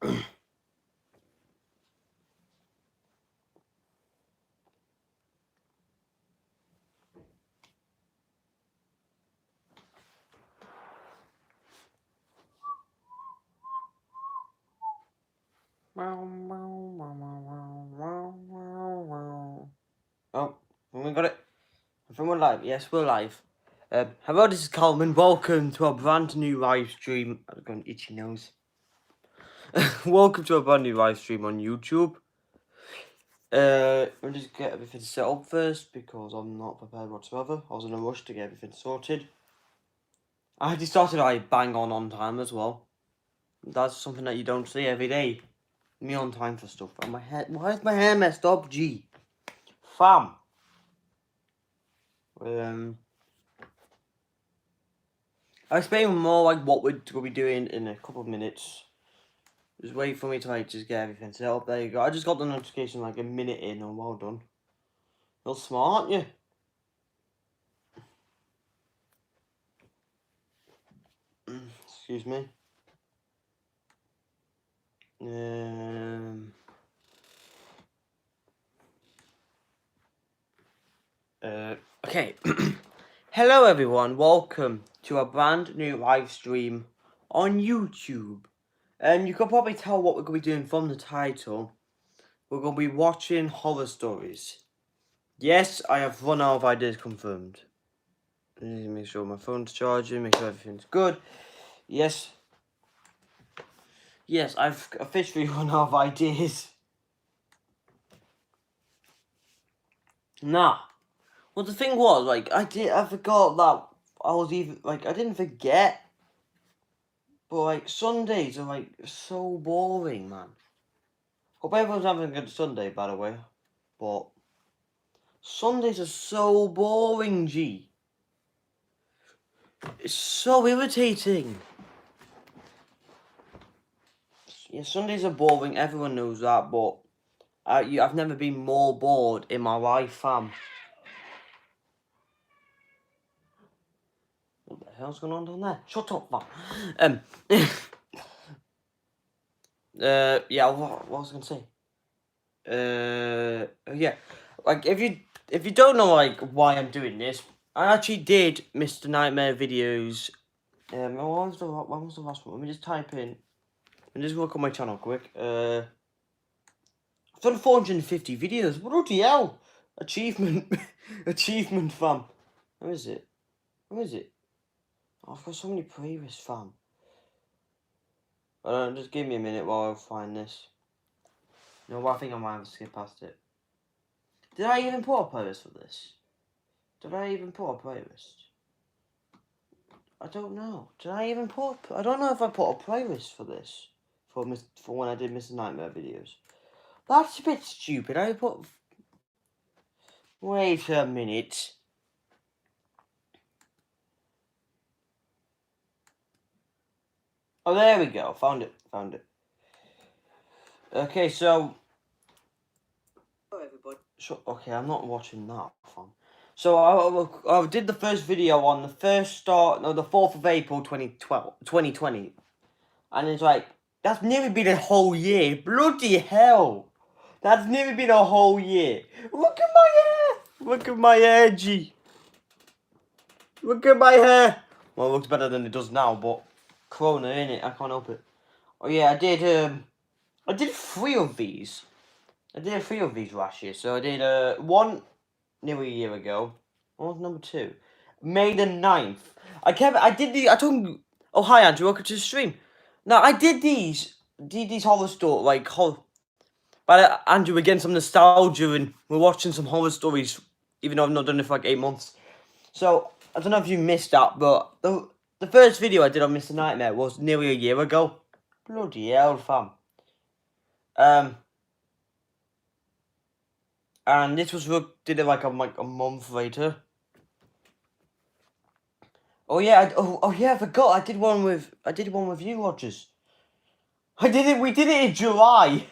Oh, we got it. I think we're live. Yes, we're live. Hello, this is Coleman. Welcome to our brand new live stream. I've got an itchy nose. Welcome to a brand new live stream on YouTube. I'll just get everything set up first because I'm not prepared whatsoever. I was in a rush to get everything sorted. I actually started like bang on time as well. That's something that you don't see every day. Me on time for stuff. And my hair, why is my hair messed up? Gee, fam. I'll explain more like what we'll be doing in a couple of minutes. Just wait for me to like just get everything set up. There you go. I just got the notification like a minute in, and well done. You're smart, aren't you? Excuse me. Okay. Hello everyone, welcome to a brand new live stream on YouTube. And you can probably tell what we're going to be doing from the title. We're going to be watching horror stories. Yes, I have run out of ideas confirmed. I need to make sure my phone's charging, make sure everything's good. Yes, I've officially run out of ideas. Nah. Well, the thing was, like, I forgot that I was even, like, I didn't forget. But, like, Sundays are, like, so boring, man. Hope everyone's having a good Sunday, by the way. But Sundays are so boring, G. It's so irritating. Yeah, Sundays are boring, everyone knows that, but I've never been more bored in my life, fam. What the hell's going on down there? Shut up, fam. Yeah, what was I gonna say? Yeah, like if you don't know like why I'm doing this, I actually did Mr. Nightmare videos. When was the last one? Let me just type in. Let me just look on my channel quick. I've done 450 videos. Bloody hell! Achievement, achievement, fam. Where is it? Where is it? Oh, I've got so many playlists, fam. Just give me a minute while I find this. No, I think I might have to skip past it. Did I even put a playlist for this? Did I even put a playlist? I don't know. Did I even put? I don't know if I put a playlist for this. For when I did Mr. Nightmare videos. That's a bit stupid. I put. Wait a minute. Oh, there we go. Found it. Found it. Okay, so. Hello, everybody. So, okay, I'm not watching that, fam. So I did the first video on the 4th of April 2020. And it's like, that's nearly been a whole year. Bloody hell. That's nearly been a whole year. Look at my hair. Look at my hair, G. Look at my hair. Well, it looks better than it does now, but Corona, innit? I can't help it. Oh yeah, I did 3 of these. I did 3 of these last year. So I did one nearly a year ago. What was number 2? May the 9th. I told you. Oh, hi, Andrew. Welcome to the stream. Now, I did these horror stories, like, but Andrew, again, some nostalgia, and we're watching some horror stories, even though I've not done it for like 8 months. So, I don't know if you missed that, but the first video I did on Mr. Nightmare was nearly a year ago. Bloody hell, fam. And this was, did it like a month later. Oh yeah, I forgot. I did one with you, Rogers. We did it in July.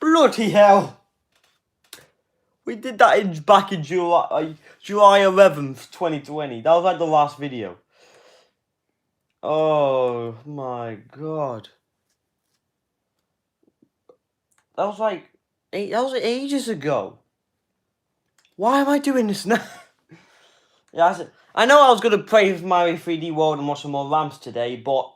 Bloody hell. We did that back in July 11th, 2020. That was like the last video. Oh my god. That was like that was ages ago. Why am I doing this now? Yeah, I know I was gonna play with Mario 3D World and watch some more ramps today, but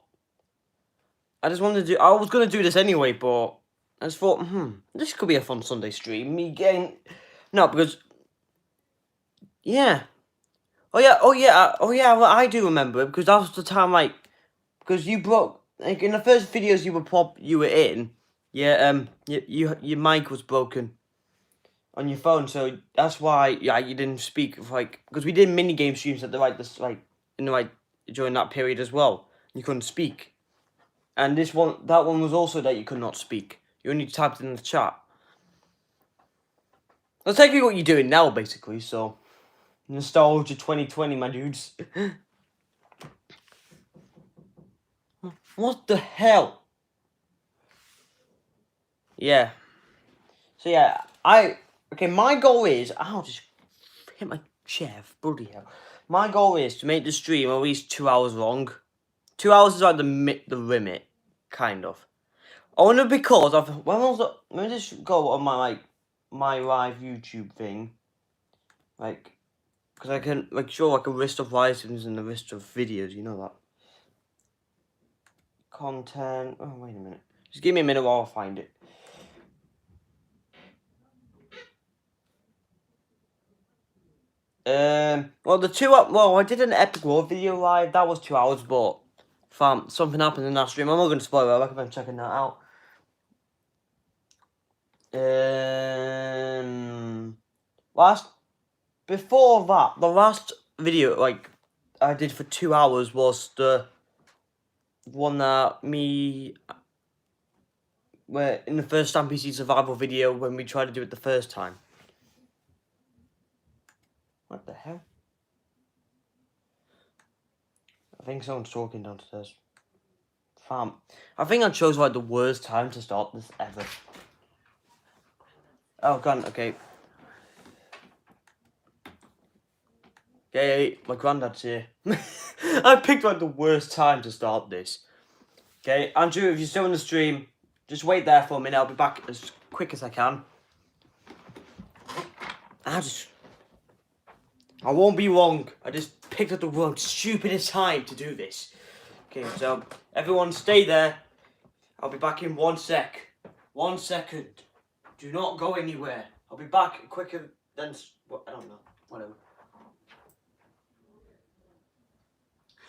I just wanted to do. I was gonna do this anyway, but I just thought, this could be a fun Sunday stream. Me getting because yeah, well, I do remember it because that was the time because you broke in the first videos you were in, yeah, your mic was broken on your phone, so that's why you didn't speak because we did mini game streams at during that period as well. You couldn't speak, and that one was also that you could not speak. You only typed in the chat. That's exactly what you're doing now, basically. So nostalgia 2020, my dudes. What the hell? Yeah. So yeah, my goal is I'll just hit my chair, bloody hell. My goal is to make the stream at least 2 hours long. 2 hours is like the limit, kind of. Only because let me just go on my live YouTube thing, because I can show a list of items and a list of videos. You know that. Content. Oh wait a minute. Just give me a minute while I find it. I did an Epic World video live. That was 2 hours, but something happened in that stream. I'm not going to spoil it. I recommend checking that out. Before that, the last video I did for 2 hours was the one that where in the first NPC survival video when we tried to do it the first time. What the hell? I think someone's talking downstairs. Fam, I think I chose the worst time to start this ever. Oh god, okay. Okay, my granddad's here. I picked the worst time to start this. Okay, Andrew, if you're still in the stream, just wait there for a minute. I'll be back as quick as I can. I won't be long. I just picked up the wrong stupidest time to do this. Okay, so everyone stay there. I'll be back in 1 sec. 1 second. Do not go anywhere. I'll be back quicker than... I don't know. Whatever.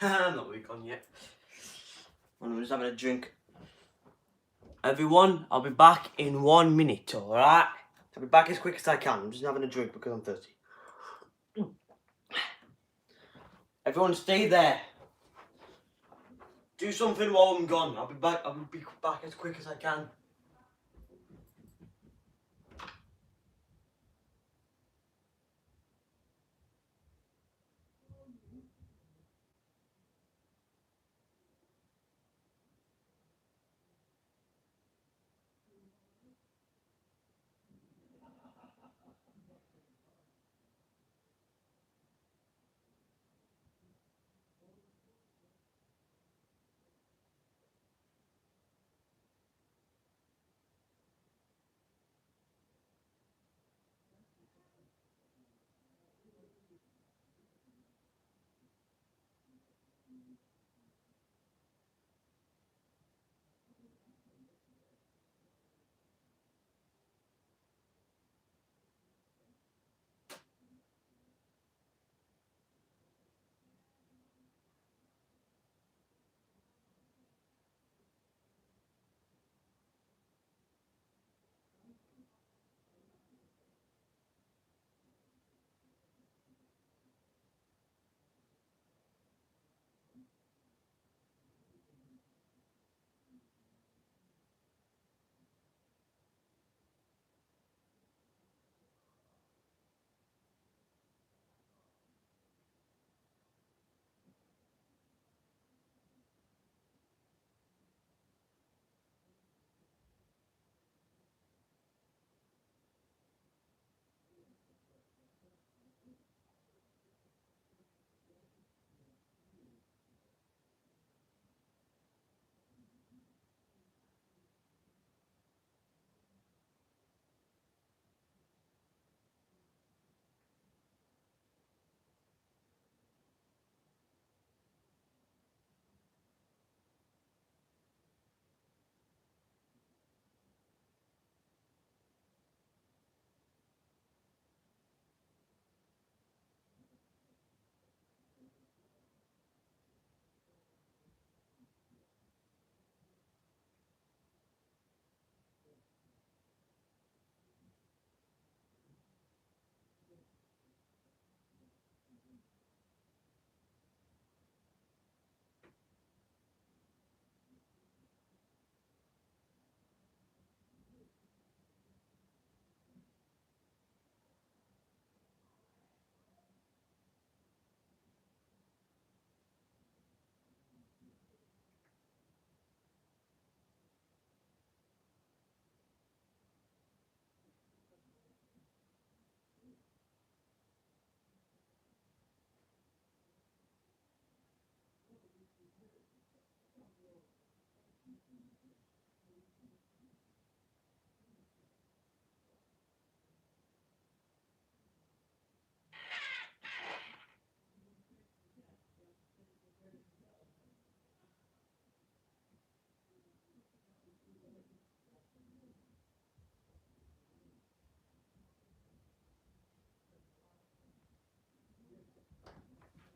I'm not really gone yet. I'm just having a drink. Everyone, I'll be back in 1 minute, alright? I'll be back as quick as I can. I'm just having a drink because I'm thirsty. Everyone stay there. Do something while I'm gone. I'll be back as quick as I can.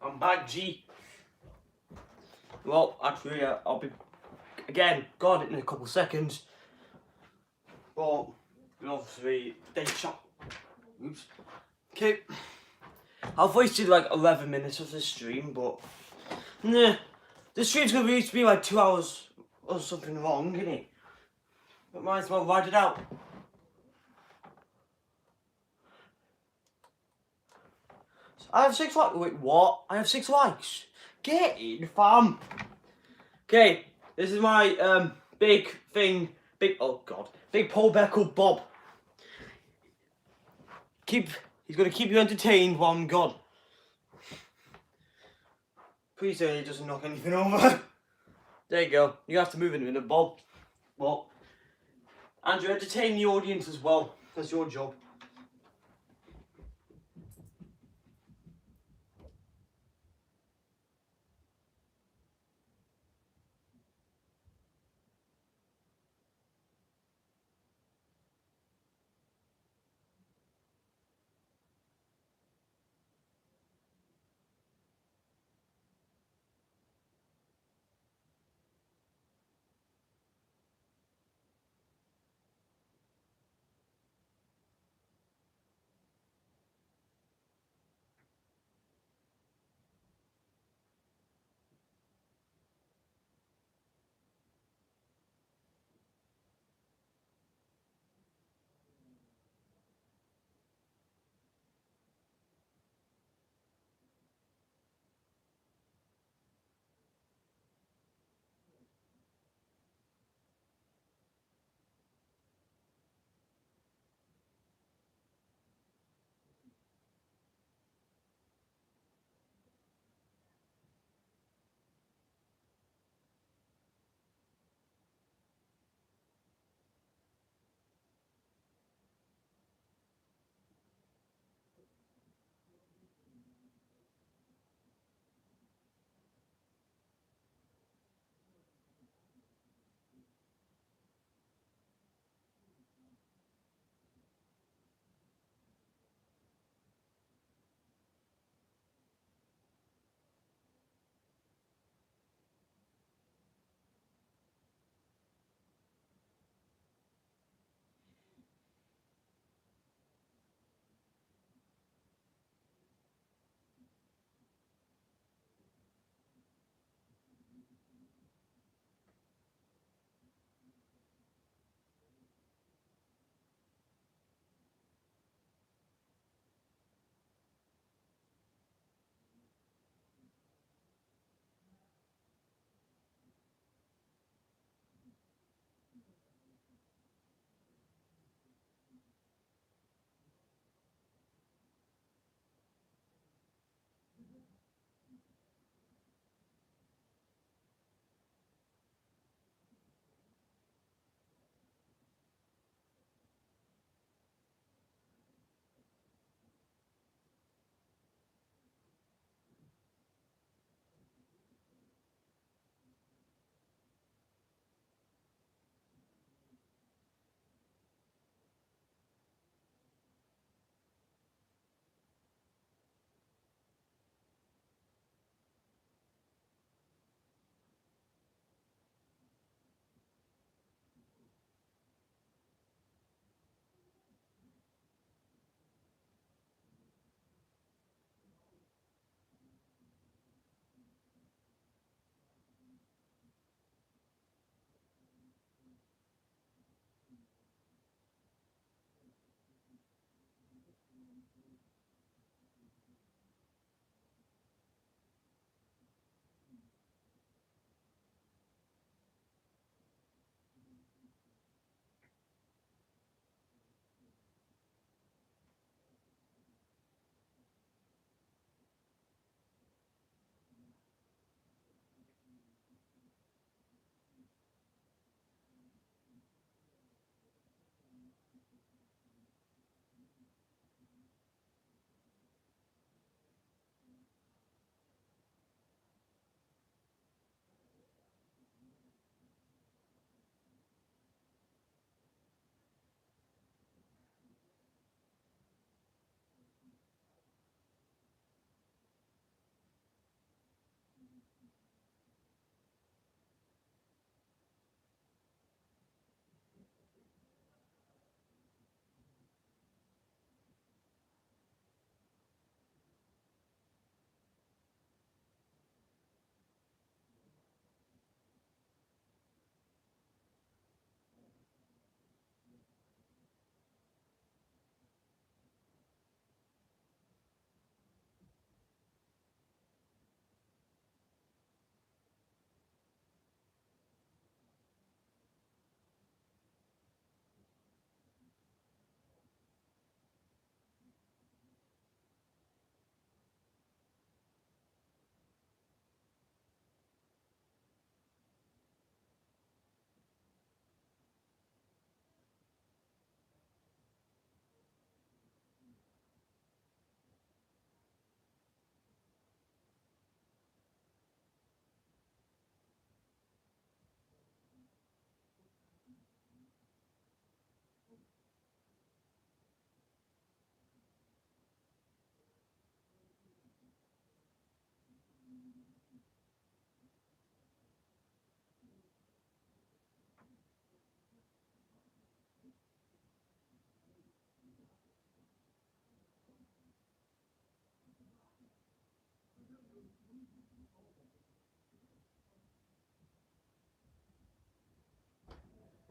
I'm back, G. Well, actually, I'll be again. Got it in a couple seconds. But obviously, they shot. Oops. Okay. I've wasted like 11 minutes of this stream, but nah, the stream's gonna reach me like 2 hours or something wrong, isn't it? But might as well ride it out. I have 6 likes. Wait, what? I have 6 likes. Get in, fam. Okay, this is my big thing. Big Paul Beckle Bob. He's gonna keep you entertained while I'm gone. Please say he doesn't knock anything over. There you go. You have to move in a minute, Bob. What? And you entertain the audience as well. That's your job.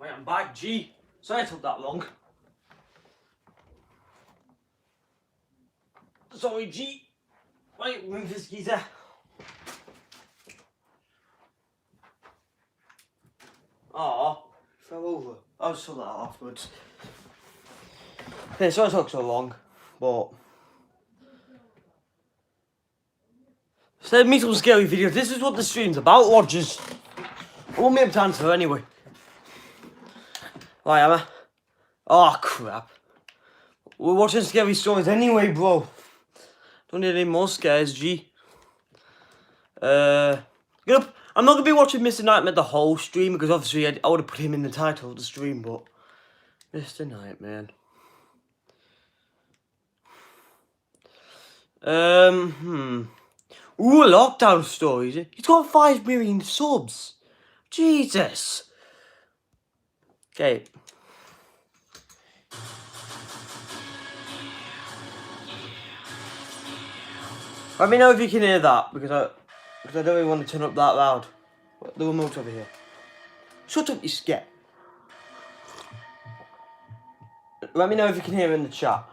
Wait, I'm back, G. Sorry it took that long. Sorry, G. Wait, move this geezer. Oh, fell over. I'll sort that out afterwards. Okay, sorry it took so long, but... Send me some scary videos. This is what the stream's about, Rogers. I won't be able to answer anyway. Right, Emma. Oh, crap. We're watching scary stories anyway, bro. Don't need any more scares, G. I'm not going to be watching Mr. Nightmare the whole stream, because obviously I would have put him in the title of the stream, but... Mr. Nightmare. Ooh, lockdown stories. He's got 5 million subs. Jesus. Okay. Let me know if you can hear that, because I don't really want to turn up that loud. The remote's over here. Shut up, you scat. Let me know if you can hear in the chat.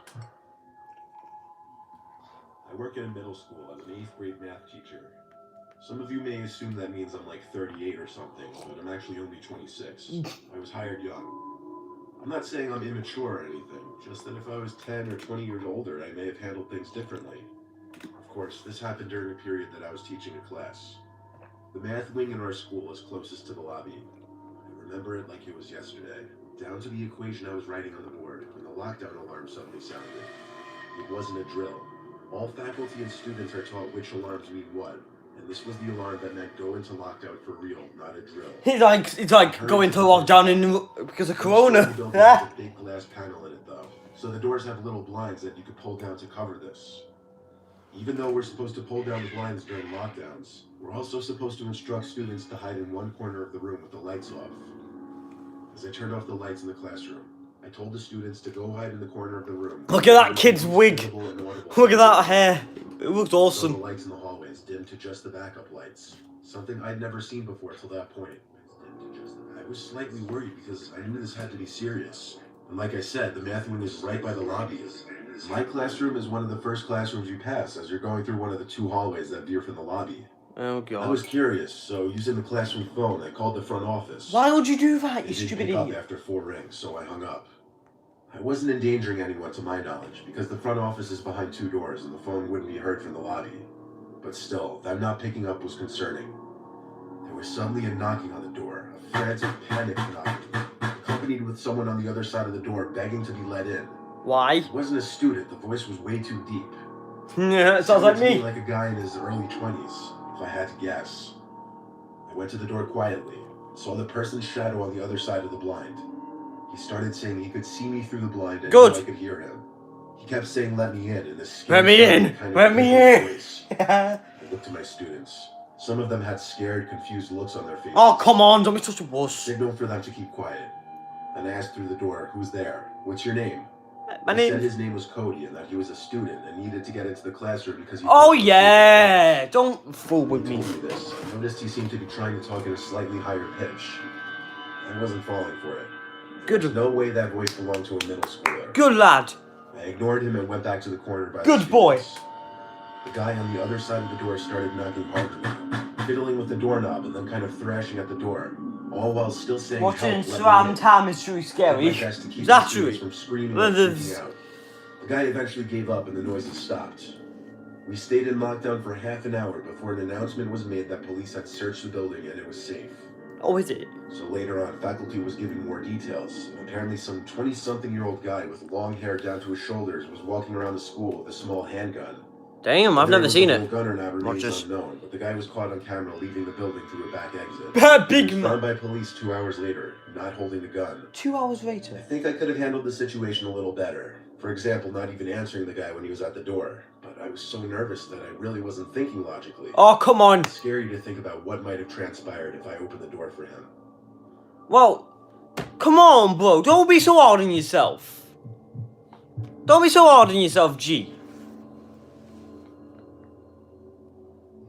I work in a middle school as an 8th grade math teacher. Some of you may assume that means I'm like 38 or something, but I'm actually only 26. I was hired young. I'm not saying I'm immature or anything, just that if I was 10 or 20 years older, I may have handled things differently. Of course, this happened during a period that I was teaching a class. The math wing in our school is closest to the lobby. I remember it like it was yesterday, down to the equation I was writing on the board when the lockdown alarm suddenly sounded. It wasn't a drill. All faculty and students are taught which alarms mean what, and this was the alarm that meant go into lockdown for real, not a drill. He's like going to lockdown because of Corona. Building has a big glass panel in it though, so the doors have little blinds that you could pull down to cover this. Even though we're supposed to pull down the blinds during lockdowns, we're also supposed to instruct students to hide in one corner of the room with the lights off. As I turned off the lights in the classroom, I told the students to go hide in the corner of the room. Look at that kid's wig. Look at that hair. It looks awesome. The lights in the hallways dimmed to just the backup lights. Something I'd never seen before till that point. I was slightly worried because I knew this had to be serious. And like I said, the math wing is right by the lobby. My classroom is one of the first classrooms you pass as you're going through one of the 2 hallways that veer from the lobby. Oh god. I was curious, so using the classroom phone, I called the front office. Why would you do that, you stupid stupid idiot? idiot? After 4 rings, so I hung up. I wasn't endangering anyone to my knowledge, because the front office is behind 2 doors and the phone wouldn't be heard from the lobby. But still, them not picking up was concerning. There was suddenly a knocking on the door, a frantic, panicked knocking, accompanied with someone on the other side of the door begging to be let in. Why? It wasn't a student, the voice was way too deep. Yeah, it sounds like me. Like a guy in his early 20s, if I had to guess. I went to the door quietly, saw the person's shadow on the other side of the blind. He started saying he could see me through the blind and I could hear him. He kept saying, "Let me in," this scary, let me in! Kind of let me in! Voice. I looked at my students. Some of them had scared, confused looks on their faces. Oh, come on, don't be such a wuss. Signaled for them to keep quiet. Then I asked through the door, "Who's there? What's your name?" My name said his name was Cody and that he was a student and needed to get into the classroom because he... Oh yeah! Don't fool with me. This. I noticed he seemed to be trying to talk in a slightly higher pitch. I wasn't falling for it. Good. There's no way that voice belonged to a middle schooler. Good lad. I ignored him and went back to the corner by Good boy. The guy on the other side of the door started knocking harder, fiddling with the doorknob and then kind of thrashing at the door, all while still saying, watching Slam Tam is truly scary. Is that true? From screaming and freaking out. The guy eventually gave up and the noises stopped. We stayed in lockdown for half an hour before an announcement was made that police had searched the building and it was safe. Oh, is it? So later on, faculty was giving more details. Apparently some 20-something-year-old guy with long hair down to his shoulders was walking around the school with a small handgun. Damn, I've never seen it. Gun or not remains unknown, but the guy was caught on camera leaving the building through a back exit. Big He was found by police 2 hours later, not holding the gun. 2 hours later? I think I could have handled the situation a little better. For example, not even answering the guy when he was at the door. But I was so nervous that I really wasn't thinking logically. Oh, come on. It's scary to think about what might have transpired if I opened the door for him. Well, come on, bro. Don't be so hard on yourself. Don't be so hard on yourself, G.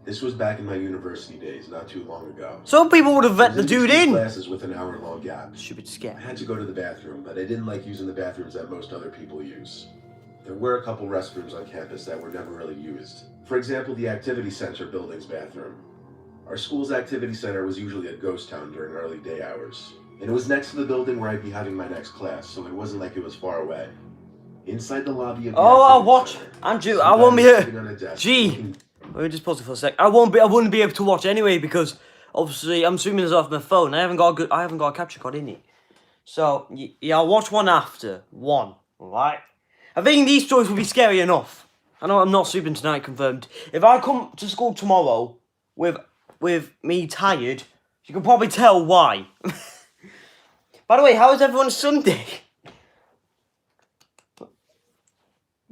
This was back in my university days, not too long ago. Some people would have I let was the dude between in. classes with an hour-long gap. Stupid I scare. had to go to the bathroom, but I didn't like using the bathrooms that most other people use. There were a couple restrooms on campus that were never really used. For example, the activity center building's bathroom. Our school's activity center was usually a ghost town during early day hours. And it was next to the building where I'd be having my next class, so it wasn't like it was far away. Inside the lobby of the Oh, I'll activity watch. center, Andrew, some I guy won't be was here. sitting on a desk Gee. looking- Let me just pause it for a sec. I wouldn't be able to watch anyway because obviously I'm streaming this off my phone. I haven't got a capture card in it. So yeah, I'll watch one after one. Alright. I think these stories will be scary enough. I know I'm not sleeping tonight, confirmed. If I come to school tomorrow with me tired, you can probably tell why. By the way, how is everyone's Sunday?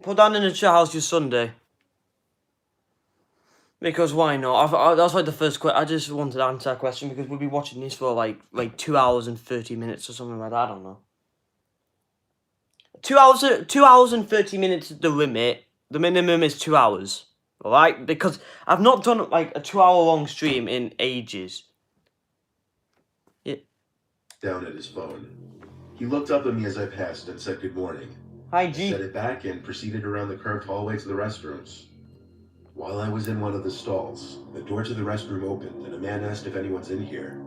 Put down in the chat how's your Sunday. Because why not? That's like the first question. I just wanted to answer that question because we'll be watching this for like 2 hours and 30 minutes or something like that. I don't know. 2 hours and 30 minutes is the limit. The minimum is 2 hours. Alright? Because I've not done like a 2 hour long stream in ages. Yeah. down at his phone. He looked up at me as I passed and said good morning. Hi I G. set it back and proceeded around the curved hallway to the restrooms. While I was in one of the stalls, the door to the restroom opened and a man asked if anyone's in here.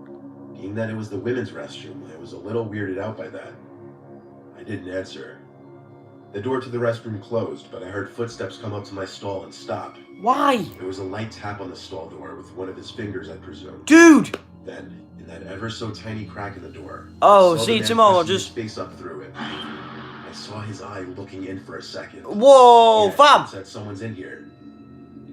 Being that it was the women's restroom, I was a little weirded out by that. I didn't answer. The door to the restroom closed, but I heard footsteps come up to my stall and stop. Why? There was a light tap on the stall door with one of his fingers, I presume. Dude! Then, in that ever so tiny crack in the door, Oh, I saw see the you man tomorrow, pressing his just- face up through it. I saw his eye looking in for a second. Whoa, Yeah, fam! it said someone's in here.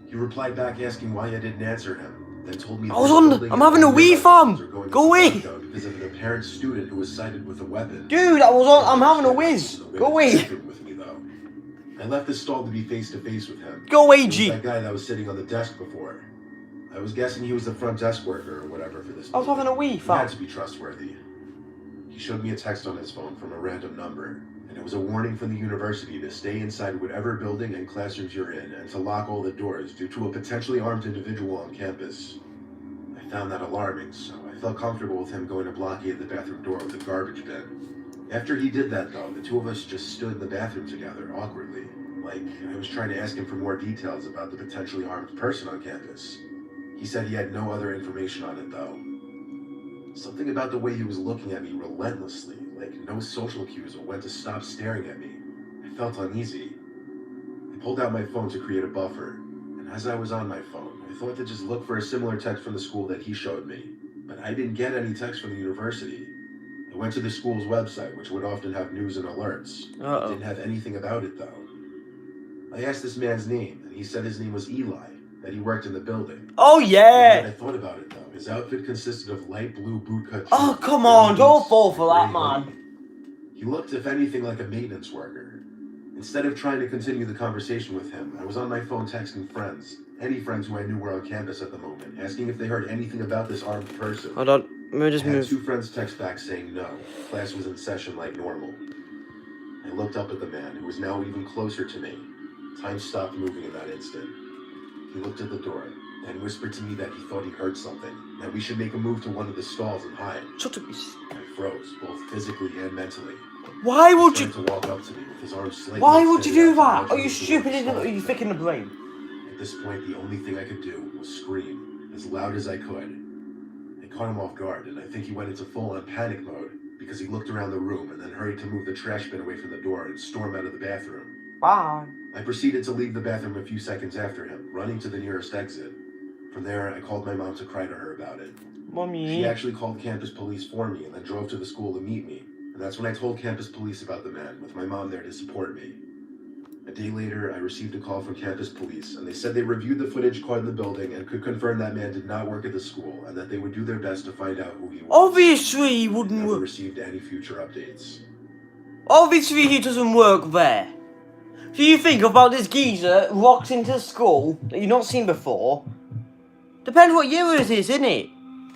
He replied back asking why I didn't answer him, then told me I was on- I'm having a wee, fam. Go away. Because of an apparent student who was sighted with a weapon. Dude, I'm having a whiz. Go away. With me, though. I left the stall to be face to face with him. Go away, It was G. that guy that was sitting on the desk before. I was guessing he was the front desk worker or whatever for this. I was building. having a wee, He fam. had to be trustworthy. He showed me a text on his phone from a random number, and it was a warning from the university to stay inside whatever building and classrooms you're in, and to lock all the doors due to a potentially armed individual on campus. I found that alarming, so I felt comfortable with him going to blockade the bathroom door with a garbage bin. After he did that, though, the two of us just stood in the bathroom together, awkwardly. Like, I was trying to ask him for more details about the potentially armed person on campus. He said he had no other information on it, though. Something about the way he was looking at me relentlessly, like no social cues or when to stop staring at me. I felt uneasy. I pulled out my phone to create a buffer, and as I was on my phone, I thought to just look for a similar text from the school that he showed me, but I didn't get any text from the university. I went to the school's website, which would often have news and alerts. Uh-oh. It didn't have anything about it, though. I asked this man's name, and he said his name was Eli, that he worked in the building. Oh When yeah. I thought about it, though, his outfit consisted of light blue bootcut. Oh jeans, come on, brown don't boots, fall for and that, gray man. hoodie. He looked, if anything, like a maintenance worker. Instead of trying to continue the conversation with him, I was on my phone texting friends, any friends who I knew were on campus at the moment, asking if they heard anything about this armed person. Hold on. Let me just I had move. 2 friends text back saying no. Class was in session like normal. I looked up at the man, who was now even closer to me. Time stopped moving in that instant. He looked at the door, then whispered to me that he thought he heard something, that we should make a move to one of the stalls and hide. Shut up. I froze, both physically and mentally. Why He would you? started to walk up to me with his arms slightly Why would you do extended that? out Are to you nudge me stupid? towards the Are you stall. thick in the brain? At this point, the only thing I could do was scream, as loud as I could. I caught him off guard, and I think he went into full-on panic mode, because he looked around the room and then hurried to move the trash bin away from the door and storm out of the bathroom. Bye. I proceeded to leave the bathroom a few seconds after him, running to the nearest exit. From there, I called my mom to cry to her about it. Mommy. She actually called campus police for me and then drove to the school to meet me. And that's when I told campus police about the man, with my mom there to support me. A day later, I received a call from campus police, and they said they reviewed the footage caught in the building and could confirm that man did not work at the school, and that they would do their best to find out who he was. Obviously, he I wouldn't never work. received any future updates. Obviously, he doesn't work there. So you think about this geezer who walks into school that you've not seen before? Depends what year it is, isn't it?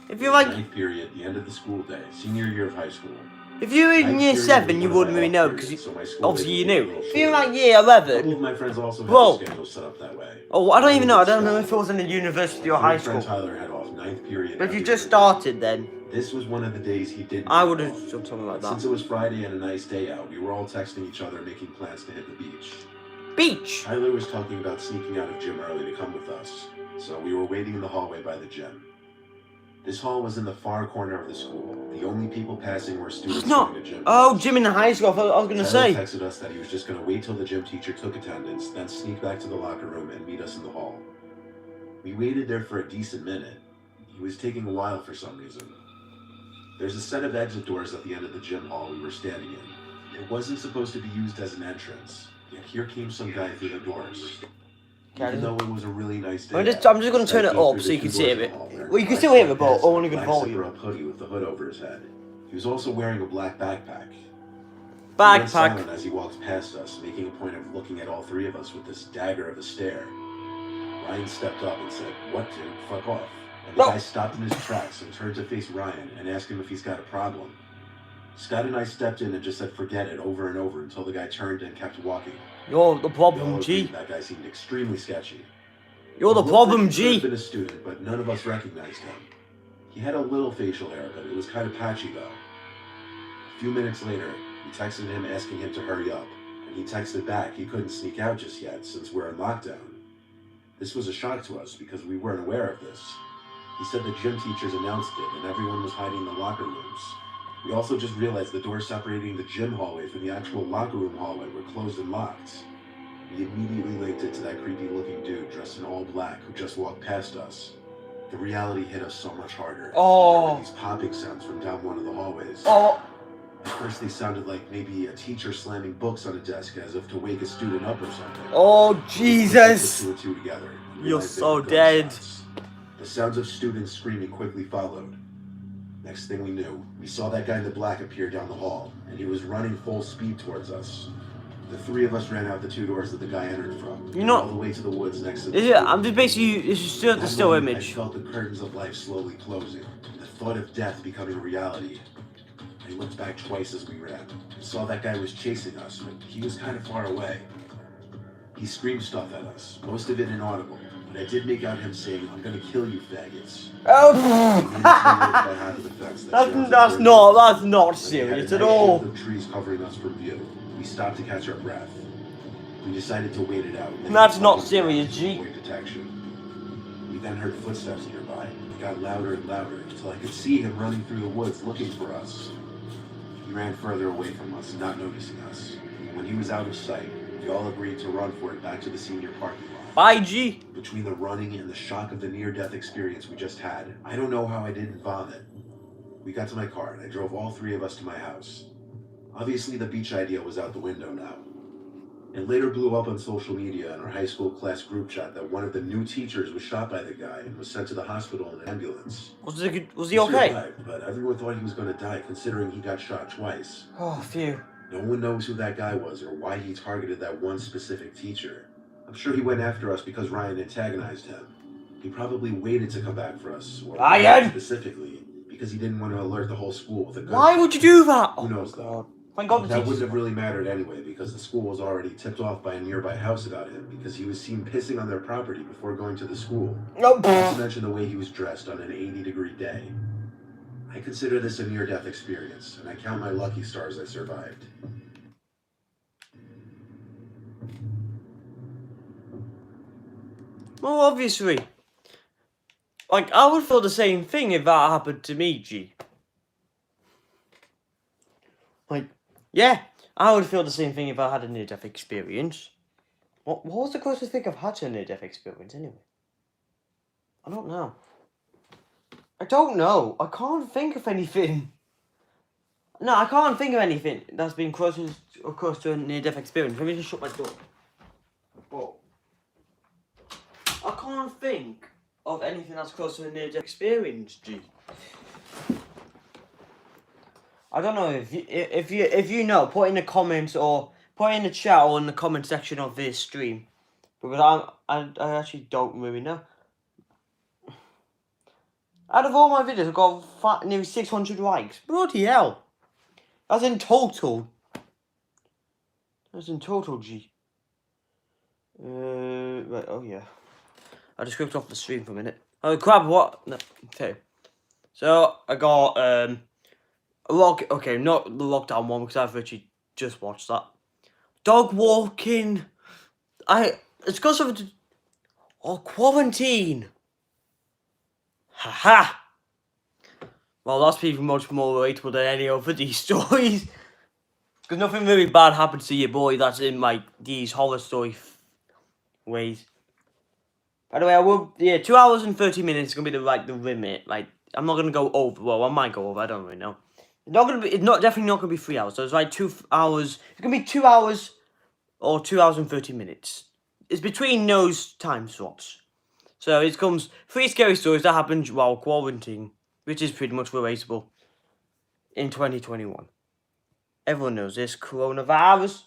If you're like, Ninth period, the end of the school day, senior year of high school. If you were in Ninth year period 7, was you one of wouldn't my really off know, periods, because so my school obviously day you would be a knew. little If you were shorter. like year A couple of 11, my friends also had bro. their schedules set up that way. Oh, I don't even know. I don't Scott. know if it was in a university or My high third friend school. Tyler had off ninth period. But if you every just other day. started then, This was one of the days he didn't I have would have off. done something like Since that. it was Friday and a nice day out, we were all texting each other, making plans to hit the beach. Beach! Tyler was talking about sneaking out of gym early to come with us, so we were waiting in the hallway by the gym. This hall was in the far corner of the school. The only people passing were students going to gym. Oh, gym in the high school. I was gonna Tyler say. texted us that he was just gonna wait till the gym teacher took attendance, then sneak back to the locker room and meet us in the hall. We waited there for a decent minute. He was taking a while for some reason. There's a set of exit doors at the end of the gym hall we were standing in. It wasn't supposed to be used as an entrance, yet here came some guy through the doors. Even though it was a really nice day, I'm just gonna turn it up so you can see it. Well, you can still hear it, but only good volume. Black zipper-up hoodie with the hood over his head. He was also wearing a black backpack. He went Backpack. silent as he walked past us, making a point of looking at all three of us with this dagger of a stare. Ryan stepped up and said, "What, dude? Fuck off." And the guy stopped in his tracks and turned to face Ryan and asked him if he's got a problem. Scott and I stepped in and just said forget it over and over until the guy turned and kept walking. You're the We all problem, agreed G. that guy seemed extremely sketchy. You're the He looked problem, like he could have G. been a student, but none of us recognized him. He had a little facial hair, but it was kind of patchy though. A few minutes later, we texted him asking him to hurry up, and he texted back he couldn't sneak out just yet since we're in lockdown. This was a shock to us because we weren't aware of this. He said the gym teachers announced it and everyone was hiding in the locker rooms. We also just realized the doors separating the gym hallway from the actual locker room hallway were closed and locked. We immediately linked it to that creepy looking dude dressed in all black who just walked past us. The reality hit us so much harder. Oh. There were these popping sounds from down one of the hallways. Oh. At first they sounded like maybe a teacher slamming books on a desk as if to wake a student up or something. Oh, We put Jesus. two and two together and You're realized they so were dead. gunshots. The sounds of students screaming quickly followed. Next thing we knew, we saw that guy in the black appear down the hall, and he was running full speed towards us. The three of us ran out the two doors that the guy entered from, You know- all the way to the woods next to the Is it? school. I'm just basically. This is still the That still moment, image. I felt the curtains of life slowly closing, the thought of death becoming a reality. I looked back twice as we ran, and saw that guy was chasing us, but he was kind of far away. He screamed stuff at us, most of it inaudible, but I did make out him saying, "I'm gonna kill you, faggots." Oh. That's not serious at all. The trees covering us from view. We stopped to catch our breath. We decided to wait it out. That's not serious, G. Avoid detection. We then heard footsteps nearby. It got louder and louder until I could see him running through the woods looking for us. He ran further away from us, not noticing us. When he was out of sight, we all agreed to run for it back to the senior parking lot. Bye, G. Between the running and the shock of the near-death experience we just had, I don't know how I didn't vomit. We got to my car and I drove all three of us to my house. Obviously the beach idea was out the window now. It later blew up on social media in our high school class group chat that one of the new teachers was shot by the guy and was sent to the hospital in an ambulance. Was he He okay? survived, but everyone thought he was going to die considering he got shot twice. Oh, phew. No one knows who that guy was or why he targeted that one specific teacher. I'm sure he went after us because Ryan antagonized him. He probably waited to come back for us, or Ryan! specifically, because he didn't want to alert the whole school with a gun. Why would you do that? Who knows, though? Thank God the That teachers. wouldn't have really mattered anyway, because the school was already tipped off by a nearby house about him, because he was seen pissing on their property before going to the school. Not to mention the way he was dressed on an 80-degree day. I consider this a near-death experience, and I count my lucky stars I survived. Well, obviously. Like, I would feel the same thing if that happened to me, G. Like, yeah, I would feel the same thing if I had a near-death experience. What was the closest thing I've had to a near-death experience, anyway? I don't know. I don't know. I can't think of anything. No, I can't think of anything that's been close to a near-death experience. Let me just shut my door. Whoa. I can't think of anything that's close to a near-death experience, G. I don't know if you know, put in the comments or put in the chat or in the comment section of this stream, because I actually don't really know. Out of all my videos, I've got nearly 600 likes. Bloody hell! That's in total. That's in total, G. Right, oh yeah. I just clicked off the stream for a minute. Oh crap, what? No, okay. So, I got, okay, not the lockdown one, because I've actually just watched that. Dog walking. It's got something to... Oh, quarantine. Haha. Well, that's even much more relatable than any of these stories. Because nothing really bad happens to your boy that's in, like, these horror story ways. By the way, I will... Yeah, 2 hours and 30 minutes is going to be, the limit. Like, I'm not going to go over. Well, I might go over. I don't really know. It's definitely not going to be 3 hours. So it's like 2 hours. It's going to be 2 hours or 2 hours and 30 minutes. It's between those time slots. So it comes 3 scary stories that happened while quarantining, which is pretty much relatable in 2021. Everyone knows this coronavirus.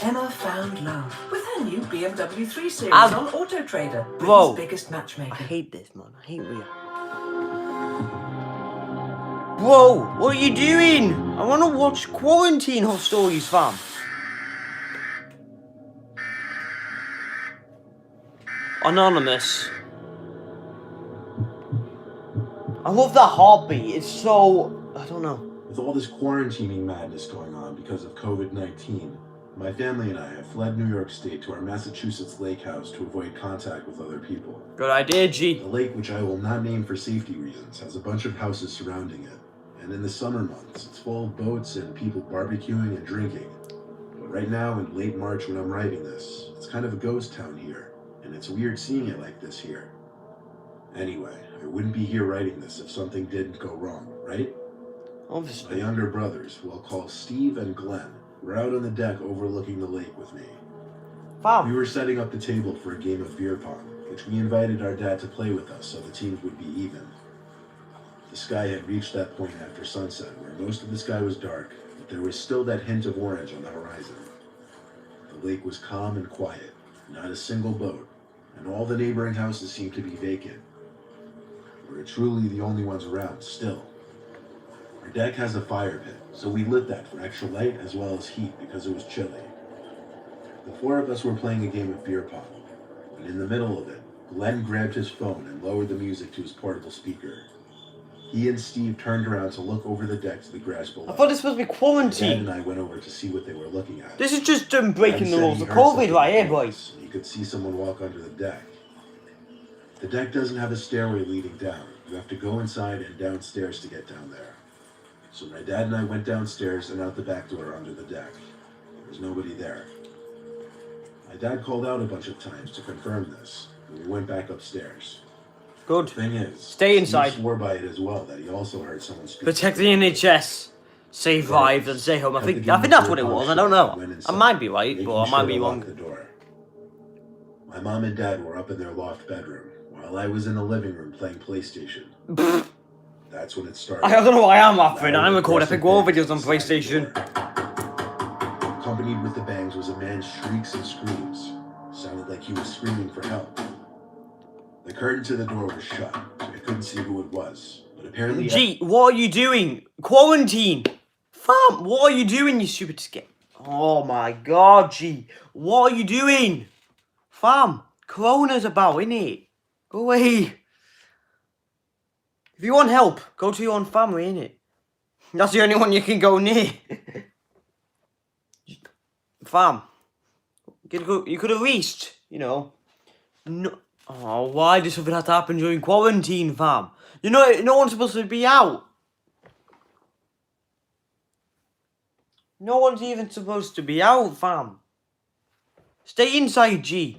Emma found love with her new BMW 3 Series on Auto Trader, Britain's biggest matchmaker. I hate this, man. I hate Ria. Bro, what are you doing? I want to watch quarantine horror stories, fam. Anonymous. I love that heartbeat. It's so... I don't know. With all this quarantining madness going on because of COVID-19, my family and I have fled New York State to our Massachusetts lake house to avoid contact with other people. Good idea, G. The lake, which I will not name for safety reasons, has a bunch of houses surrounding it. And in the summer months, it's full of boats and people barbecuing and drinking. But right now, in late March when I'm writing this, it's kind of a ghost town here. And it's weird seeing it like this here. Anyway, I wouldn't be here writing this if something didn't go wrong, right? Obviously. My younger brothers, who I'll call Steve and Glenn, were out on the deck overlooking the lake with me. Fam. We were setting up the table for a game of beer pong, which we invited our dad to play with us so the teams would be even. The sky had reached that point after sunset where most of the sky was dark, but there was still that hint of orange on the horizon. The lake was calm and quiet, not a single boat, and all the neighboring houses seemed to be vacant. We were truly the only ones around, still. Our deck has a fire pit, so we lit that for extra light as well as heat because it was chilly. The 4 of us were playing a game of beer pong, and in the middle of it, Glenn grabbed his phone and lowered the music to his portable speaker. He and Steve turned around to look over the deck to the grass below. I thought this was supposed to be quarantine. Dad and I went over to see what they were looking at. This is just breaking the rules of COVID right here, boy. He could see someone walk under the deck. The deck doesn't have a stairway leading down. You have to go inside and downstairs to get down there. So my dad and I went downstairs and out the back door under the deck. There was nobody there. My dad called out a bunch of times to confirm this, and we went back upstairs. Good. The thing is, stay inside. He swore by it as well that he also heard someone speak. Protect the NHS. Save lives and stay home. I think that's what it was. I don't know. I might be right, but I might be wrong. The door. My mom and dad were up in their loft bedroom, while I was in the living room playing PlayStation. That's when it started. I don't know why I'm laughing. I record epic war videos on PlayStation. Accompanied with the bangs was a man's shrieks and screams. Sounded like he was screaming for help. The curtain to the door was shut, so I couldn't see who it was. But apparently... Gee, what are you doing? Quarantine! Fam, what are you doing, you stupid skit? Oh my god, G. What are you doing? Fam, Corona's about, innit? Go away. If you want help, go to your own family, innit? That's the only one you can go near. Fam, you could have reached, no. Oh, why does something have to happen during quarantine, fam? No one's supposed to be out. No one's even supposed to be out, fam. Stay inside, G.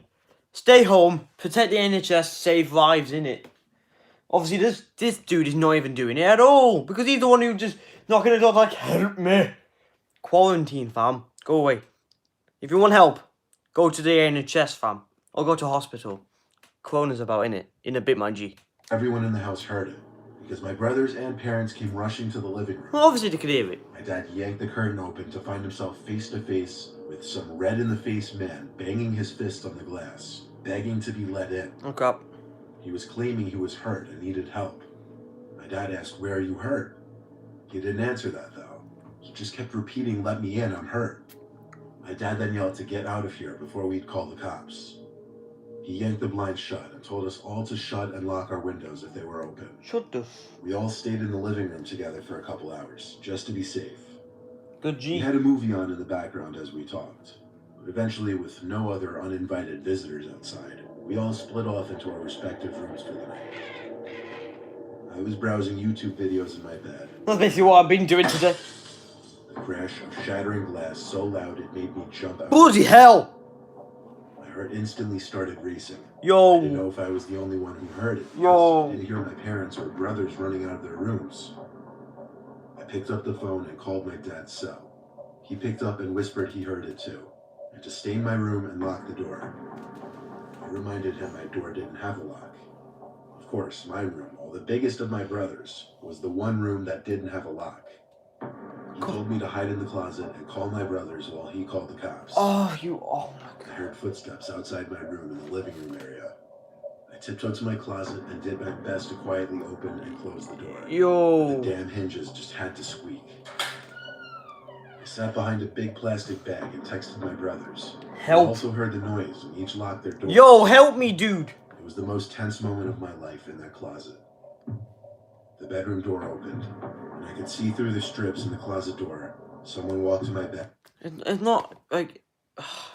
Stay home, protect the NHS, save lives, innit? Obviously, this dude is not even doing it at all. Because he's the one who just knocking the door like, help me. Quarantine, fam. Go away. If you want help, go to the NHS, fam. Or go to hospital. Corona's about, innit? In a bit, my G. Everyone in the house heard it, because my brothers and parents came rushing to the living room. Well, obviously they could hear it. My dad yanked the curtain open to find himself face to face with some red-in-the-face man banging his fist on the glass, begging to be let in. Okay. He was claiming he was hurt and needed help. My dad asked, "Where are you hurt?" He didn't answer that, though. He just kept repeating, "Let me in, I'm hurt." My dad then yelled to get out of here before we'd call the cops. He yanked the blinds shut and told us all to shut and lock our windows if they were open. Shut the We all stayed in the living room together for a couple hours, just to be safe. Good We G. had a movie on in the background as we talked. But eventually, with no other uninvited visitors outside, we all split off into our respective rooms for the night. I was browsing YouTube videos in my bed. That's basically what I've been doing today. The crash of shattering glass so loud it made me jump out. Bloody hell! My heart instantly started racing. I Yo. didn't know if I was the only one who heard it. Yo. I didn't hear my parents or brothers running out of their rooms. I picked up the phone and called my dad's cell. He picked up and whispered he heard it too. I had to stay in my room and lock the door. I reminded him my door didn't have a lock. Of course, my room, while the biggest of my brothers, was the one room that didn't have a lock. He told me to hide in the closet and call my brothers while he called the cops. Oh my I heard footsteps outside my room in the living room area. I tiptoed to my closet and did my best to quietly open and close the door. Yo. The damn hinges just had to squeak. I sat behind a big plastic bag and texted my brothers. Help. I also heard the noise and each locked their doors. Yo, help me, dude. It was the most tense moment of my life in that closet. The bedroom door opened, and I could see through the strips in the closet door. Someone walked to my bed. It's not like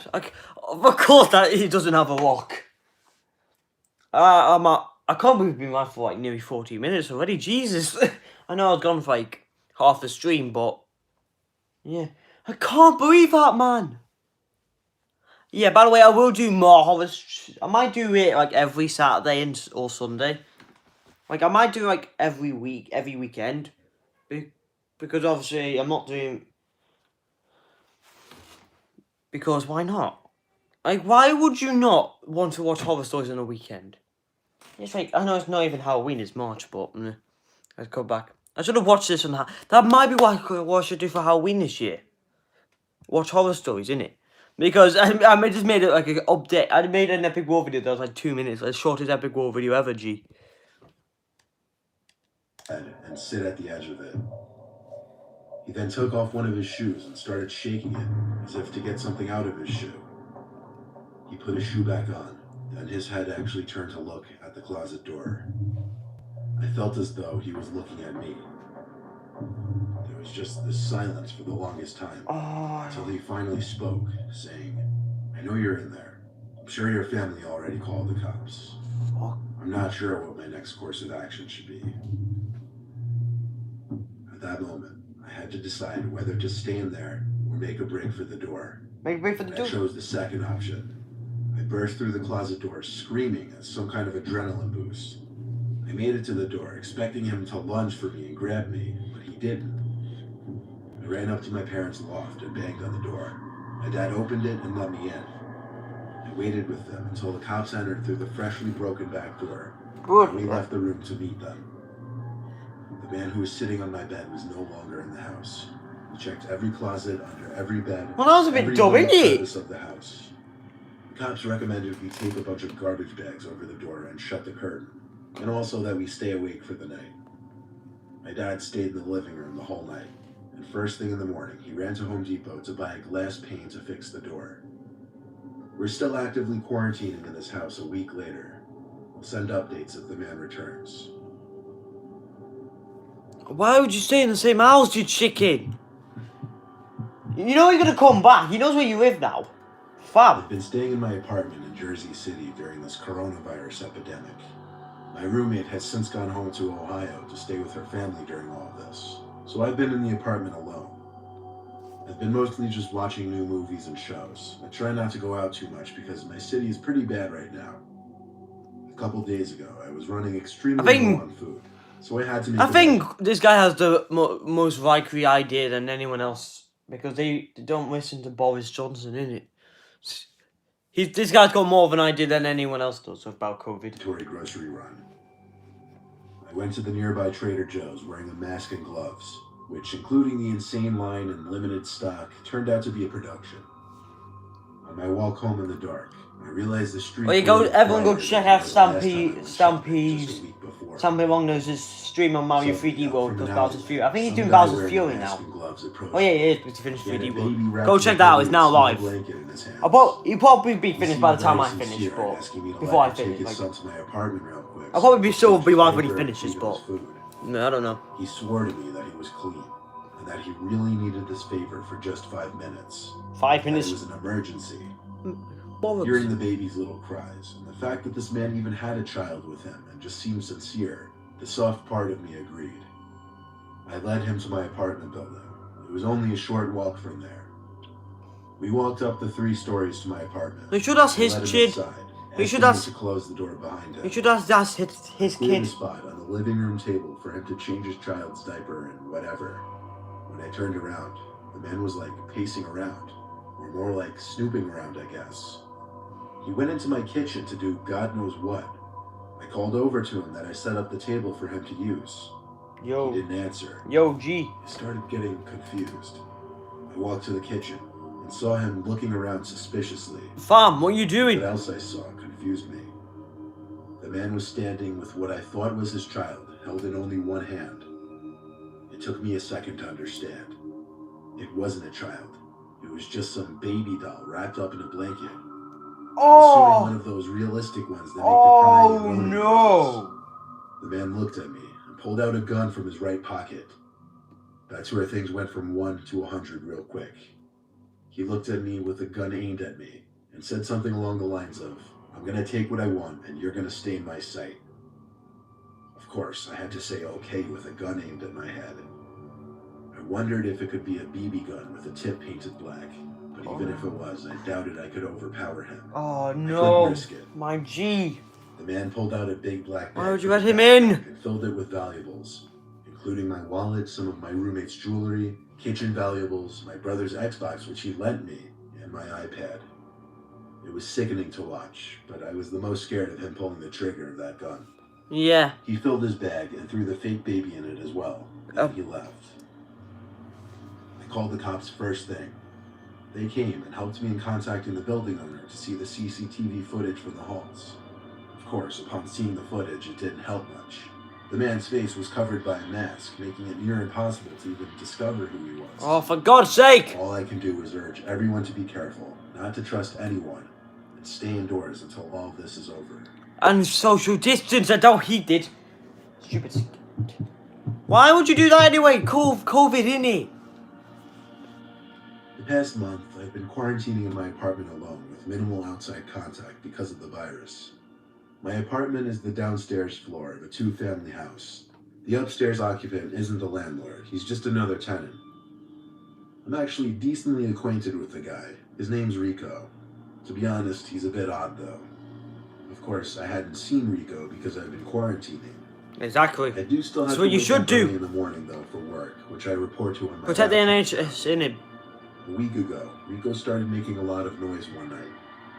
of course that he doesn't have a lock. I can't believe we've been live for like nearly 40 minutes already. Jesus. I know I was gone for like half the stream, but yeah. I can't believe that, man. Yeah, by the way, I will do more horror. I might do it like every Saturday or Sunday. Like I might do like every weekend. Because obviously I'm not doing. Because why not? Like, why would you not want to watch horror stories on a weekend? It's like, I know it's not even Halloween, it's March, but let's go back. I should have watched this on that might be what I should do for Halloween this year. Watch horror stories, innit? Because I just made it like an update. I made an Epic War video that was like 2 minutes, like the shortest Epic War video ever, G. And sit at the edge of it. He then took off one of his shoes and started shaking it, as if to get something out of his shoe. He put his shoe back on, then his head actually turned to look at the closet door. I felt as though he was looking at me. There was just this silence for the longest time, until he finally spoke, saying, "I know you're in there. I'm sure your family already called the cops. I'm not sure what my next course of action should be." At that moment, I had to decide whether to stay in there or make a break for the door. Make a break for the door? I chose the second option. I burst through the closet door, screaming as some kind of adrenaline boost. I made it to the door, expecting him to lunge for me and grab me, but he didn't. I ran up to my parents' loft and banged on the door. My dad opened it and let me in. I waited with them until the cops entered through the freshly broken back door. And we left the room to meet them. The man who was sitting on my bed was no longer in the house. He checked every closet, under every bed, Well, that was a bit dumb, isn't it? of the house. The cops recommended we tape a bunch of garbage bags over the door and shut the curtain, and also that we stay awake for the night. My dad stayed in the living room the whole night, and first thing in the morning, he ran to Home Depot to buy a glass pane to fix the door. We're still actively quarantining in this house a week later. We'll send updates if the man returns. Why would you stay in the same house, you chicken? You know you're gonna come back. He knows where you live now. Fab. I've been staying in my apartment in Jersey City during this coronavirus epidemic. My roommate has since gone home to Ohio to stay with her family during all of this, so I've been in the apartment alone. I've been mostly just watching new movies and shows. I try not to go out too much because my city is pretty bad right now. A couple days ago, I was running extremely low on food, so I had to make I think this guy has the most likely idea than anyone else, because they don't listen to Boris Johnson, innit? This guy's got more of an idea than anyone else does about COVID. Grocery run. I went to the nearby Trader Joe's wearing a mask and gloves, which, including the insane line and limited stock, turned out to be a production. On my walk home in the dark, I realized the street. Well, you go. Everyone go check out Stampy's Long Nose's stream on Mario 3D World because Bowser's Fury. I think he's doing Bowser's Fury now. Oh yeah, he is to finish 3D World. Go check that out. It's now live. He'll probably be finished by the time I finish, but before I finish, like, I'll probably be still be live when he finishes, but no, I don't know. He swore to me that he was clean and that he really needed this favor for just 5 minutes. 5 minutes. It was an emergency. Bollocks. Hearing the baby's little cries, and the fact that this man even had a child with him and just seemed sincere, the soft part of me agreed. I led him to my apartment building. It was only a short walk from there. We walked up the 3 stories to my apartment. We should ask his kid. We should ask to close the door behind him. We should ask his kid. A spot on the living room table for him to change his child's diaper and whatever. When I turned around, the man was like pacing around, or more like snooping around, I guess. He went into my kitchen to do God knows what. I called over to him that I set up the table for him to use. Yo. He didn't answer. Yo, G. I started getting confused. I walked to the kitchen and saw him looking around suspiciously. Fam, what are you doing? What else I saw confused me. The man was standing with what I thought was his child, held in only one hand. It took me a second to understand. It wasn't a child. It was just some baby doll wrapped up in a blanket. Oh! One of those realistic ones that make the crying and moaning no! noises. The man looked at me and pulled out a gun from his right pocket. That's where things went from 1 to 100 real quick. He looked at me with a gun aimed at me and said something along the lines of, "I'm gonna take what I want and you're gonna stay in my sight." Of course, I had to say okay with a gun aimed at my head. I wondered if it could be a BB gun with a tip painted black, but even if it was, I doubted I could overpower him. Oh no, risk it. My G. The man pulled out a big black bag. Why would you let him in? And filled it with valuables, including my wallet, some of my roommate's jewelry, kitchen valuables, my brother's Xbox, which he lent me, and my iPad. It was sickening to watch, but I was the most scared of him pulling the trigger of that gun. Yeah. He filled his bag and threw the fake baby in it as well, and he left. I called the cops first thing. They came and helped me in contacting the building owner to see the CCTV footage from the halls. Of course, upon seeing the footage, it didn't help much. The man's face was covered by a mask, making it near impossible to even discover who he was. Oh, for God's sake! All I can do is urge everyone to be careful, not to trust anyone, and stay indoors until all this is over. And social distance, I doubt he did. Stupid. Why would you do that anyway? COVID, innit? The past month, I've been quarantining in my apartment alone with minimal outside contact because of the virus. My apartment is the downstairs floor of a 2-family house. The upstairs occupant isn't the landlord, he's just another tenant. I'm actually decently acquainted with the guy. His name's Rico. To be honest, he's a bit odd though. Of course, I hadn't seen Rico because I've been quarantining. Exactly. I do still have That's to what you wake should up do. early in the morning though for work, which I report to on my Protect the laptop. NHS, innit? A week ago, Rico started making a lot of noise one night.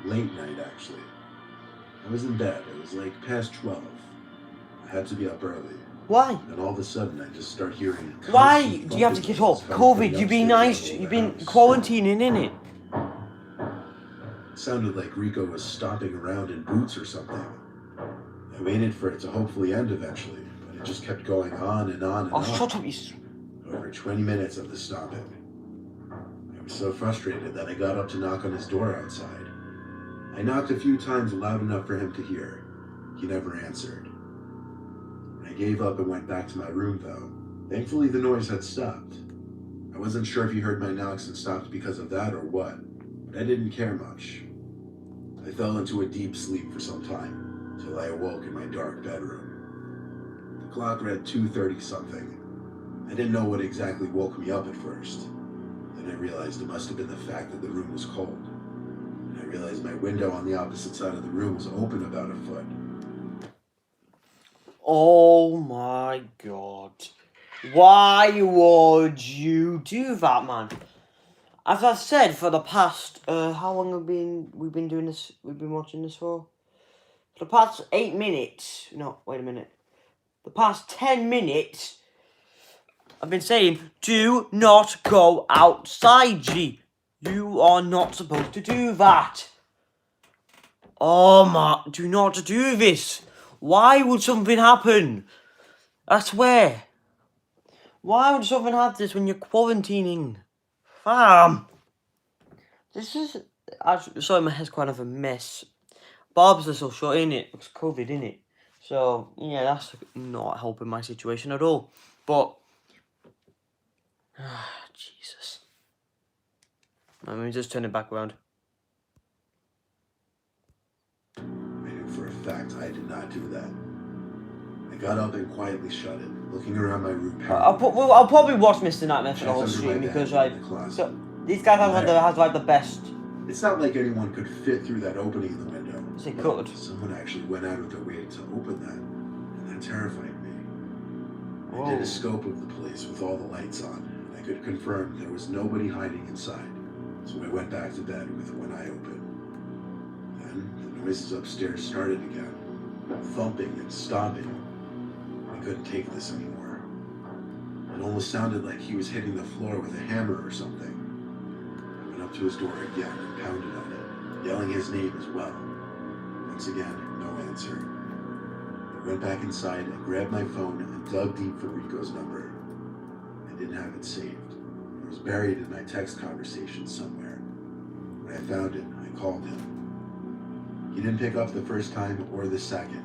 Late night, actually. I was in bed. It was like past 12. I had to be up early. Why? And all of a sudden, I just start hearing... Why do you have to get up? COVID, you've been nice. You've been quarantining, innit? It sounded like Rico was stomping around in boots or something. I waited for it to hopefully end eventually, but it just kept going on and on and on. Oh, shut up, you... Over 20 minutes of the stomping. I was so frustrated that I got up to knock on his door outside. I knocked a few times loud enough for him to hear. He never answered. I gave up and went back to my room though. Thankfully the noise had stopped. I wasn't sure if he heard my knocks and stopped because of that or what, but I didn't care much. I fell into a deep sleep for some time, till I awoke in my dark bedroom. The clock read 2:30 something. I didn't know what exactly woke me up at first. Then I realized it must have been the fact that the room was cold. I realized my window on the opposite side of the room was open about a foot. Oh my God. Why would you do that, man? As I've said for the past, how long have we been doing this? We've been watching this for the past 8 minutes. No, wait a minute. The past 10 minutes, I've been saying, do not go outside, G. You are not supposed to do that. Oh my, do not do this. Why would something happen? I swear. Why would something happen this when you're quarantining? Fam. This is, sorry, my head's kind of a mess. Barbs are so short, innit? It's COVID, innit? So, yeah, that's not helping my situation at all. But, Jesus. Let me just turn it back around. I knew for a fact I did not do that. I got up and quietly shut it, looking around my room. I'll probably watch Mr. Nightmare for the whole stream because, like, so these guys have like the best. It's not like anyone could fit through that opening in the window. They could. Someone actually went out of their way to open that, and that terrified me. Whoa. I did a scope of the place with all the lights on, and I could confirm there was nobody hiding inside. So I went back to bed with one eye open. Then the noises upstairs started again, thumping and stomping. I couldn't take this anymore. It almost sounded like he was hitting the floor with a hammer or something. I went up to his door again and pounded on it, yelling his name as well. Once again, no answer. I went back inside and grabbed my phone and dug deep for Rico's number. I didn't have it saved. It was buried in my text conversation somewhere. When I found it, I called him. He didn't pick up the first time or the second,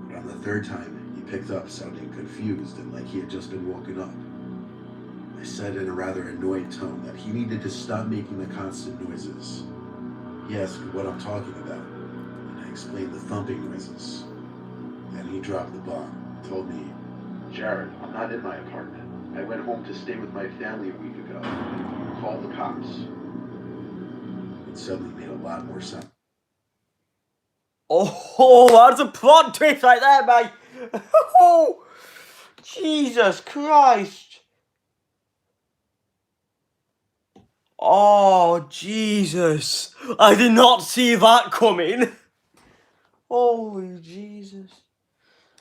but on the third time, he picked up sounding confused and like he had just been woken up. I said in a rather annoyed tone that he needed to stop making the constant noises. He asked what I'm talking about, and I explained the thumping noises. Then he dropped the bomb, told me, "Jared, I'm not in my apartment. I went home to stay with my family a week ago. Call the cops." It suddenly made a lot more sense. Oh, that's a plot twist right there, mate. Oh, Jesus Christ. Oh, Jesus. I did not see that coming. Holy Jesus.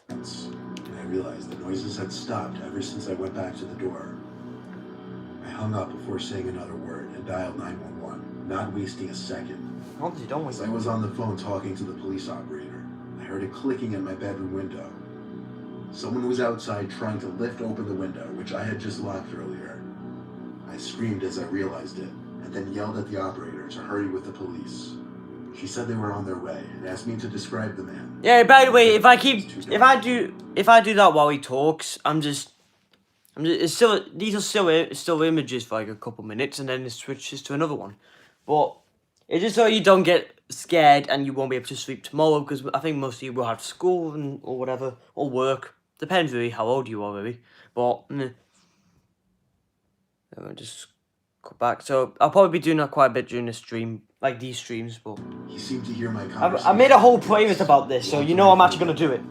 And I realized the noises had stopped ever since I went back to the door. I hung up before saying another word and dialed 911, not wasting a second. As I was on the phone talking to the police operator, I heard it clicking at my bedroom window. Someone was outside trying to lift open the window, which I had just locked earlier. I screamed as I realized it, and then yelled at the operator to hurry with the police. She said they were on their way and asked me to describe the man. Yeah, by the way, if I do that while he talks, it's still, these are still images for like a couple minutes, and then it switches to another one. But it's just so you don't get scared and you won't be able to sleep tomorrow, because I think most of you will have school or whatever, or work. Depends really how old you are, really. But I'll just go back. So I'll probably be doing that quite a bit during the stream, like these streams. But he seemed to hear my conversation. I made a whole playlist about this, so you know I'm actually gonna do it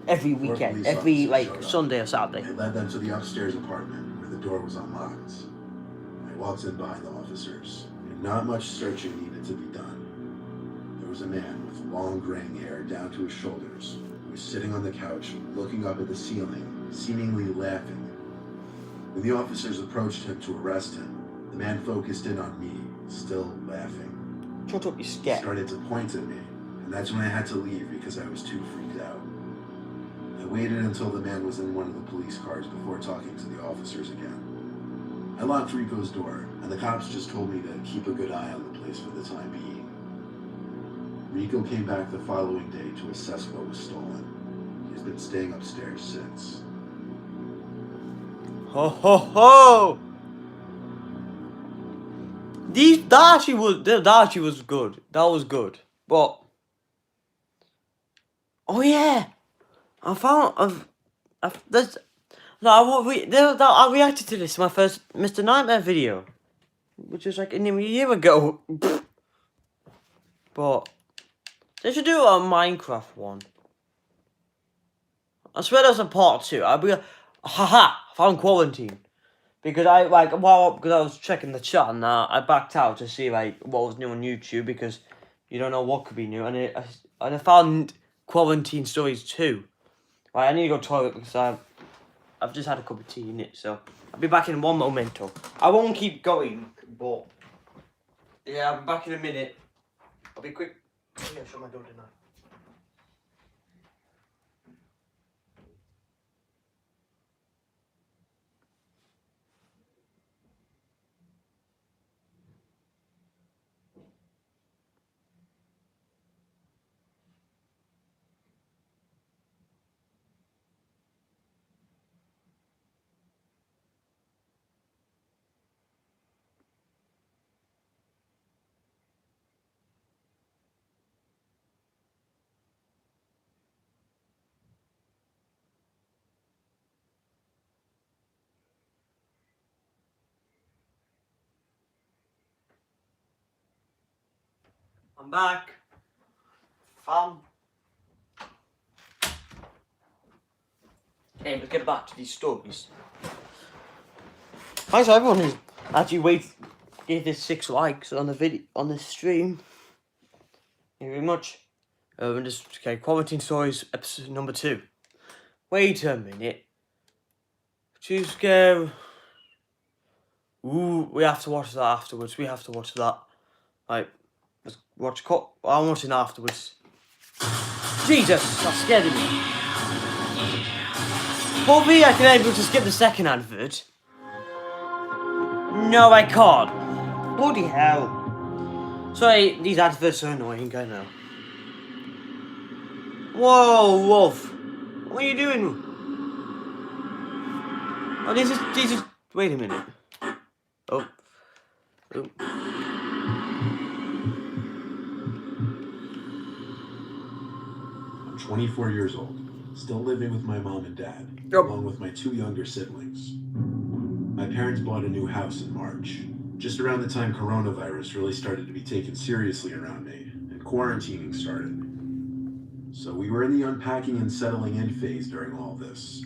every weekend, every like Sunday or Saturday. I led them to the upstairs apartment where the door was unlocked. I walked in behind the officers, and not much searching needed to be done. There was a man with long graying hair down to his shoulders, who was sitting on the couch, looking up at the ceiling, seemingly laughing. When the officers approached him to arrest him, the man focused in on me, still laughing. Shut up, you He scared. started to point at me, and that's when I had to leave because I was too freaked out. I waited until the man was in one of the police cars before talking to the officers again. I locked Rico's door, and the cops just told me to keep a good eye on the place for the time being. Rico came back the following day to assess what was stolen. He's been staying upstairs since. Ho ho ho! That actually was good. That was good. But oh yeah, I reacted to this in my first Mr. Nightmare video, which was like a year ago. But they should do a Minecraft one. I swear there's a part 2. I'll be like, haha, found quarantine. Because I was checking the chat and I backed out to see like what was new on YouTube, because you don't know what could be new, and I found Quarantine Stories 2. Right, I need to go to the toilet because I've just had a cup of tea in it, so I'll be back in one momento. I won't keep going, but Yeah, I'll be back in a minute. I'll be quick. Oh, yeah, shut my door, didn't I? I'm back. Fam. Hey, let's get back to these stories. Thanks to everyone who's actually gave this 6 likes on the video, on this stream. Thank you very much. Okay, Quarantine Stories, episode number 2. Wait a minute. Choose go. Ooh, we have to watch that afterwards. We have to watch that. Right, let's watch. I'm watching that afterwards. Jesus, that scared me. Hopefully, I can able to skip the second advert. No, I can't. Bloody hell. Sorry, these adverts are annoying, I know. Whoa, Wolf. What are you doing? Oh, this is. Wait a minute. Oh. Oh. I'm 24 years old, still living with my mom and dad, Yep. along with my 2 younger siblings. My parents bought a new house in March, just around the time coronavirus really started to be taken seriously around me, and quarantining started. So we were in the unpacking and settling in phase during all this.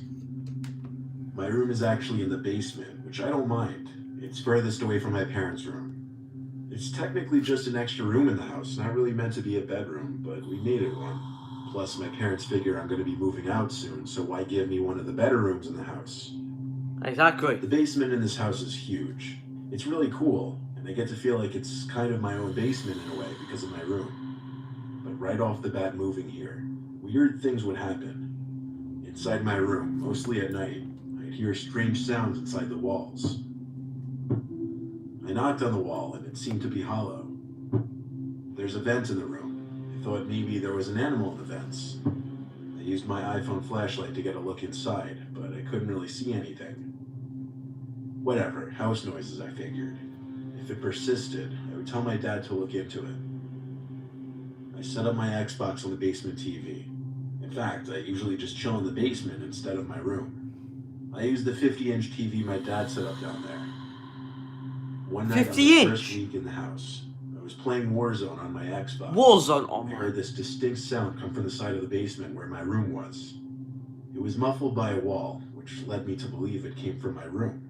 My room is actually in the basement, which I don't mind. It's furthest away from my parents' room. It's technically just an extra room in the house, not really meant to be a bedroom, but we made it one. Plus, my parents figure I'm going to be moving out soon, so why give me one of the better rooms in the house? Exactly. The basement in this house is huge. It's really cool, and I get to feel like it's kind of my own basement in a way because of my room. But right off the bat moving here, weird things would happen. Inside my room, mostly at night, I'd hear strange sounds inside the walls. I knocked on the wall, and it seemed to be hollow. There's a vent in the room. I thought maybe there was an animal in the vents. I used my iPhone flashlight to get a look inside, but I couldn't really see anything. Whatever, house noises, I figured. If it persisted, I would tell my dad to look into it. I set up my Xbox on the basement TV. In fact, I usually just chill in the basement instead of my room. I used the 50-inch TV my dad set up down there. One night on the first week in the house, I was playing Warzone on my Xbox. I heard this distinct sound come from the side of the basement where my room was. It was muffled by a wall, which led me to believe it came from my room.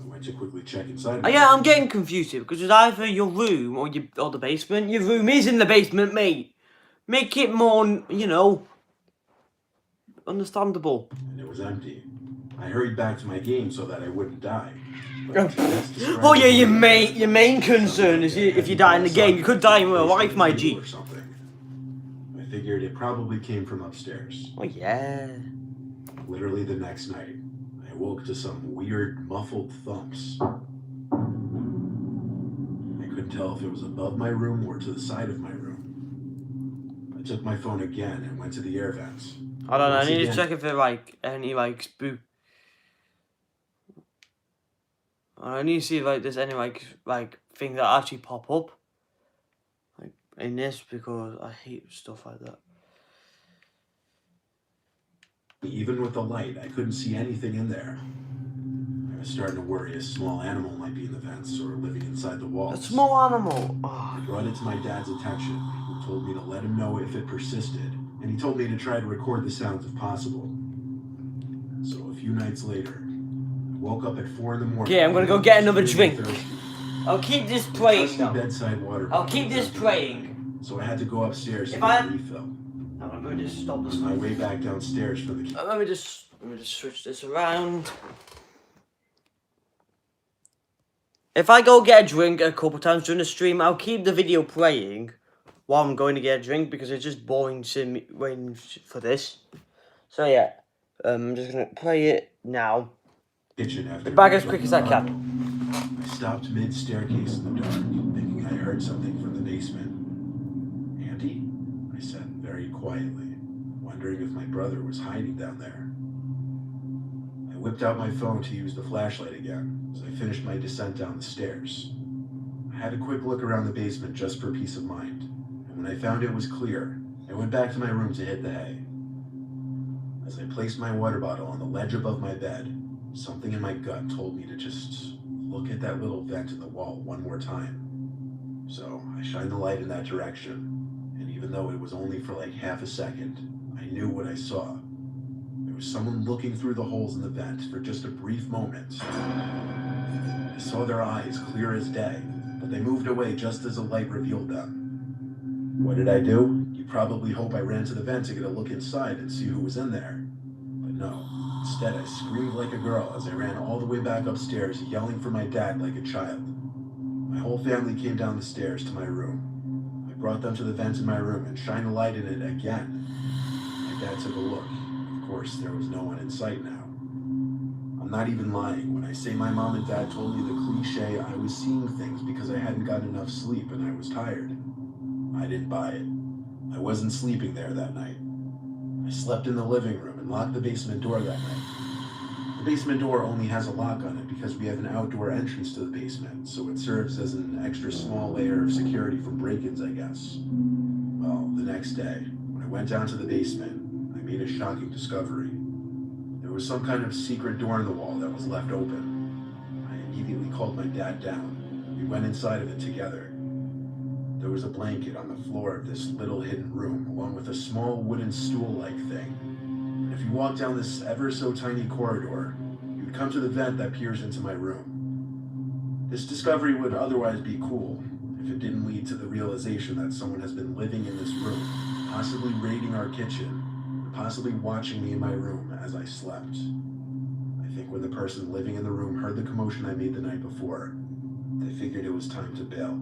I went to quickly check inside. Yeah, I'm getting confused here because it's either your room or the basement. Your room is in the basement, mate. Make it more, understandable. And it was empty. I hurried back to my game so that I wouldn't die. Oh yeah, your main concern is if you die in the game, you could die in real life, my G. Or something. I figured it probably came from upstairs. Oh yeah. Literally the next night, I woke to some weird muffled thumps. I couldn't tell if it was above my room or to the side of my room. I took my phone again and went to the air vents. I don't know, I need to check if there any spook. I need to see if there's any thing that actually pop up in this because I hate stuff like that. Even with the light, I couldn't see anything in there. I was starting to worry a small animal might be in the vents or living inside the walls. A small animal? Oh. I brought it to my dad's attention, who told me to let him know if it persisted, and he told me to try to record the sounds if possible. So a few nights later, I woke up at 4 in the morning. Okay, I'm gonna go get another drink. I'll keep this playing though. Bedside water. I'll keep this playing. So I had to go upstairs to get a refill. I'm gonna just stop this. On my way back downstairs for the. Let me just switch this around. If I go get a drink a couple times during the stream, I'll keep the video playing while I'm going to get a drink because it's just boring seeing me waiting for this. So yeah, I'm just gonna play it now. Kitchen after Be back as quick as I can. I stopped mid-staircase in the dark, thinking I heard something from the basement. Andy? I said very quietly, wondering if my brother was hiding down there. I whipped out my phone to use the flashlight again as I finished my descent down the stairs. I had a quick look around the basement just for peace of mind, and when I found it was clear, I went back to my room to hit the hay. As I placed my water bottle on the ledge above my bed, something in my gut told me to just look at that little vent in the wall one more time. So I shined the light in that direction, and even though it was only for like half a second, I knew what I saw. There was someone looking through the holes in the vent for just a brief moment. I saw their eyes clear as day, but they moved away just as the light revealed them. What did I do? You probably hope I ran to the vent to get a look inside and see who was in there. But no. Instead, I screamed like a girl as I ran all the way back upstairs, yelling for my dad like a child. My whole family came down the stairs to my room. I brought them to the vent in my room and shined the light in it again. My dad took a look. Of course, there was no one in sight now. I'm not even lying when I say my mom and dad told me the cliche I was seeing things because I hadn't gotten enough sleep and I was tired. I didn't buy it. I wasn't sleeping there that night. I slept in the living room and locked the basement door that night. The basement door only has a lock on it because we have an outdoor entrance to the basement, so it serves as an extra small layer of security from break-ins, I guess. Well, the next day, when I went down to the basement, I made a shocking discovery. There was some kind of secret door in the wall that was left open. I immediately called my dad down. We went inside of it together. There was a blanket on the floor of this little hidden room, along with a small wooden stool-like thing. And if you walk down this ever-so-tiny corridor, you'd come to the vent that peers into my room. This discovery would otherwise be cool, if it didn't lead to the realization that someone has been living in this room, possibly raiding our kitchen, and possibly watching me in my room as I slept. I think when the person living in the room heard the commotion I made the night before, they figured it was time to bail.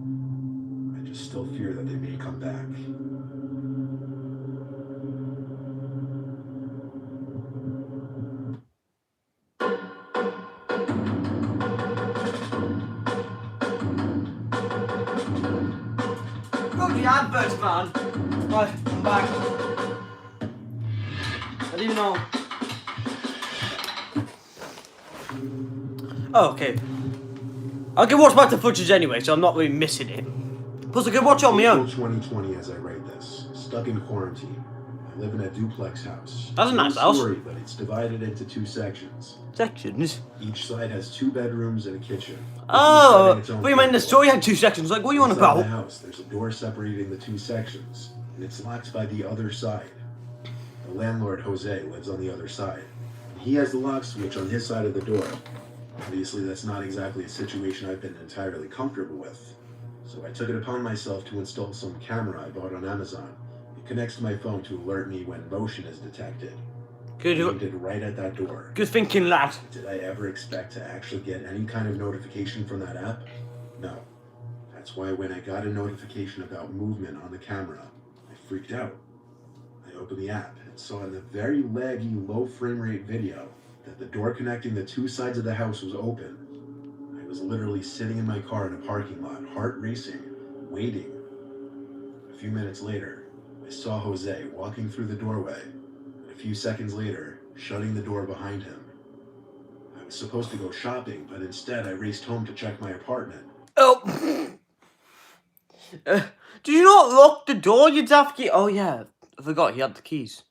I just still fear that they may come back. Go the adverts, man. Right, I'm back. I didn't know. Oh, okay. I can watch back the footage anyway, so I'm not really missing it. Plus, I can watch it on my own. 2020 as I write this. Stuck in quarantine. I live in a duplex house. That's a nice house. Story, but it's divided into two sections. Sections? Each side has 2 bedrooms and a kitchen. Oh, but you meant the story had 2 sections. Like, what are you on Inside the about? house, there's a door separating the 2 sections, and it's locked by the other side. The landlord, Jose, lives on the other side. He has the lock switch on his side of the door. Obviously, that's not exactly a situation I've been entirely comfortable with. So I took it upon myself to install some camera I bought on Amazon. It connects to my phone to alert me when motion is detected. Good, I aimed it right at that door. good thinking, lad. Did I ever expect to actually get any kind of notification from that app? No. That's why when I got a notification about movement on the camera, I freaked out. I opened the app and saw in the very laggy, low frame rate video that the door connecting the 2 sides of the house was open. I was literally sitting in my car in a parking lot, heart racing, waiting. A few minutes later, I saw Jose walking through the doorway, and a few seconds later, shutting the door behind him. I was supposed to go shopping, but instead I raced home to check my apartment. Oh. Did you not lock the door, you daft key? Oh, yeah. I forgot he had the keys.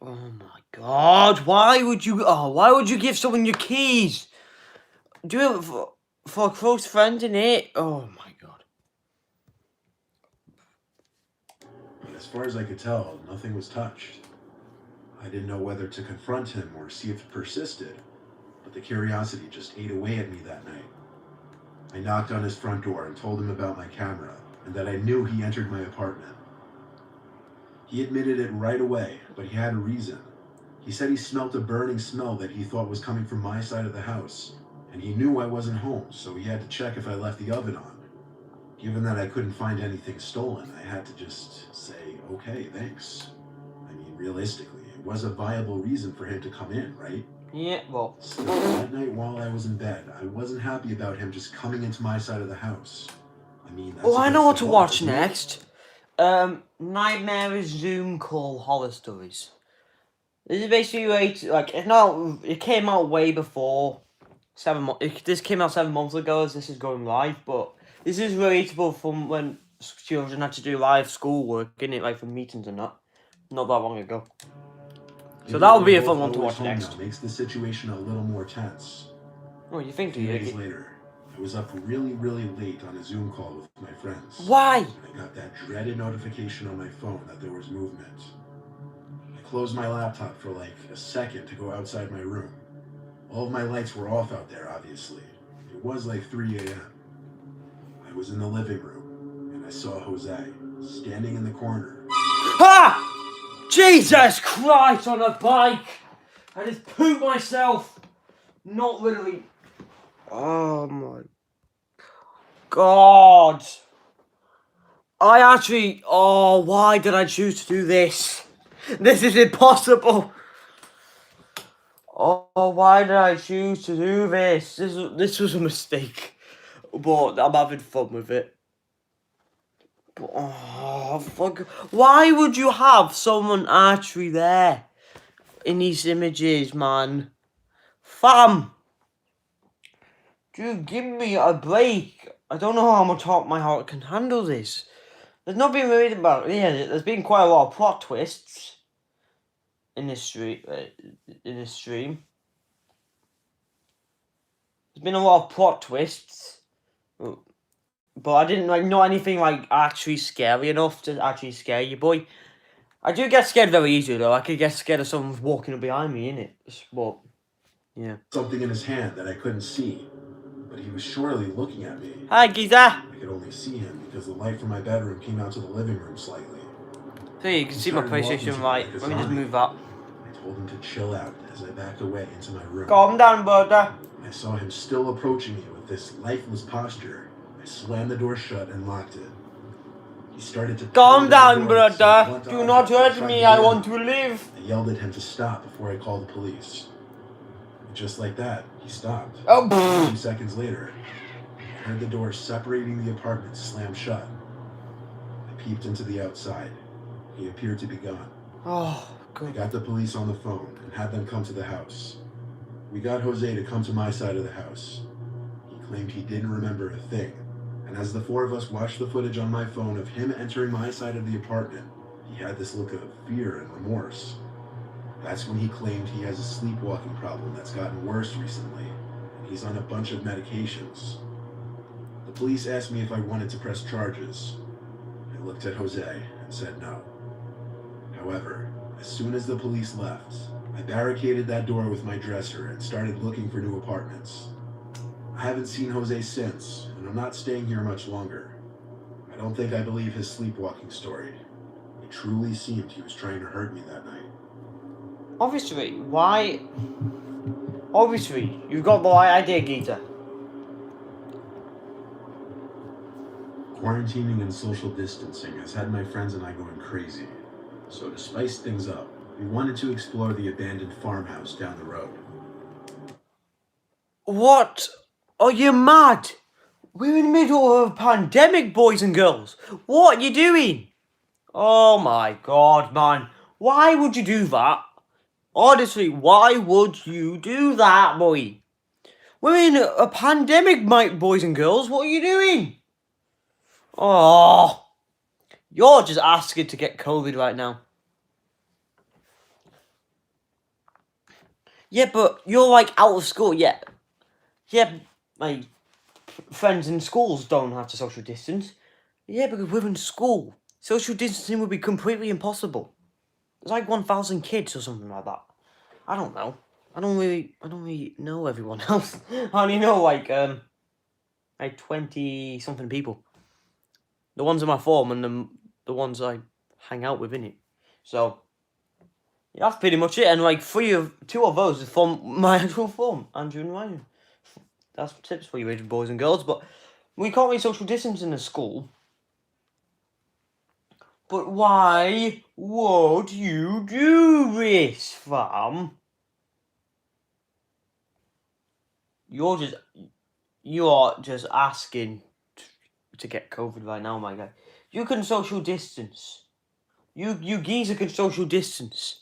Oh, my God. Why would you give someone your keys? Do it for a close friend, innit? Oh, my God. But as far as I could tell, nothing was touched. I didn't know whether to confront him or see if it persisted, but the curiosity just ate away at me that night. I knocked on his front door and told him about my camera, and that I knew he entered my apartment. He admitted it right away, but he had a reason. He said he smelt a burning smell that he thought was coming from my side of the house, and he knew I wasn't home, so he had to check if I left the oven on. Given that I couldn't find anything stolen, I had to just say, okay, thanks. I mean, realistically, it was a viable reason for him to come in, right? Yeah, well. Still, that night while I was in bed, I wasn't happy about him just coming into my side of the house. I mean, that's Oh, I know against what the to law, watch isn't it? next. Nightmare Zoom Call Horror Stories. This is basically it came out way before 7 months. This came out 7 months ago as this is going live, but this is relatable from when children had to do live schoolwork, innit, like for meetings and that. Not that long ago. So that would be a fun one to watch next. Makes the situation a little more tense. Oh, you think, A do few you? days later, I was up really, really late on a Zoom call with my friends. Why? And I got that dreaded notification on my phone that there was movement. I closed my laptop for like a second to go outside my room. All of my lights were off out there, obviously. It was like 3 a.m. I was in the living room, and I saw Jose standing in the corner. Ha! Jesus Christ on a bike! I just pooped myself. Not literally. Oh my God. Why did I choose to do this? This is impossible. Oh, why did I choose to do this? This was a mistake. But I'm having fun with it. But, oh, fuck. Why would you have someone actually there in these images, man? Fam! Dude, give me a break. I don't know how my heart can handle this. There's not been worried about. Yeah, there's been quite a lot of plot twists in this stream. There's been a lot of plot twists, but I didn't know anything actually scary enough to actually scare you, boy. I do get scared very easily though. I could get scared of someone walking up behind me, innit? But yeah. Something in his hand that I couldn't see, but he was surely looking at me. Hi, Giza. I could only see him because the light from my bedroom came out to the living room slightly. So you can see my PlayStation right. Let me just move that. I told him to chill out as I backed away into my room. Calm down, brother. I saw him still approaching me with this lifeless posture. I slammed the door shut and locked it. He started to calm down, brother. Do not hurt me. I want to live. I yelled at him to stop before I called the police. Just like that, he stopped. Oh, A few seconds later, I heard the door separating the apartment slam shut. I peeped into the outside. He appeared to be gone. Oh, I God. got the police on the phone and had them come to the house. We got Jose to come to my side of the house. He claimed he didn't remember a thing, and as the four of us watched the footage on my phone of him entering my side of the apartment, he had this look of fear and remorse. That's when he claimed he has a sleepwalking problem that's gotten worse recently, and he's on a bunch of medications. The police asked me if I wanted to press charges. I looked at Jose and said no. However, as soon as the police left, I barricaded that door with my dresser and started looking for new apartments. I haven't seen Jose since, and I'm not staying here much longer. I don't think I believe his sleepwalking story. It truly seemed he was trying to hurt me that night. Obviously, why? Obviously, you've got the right idea, Gita. Quarantining and social distancing has had my friends and I going crazy. So to spice things up, we wanted to explore the abandoned farmhouse down the road. What? Are you mad? We're in the middle of a pandemic, boys and girls. What are you doing? Oh my God, man. Why would you do that? Honestly, why would you do that, boy? We're in a pandemic, boys and girls. What are you doing? Oh, you're just asking to get COVID right now. Yeah, but you're out of school yet. Yeah, my friends in schools don't have to social distance. Yeah, because we're in school. Social distancing would be completely impossible. There's 1,000 kids or something like that. I don't know. I don't really know everyone else. I only know 20 something people. The ones in my form and the ones I hang out with, innit? So yeah, that's pretty much it. And two of those are from my actual form, Andrew and Ryan. That's tips for you, Asian boys and girls. But we can't really social distance in a school. But why would you do this, fam? You're just asking to get COVID right now, my guy. You can social distance. You geezer can social distance.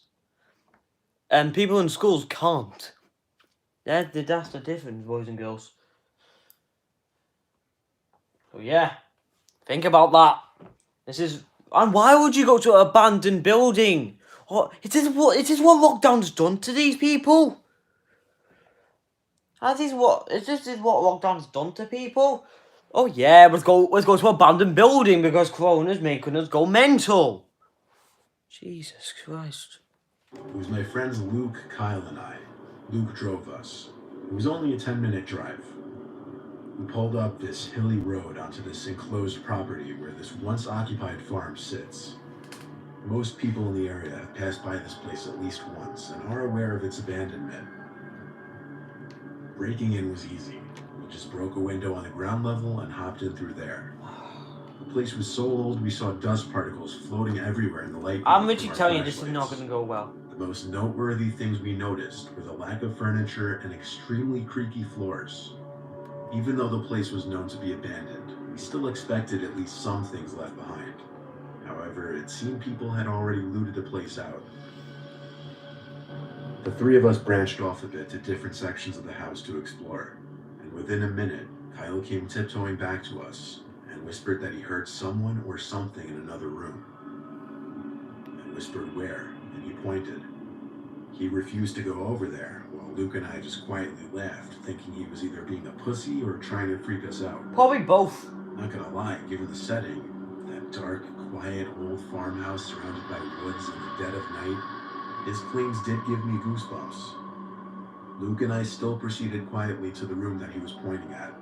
And people in schools can't. That's the difference, boys and girls. So yeah, think about that. And why would you go to an abandoned building? What is this? What lockdown's done to these people? Is this what lockdown's done to people? Oh yeah, let's go to an abandoned building because Corona's making us go mental. Jesus Christ. It was my friends Luke, Kyle, and I. Luke drove us. It was only a 10-minute drive. We pulled up this hilly road onto this enclosed property where this once occupied farm sits. Most people in the area have passed by this place at least once and are aware of its abandonment. Breaking in was easy. We just broke a window on the ground level and hopped in through there. The place was so old we saw dust particles floating everywhere in the light. I'm literally telling you, this is not going to go well. The most noteworthy things we noticed were the lack of furniture and extremely creaky floors. Even though the place was known to be abandoned, we still expected at least some things left behind. However, it seemed people had already looted the place out. The three of us branched off a bit to different sections of the house to explore, and within a minute, Kyle came tiptoeing back to us and whispered that he heard someone or something in another room. I whispered where, and he pointed. He refused to go over there, while Luke and I just quietly laughed, thinking he was either being a pussy or trying to freak us out. Probably both. Not gonna lie, given the setting, that dark, quiet old farmhouse surrounded by woods in the dead of night, his claims did give me goosebumps. Luke and I still proceeded quietly to the room that he was pointing at.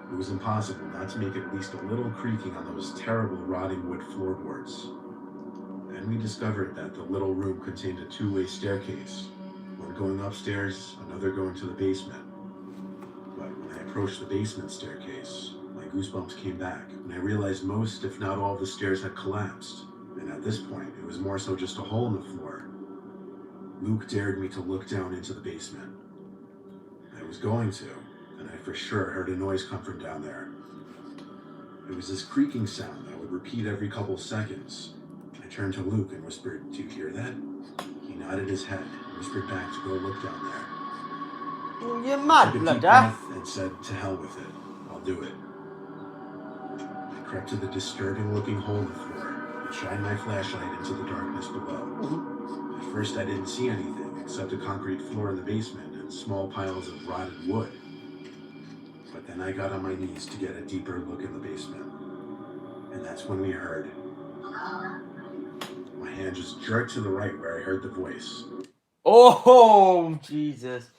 It was impossible not to make at least a little creaking on those terrible rotting wood floorboards. Then we discovered that the little room contained a two-way staircase, one going upstairs, another going to the basement. But when I approached the basement staircase, my goosebumps came back when I realized most, if not all, of the stairs had collapsed, and at this point, it was more so just a hole in the floor. Luke dared me to look down into the basement. I was going to, and I for sure heard a noise come from down there. It was this creaking sound that would repeat every couple seconds. I turned to Luke and whispered, "Do you hear that?" He nodded his head and whispered back to go look down there. You're mad, I took a blood, deep breath and said, "To hell with it. I'll do it." I crept to the disturbing-looking hole in the floor and shined my flashlight into the darkness below. At first, I didn't see anything except a concrete floor in the basement and small piles of rotted wood. But then I got on my knees to get a deeper look in the basement. And that's when we heard. My hand just jerked to the right where I heard the voice. Oh, Jesus.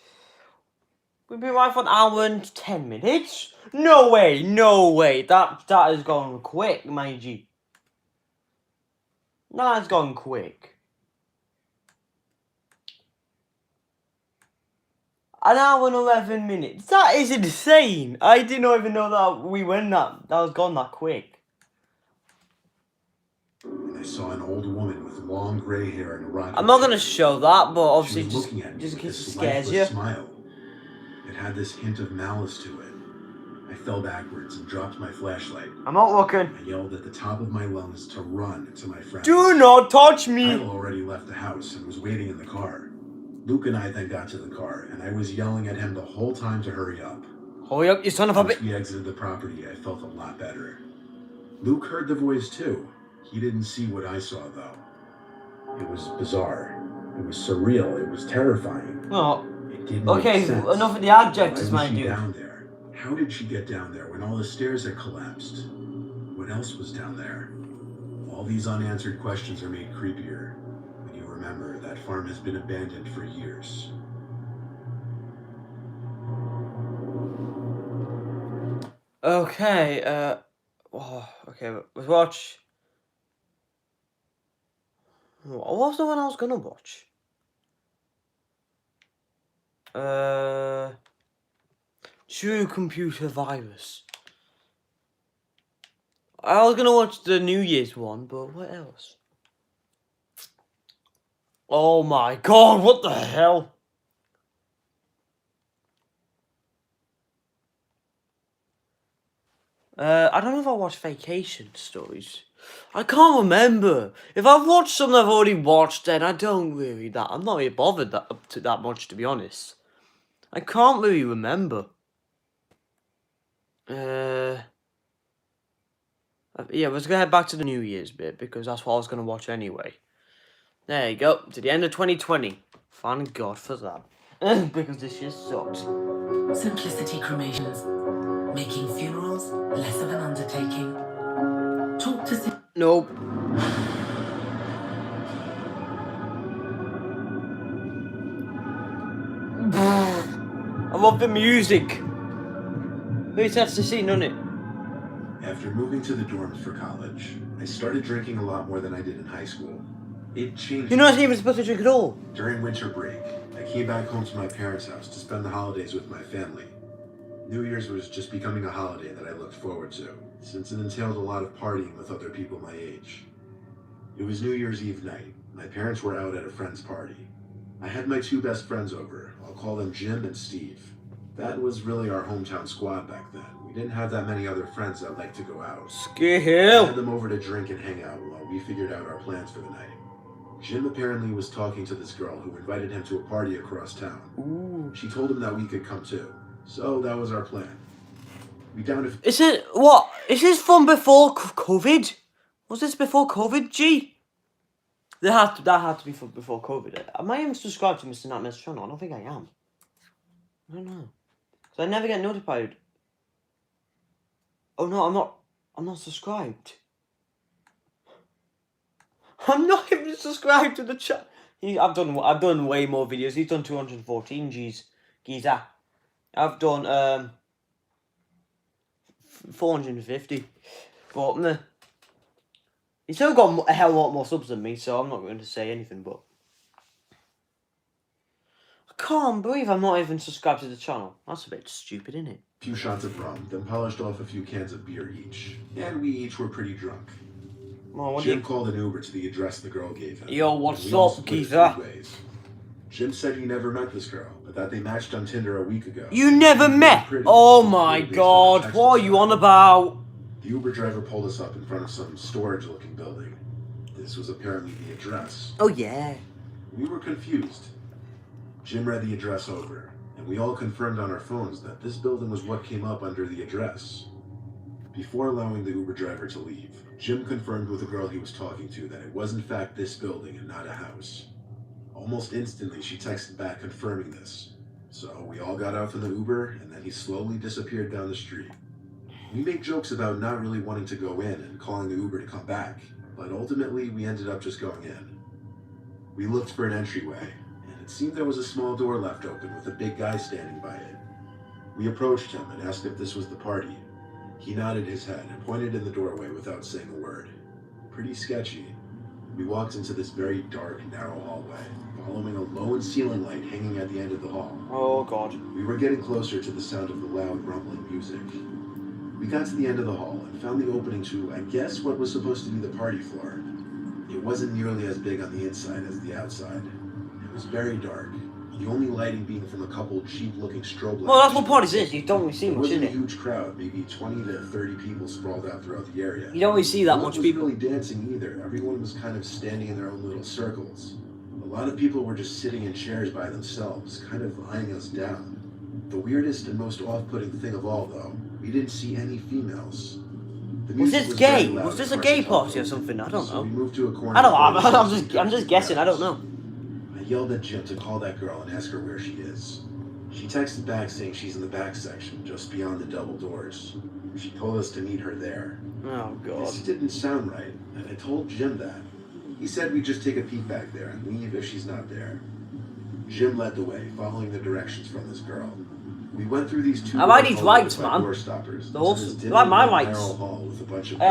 We've been right for an hour and 10 minutes? No way, no way. That has gone quick, my G. That has gone quick. An hour and 11 minutes. That is insane. I did not even know that we went that was gone that quick. And I saw an old woman with long gray hair and a rocking I'm not going to chair. show that, but obviously She was looking at me just in with case it this scares lifeless you. smile. It had this hint of malice to it. I fell backwards and dropped my flashlight. I'm not looking. I yelled at the top of my lungs to run to my friends. Do not touch me. Kyle already left the house and was waiting in the car. Luke and I then got to the car, and I was yelling at him the whole time to hurry up. Hurry up, you son of a Once bitch. we exited the property, I felt a lot better. Luke heard the voice too. He didn't see what I saw, though. It was bizarre. It was surreal. It was terrifying. Oh. It didn't Okay, make sense. enough of the adjectives, Why was my she dude. down there? How did she get down there when all the stairs had collapsed? What else was down there? All these unanswered questions are made creepier when you remember that farm has been abandoned for years. Okay, okay, let's watch. What was the one I was gonna watch? True computer virus. I was gonna watch the New Year's one, but what else? Oh my god, what the hell? I don't know if I watched Vacation Stories. I can't remember. If I've watched something I've already watched, then I don't really I'm not really bothered that much, to be honest. I can't really remember. Yeah, let's go head back to the New Year's bit, because that's what I was going to watch anyway. There you go, to the end of 2020. Thank God for that. Because this shit sucks. Simplicity cremations. Making funerals less of an undertaking. Talk to... Nope. I love the music. It sets the scene, doesn't it? After moving to the dorms for college, I started drinking a lot more than I did in high school. It changed. You're not even supposed to drink at all. During winter break, I came back home to my parents' house to spend the holidays with my family. New Year's was just becoming a holiday that I looked forward to, since it entailed a lot of partying with other people my age. It was New Year's Eve night. My parents were out at a friend's party. I had my two best friends over. I'll call them Jim and Steve. That was really our hometown squad back then. We didn't have that many other friends that liked to go out. I had them over to drink and hang out while we figured out our plans for the night. Jim apparently was talking to this girl who invited him to a party across town. Ooh. She told him that we could come too. So that was our plan. We downed a... Is it, what? Is this from before COVID? Was this before COVID, G? That had to be from before COVID. Am I even subscribed to Mr. Nightmare's channel? I don't think I am. I don't know. So I never get notified. Oh no, I'm not subscribed. I'm not even subscribed to the chat. I've done way more videos. He's done 214 G's. Geezer. I've done 450. But nah. He's still got a hell of a lot more subs than me, so I'm not going to say anything, but I can't believe I'm not even subscribed to the channel. That's a bit stupid, isn't it? Few shots of rum, then polished off a few cans of beer each. And we each were pretty drunk. Well, Jim called an Uber to the address the girl gave him. Yo, what's We all up, split geezer? 3 ways. Jim said he never met this girl, but that they matched on Tinder a week ago. You never met? Pretty, Oh my based on god, text what are you on about? The Uber driver pulled us up in front of some storage-looking building. This was apparently the address. Oh yeah. We were confused. Jim read the address over, and we all confirmed on our phones that this building was what came up under the address. Before allowing the Uber driver to leave, Jim confirmed with the girl he was talking to that it was in fact this building and not a house. Almost instantly, she texted back confirming this. So we all got out from the Uber, and then he slowly disappeared down the street. We made jokes about not really wanting to go in and calling the Uber to come back, but ultimately we ended up just going in. We looked for an entryway, and it seemed there was a small door left open with a big guy standing by it. We approached him and asked if this was the party. He nodded his head and pointed in the doorway without saying a word. Pretty sketchy. We walked into this very dark, narrow hallway, following a low ceiling light hanging at the end of the hall. Oh god. We were getting closer to the sound of the loud, rumbling music. We got to the end of the hall and found the opening to, I guess, what was supposed to be the party floor. It wasn't nearly as big on the inside as the outside. It was very dark, the only lighting being from a couple cheap-looking strobe lights. Well, that's what parties is. You don't really see It much, wasn't is a it? huge crowd, maybe 20 to 30 people sprawled out throughout the area. You don't really see that No one much was people. really dancing either. Everyone was kind of standing in their own little circles. A lot of people were just sitting in chairs by themselves, kind of eyeing us down. The weirdest and most off-putting thing of all, though, we didn't see any females. The Was music this very gay? loud Was this a across gay the hall, party or something? I don't so we know. moved to a corner. I don't know. where I'm just guessing. I don't know. I yelled at Jim to call that girl and ask her where she is. She texted back saying she's in the back section, just beyond the double doors. She told us to meet her there. Oh god. This didn't sound right, and I told Jim that. He said we'd just take a peek back there and leave if she's not there. Jim led the way, following the directions from this girl. We went through these two I like these lights, by man. door stoppers. Those, This like my dim, lights. narrow hall with a bunch of I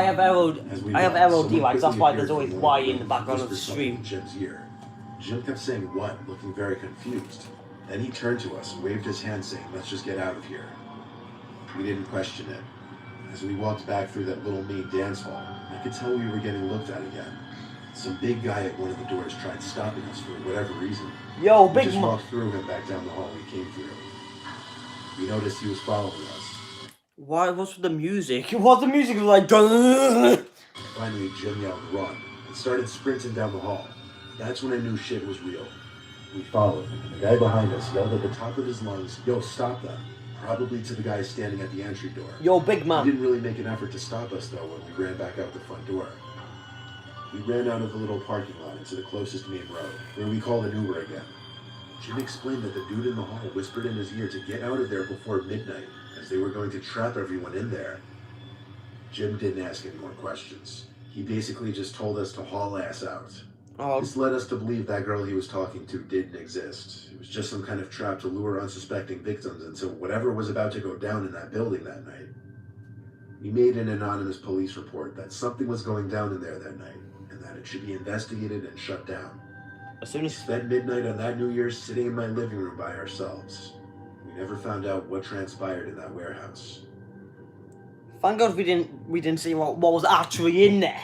have windows. As we LOD walked, someone lights. That's quickly why appeared there's from always one Y of in the background of the whispered something stream. in Jim's ear. Jim kept saying what, looking very confused. Then he turned to us, waved his hand saying, "Let's just get out of here." We didn't question it. As we walked back through that little mean dance hall, I could tell we were getting looked at again. Some big guy at one of the doors tried stopping us for whatever reason. Yo, We big just man. walked through him back down the hall we came through. We noticed he was following us. Why? What's with the music? What's the music like? Dun- Finally, Jim yelled, "Run," and started sprinting down the hall. That's when I knew shit was real. We followed, and the guy behind us yelled at the top of his lungs, "Yo, stop them!" Probably to the guy standing at the entry door. Yo, big He man. didn't really make an effort to stop us, though, when we ran back out the front door. We ran out of the little parking lot into the closest main road, where we called an Uber again. Jim explained that the dude in the hall whispered in his ear to get out of there before midnight, as they were going to trap everyone in there. Jim didn't ask any more questions. He basically just told us to haul ass out. Oh, This led us to believe that girl he was talking to didn't exist. It was just some kind of trap to lure unsuspecting victims into whatever was about to go down in that building that night. We made an anonymous police report that something was going down in there that night, and that it should be investigated and shut down. as soon We as spent midnight on that New Year's sitting in my living room by ourselves. We never found out what transpired in that warehouse. thank God we didn't see what was actually in there.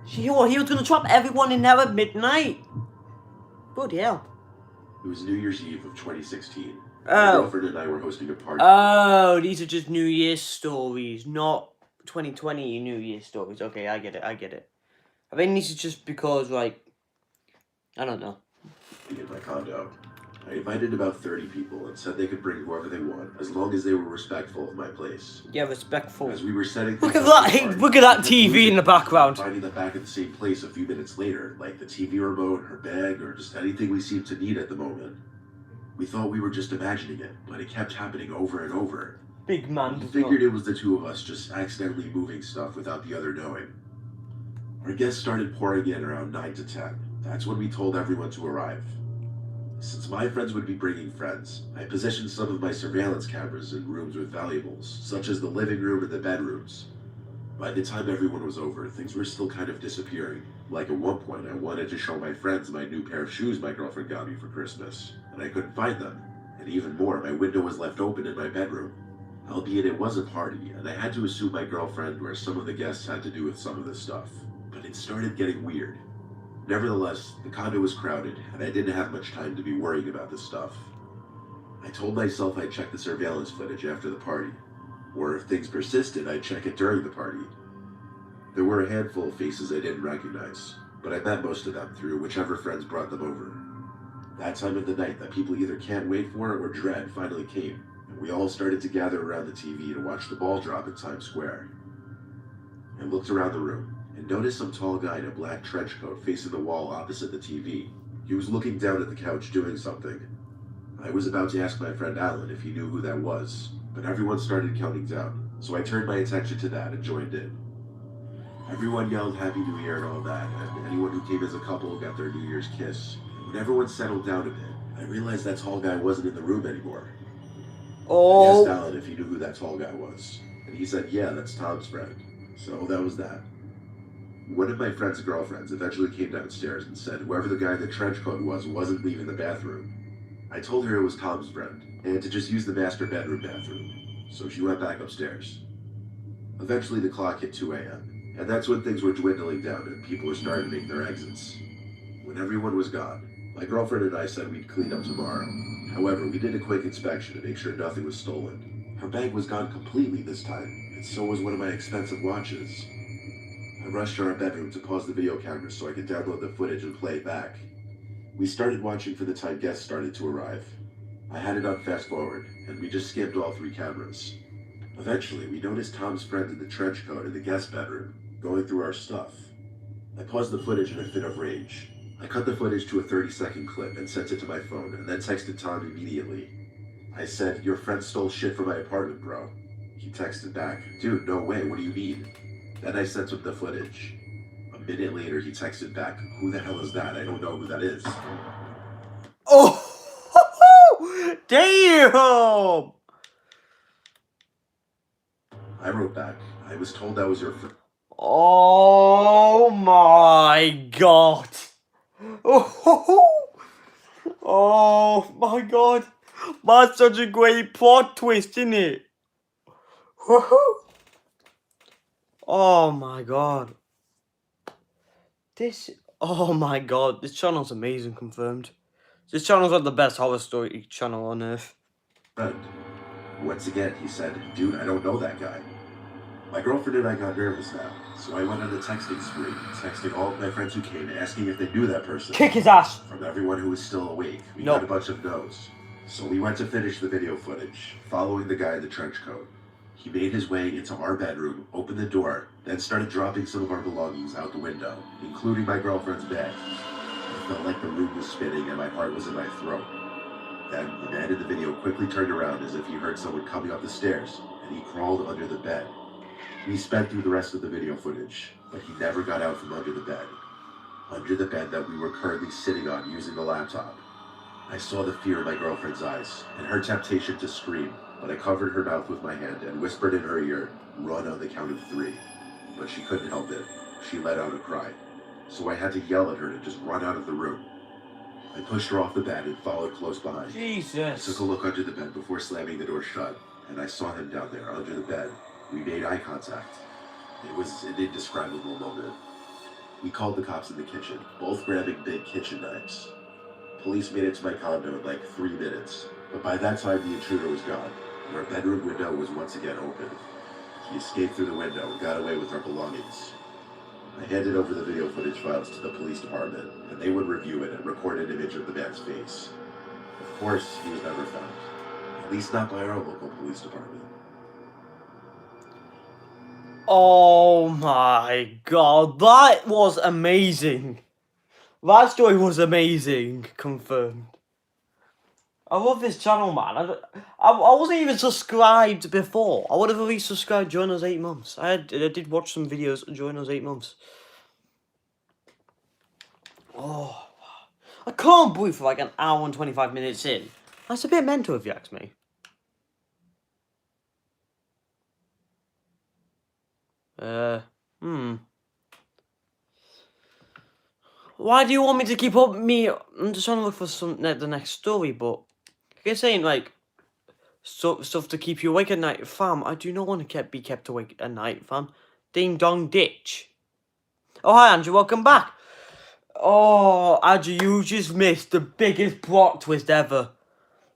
He was gonna trap everyone in there at midnight. Bloody hell. It was New Year's Eve of 2016. My Oh. girlfriend and I were hosting a party. Oh, these are just New Year's stories, not 2020 New Year's stories. Okay, I get it. I think this is just because, like, I don't know. In my condo. I invited about 30 people and said they could bring whoever they want, as long as they were respectful of my place. Yeah, respectful. As we were setting Look things at up that! for the Hey, party, look at that we kept TV losing in the background. Finding them back at the same place a few minutes later, like the TV remote, her bag, or just anything we seemed to need at the moment. We thought we were just imagining it, but it kept happening over and over. Big man. We does figured not- it was the two of us just accidentally moving stuff without the other knowing. Our guests started pouring in around 9 to 10. That's when we told everyone to arrive. Since my friends would be bringing friends, I positioned some of my surveillance cameras in rooms with valuables, such as the living room and the bedrooms. By the time everyone was over, things were still kind of disappearing. Like at one point, I wanted to show my friends my new pair of shoes my girlfriend got me for Christmas, and I couldn't find them. And even more, my window was left open in my bedroom. Albeit it was a party, and I had to assume my girlfriend or some of the guests had to do with some of this stuff. But it started getting weird. Nevertheless, the condo was crowded, and I didn't have much time to be worrying about this stuff. I told myself I'd check the surveillance footage after the party, or if things persisted, I'd check it during the party. There were a handful of faces I didn't recognize, but I met most of them through whichever friends brought them over. That time of the night that people either can't wait for or dread finally came, and we all started to gather around the TV to watch the ball drop in Times Square. I looked around the room and noticed some tall guy in a black trench coat facing the wall opposite the TV. He was looking down at the couch doing something. I was about to ask my friend Alan if he knew who that was, but everyone started counting down, so I turned my attention to that and joined in. Everyone yelled Happy New Year and all that, and anyone who came as a couple got their New Year's kiss. And when everyone settled down a bit, I realized that tall guy wasn't in the room anymore. I Oh, asked Alan if he knew who that tall guy was, and he said, yeah, that's Tom's friend. So that was that. One of my friend's girlfriends eventually came downstairs and said whoever the guy in the trench coat was wasn't leaving the bathroom. I told her it was Tom's friend, and to just use the master bedroom bathroom, so she went back upstairs. Eventually the clock hit 2 a.m., and that's when things were dwindling down and people were starting to make their exits. When everyone was gone, my girlfriend and I said we'd clean up tomorrow. However, we did a quick inspection to make sure nothing was stolen. Her bag was gone completely this time, and so was one of my expensive watches. I rushed to our bedroom to pause the video camera so I could download the footage and play it back. We started watching for the time guests started to arrive. I had it on fast forward, and we just skimmed all 3 cameras. Eventually, we noticed Tom's friend in the trench coat in the guest bedroom, going through our stuff. I paused the footage in a fit of rage. I cut the footage to a 30-second clip and sent it to my phone, and then texted Tom immediately. I said, your friend stole shit from my apartment, bro. He texted back, dude, no way, what do you mean? Then I sent him the footage. A minute later, he texted back, who the hell is that? I don't know who that is. oh, damn! I wrote back, I was told that was your friend. Oh my God! Oh, Oh my god. That's such a great plot twist, isn't it? Oh my god. Oh my god. This channel's amazing, confirmed. This channel's like the best horror story channel on earth. Friend. Once again, he said, dude, I don't know that guy. My girlfriend and I got nervous now, so I went on a texting spree, texting all of my friends who came, asking if they knew that person. Kick his ass! From everyone who was still awake, we Nope. got a bunch of no's. So we went to finish the video footage, following the guy in the trench coat. He made his way into our bedroom, opened the door, then started dropping some of our belongings out the window, including my girlfriend's bag. I felt like the room was spinning and my heart was in my throat. Then the man in the video quickly turned around as if he heard someone coming up the stairs, and he crawled under the bed. We sped through the rest of the video footage, but he never got out from under the bed. Under the bed that we were currently sitting on using the laptop. I saw the fear in my girlfriend's eyes, and her temptation to scream, but I covered her mouth with my hand and whispered in her ear, "Run on the count of 3. But she couldn't help it. She let out a cry. So I had to yell at her to just run out of the room. I pushed her off the bed and followed close behind. Jesus. I took a look under the bed before slamming the door shut, and I saw him down there under the bed. We made eye contact. It was an indescribable moment. We called the cops in the kitchen, both grabbing big kitchen knives. Police made it to my condo in like 3 minutes, but by that time the intruder was gone, and our bedroom window was once again open. He escaped through the window and got away with our belongings. I handed over the video footage files to the police department, and they would review it and record an image of the man's face. Of course, he was never found. At least not by our local police department. Oh my god, that was amazing. That story was amazing, confirmed. I love this channel, man. I wasn't even subscribed before. I would have at least subscribed during those 8 months. I did watch some videos during those 8 months. Oh, I can't breathe for like an hour and 25 minutes in. That's a bit mental if you ask me. Why do you want me to keep up me? I'm just trying to look for the next story, but you're saying like stuff to keep you awake at night, fam. I do not want to be kept awake at night, fam. Ding dong ditch. Oh hi Andrew, welcome back. Oh Andrew, you just missed the biggest plot twist ever.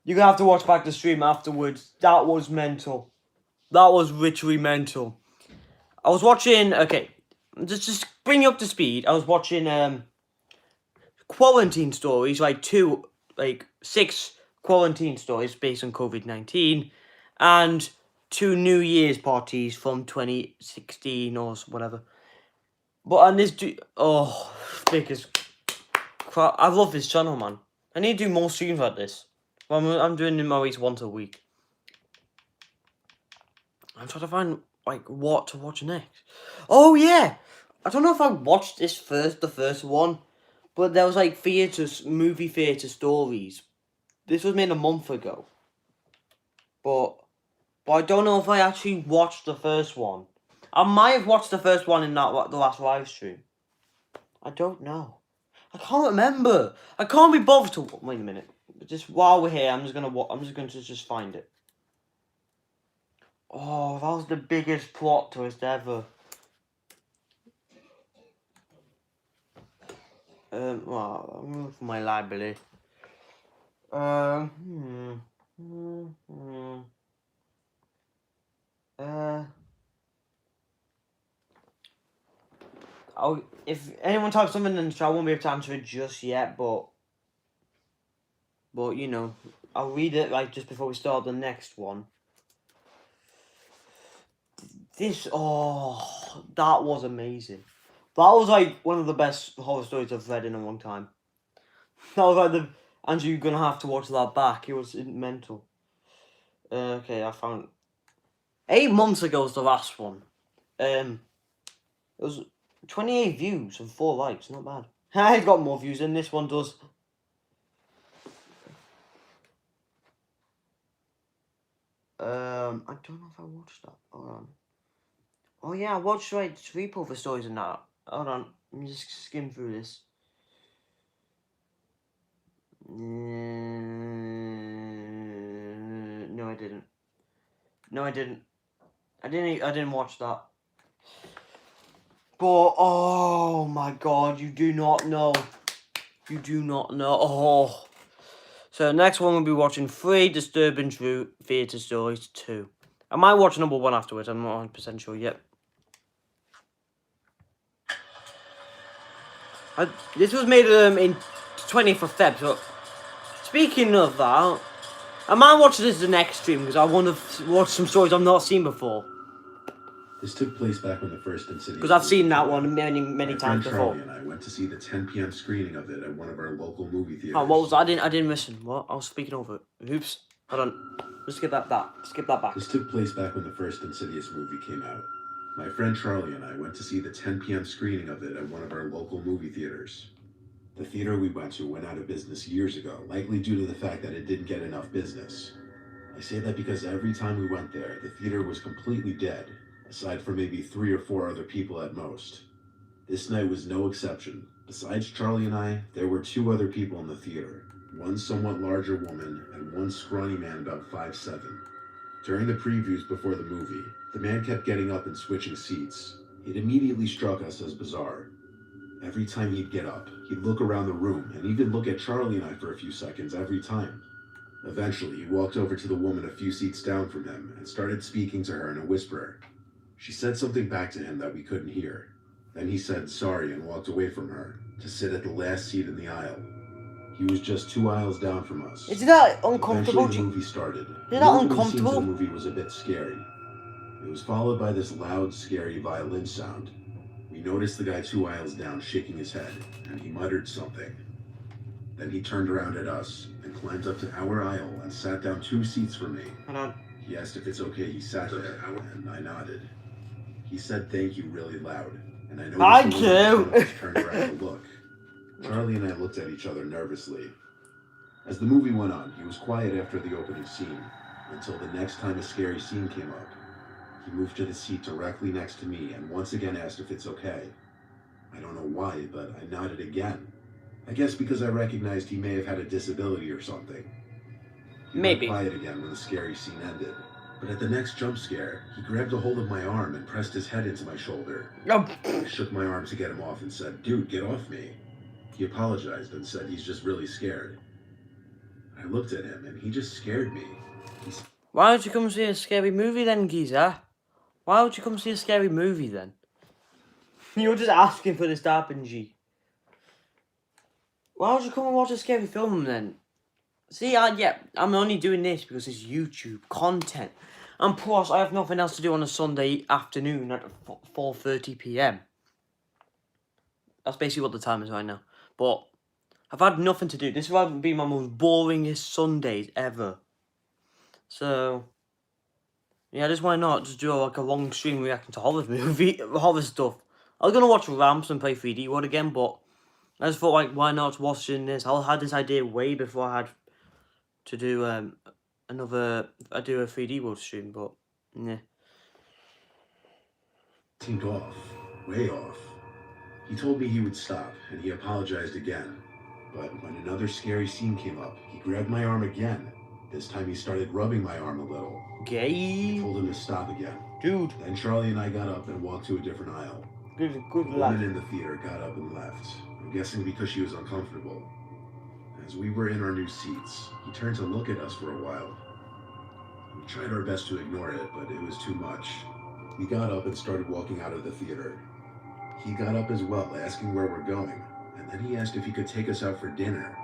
You're gonna have to watch back the stream afterwards. That was mental. That was literally mental. I was watching. Okay, just bring you up to speed. I was watching quarantine stories, like 6 quarantine stories based on COVID-19, and 2 New Year's parties from 2016 or whatever. But on this, biggest crap. I love this channel, man. I need to do more streams like this. I'm doing them at least once a week. I'm trying to find like what to watch next. Oh yeah, I don't know if I watched the first one, but there was like movie theatre stories. This was made a month ago. But I don't know if I actually watched the first one. I might have watched the first one in the last live stream. I don't know. I can't remember. I can't be bothered to wait a minute. Just while we're here, I'm just going to just find it. Oh, that was the biggest plot twist ever. Well, I'm looking for my library. If anyone types something in the chat, I won't be able to answer it just yet, but you know, I'll read it like just before we start the next one. That was amazing. That was like one of the best horror stories I've read in a long time. That was like Andrew, you're gonna have to watch that back. It was mental. Okay, I found 8 months ago was the last one. It was 28 views and 4 likes, not bad. I've got more views than this one does. I don't know if I watched that. Hold on. Oh yeah, I watched like Sleepover stories and that. Hold on, let me just skim through this. I don't know if I watched that. Hold on. Oh yeah, I watched like 3 Sleepover stories and that. Hold on. Let me just skim through this. I don't know if I watched that. Hold on. Oh yeah, I watched like 3 Sleepover stories and that. Hold on. Let me just skim through this. No, I didn't. No, I didn't. I didn't watch that. But oh my god, you do not know. You do not know. Oh. So next one we'll be watching 3 Disturbing True Theatre Stories 2. I might watch number 1 afterwards. I'm not 100% sure yet. This was made in 20th of Feb. So speaking of that, I might watch this the next stream because I want to watch some stories I've not seen before. This took place back when the first Insidious. Because I've seen that one many times before. Charlie and I went to see the 10 p.m. screening of it at one of our local movie theaters. Oh, what was that? I didn't listen. What? I was speaking over it. Oops. Hold on. Let's skip that back. Skip that back. This took place back when the first Insidious movie came out. My friend Charlie and I went to see the 10 p.m. screening of it at one of our local movie theaters. The theater we went to went out of business years ago, likely due to the fact that it didn't get enough business. I say that because every time we went there, the theater was completely dead, aside from maybe 3 or 4 other people at most. This night was no exception. Besides Charlie and I, there were 2 other people in the theater, one somewhat larger woman and one scrawny man about 5'7". During the previews before the movie, the man kept getting up and switching seats. It immediately struck us as bizarre. Every time he'd get up, he'd look around the room and even look at Charlie and I for a few seconds every time. Eventually, he walked over to the woman a few seats down from him and started speaking to her in a whisper. She said something back to him that we couldn't hear. Then he said sorry and walked away from her to sit at the last seat in the aisle. He was just 2 aisles down from us. Isn't that uncomfortable? Eventually, the movie started. Isn't that uncomfortable? The movie was a bit scary. It was followed by this loud, scary violin sound. We noticed the guy 2 aisles down shaking his head, and he muttered something. Then he turned around at us and climbed up to our aisle and sat down 2 seats from me. Hold on. He asked if it's okay he sat there, and I nodded. He said thank you really loud, and I noticed Thank you. turned around to look. Charlie and I looked at each other nervously. As the movie went on, he was quiet after the opening scene, until the next time a scary scene came up. He moved to the seat directly next to me and once again asked if it's okay. I don't know why, but I nodded again. I guess because I recognized he may have had a disability or something. He Maybe. went quiet again when the scary scene ended. But at the next jump scare, he grabbed a hold of my arm and pressed his head into my shoulder. No. I shook my arm to get him off and said, "Dude, get off me." He apologized and said he's just really scared. I looked at him and he just scared me. Why would you come see a scary movie then, geezer? Why would you come see a scary movie then? You're just asking for this to happen, G. Why would you come and watch a scary film then? See, yeah, I'm only doing this because it's YouTube content. And plus, I have nothing else to do on a Sunday afternoon at 4:30 p.m. That's basically what the time is right now. But I've had nothing to do. This will be my most boringest Sundays ever. So, yeah, just why not just do like a long stream reacting to horror stuff. I was gonna watch Ramps and play 3D World again, but I just thought like, why not watching this? I had this idea way before I had to do a 3D World stream, but yeah. Seemed off, way off. He told me he would stop, and he apologized again. But when another scary scene came up, he grabbed my arm again. This time he started rubbing my arm a little. Gay. I told him to stop again. Dude. Then Charlie and I got up and walked to a different aisle. Good The lad. woman in the theater got up and left. I'm guessing because she was uncomfortable. As we were in our new seats, he turned to look at us for a while. We tried our best to ignore it, but it was too much. We got up and started walking out of the theater. He got up as well, asking where we're going, and then he asked if he could take us out for dinner.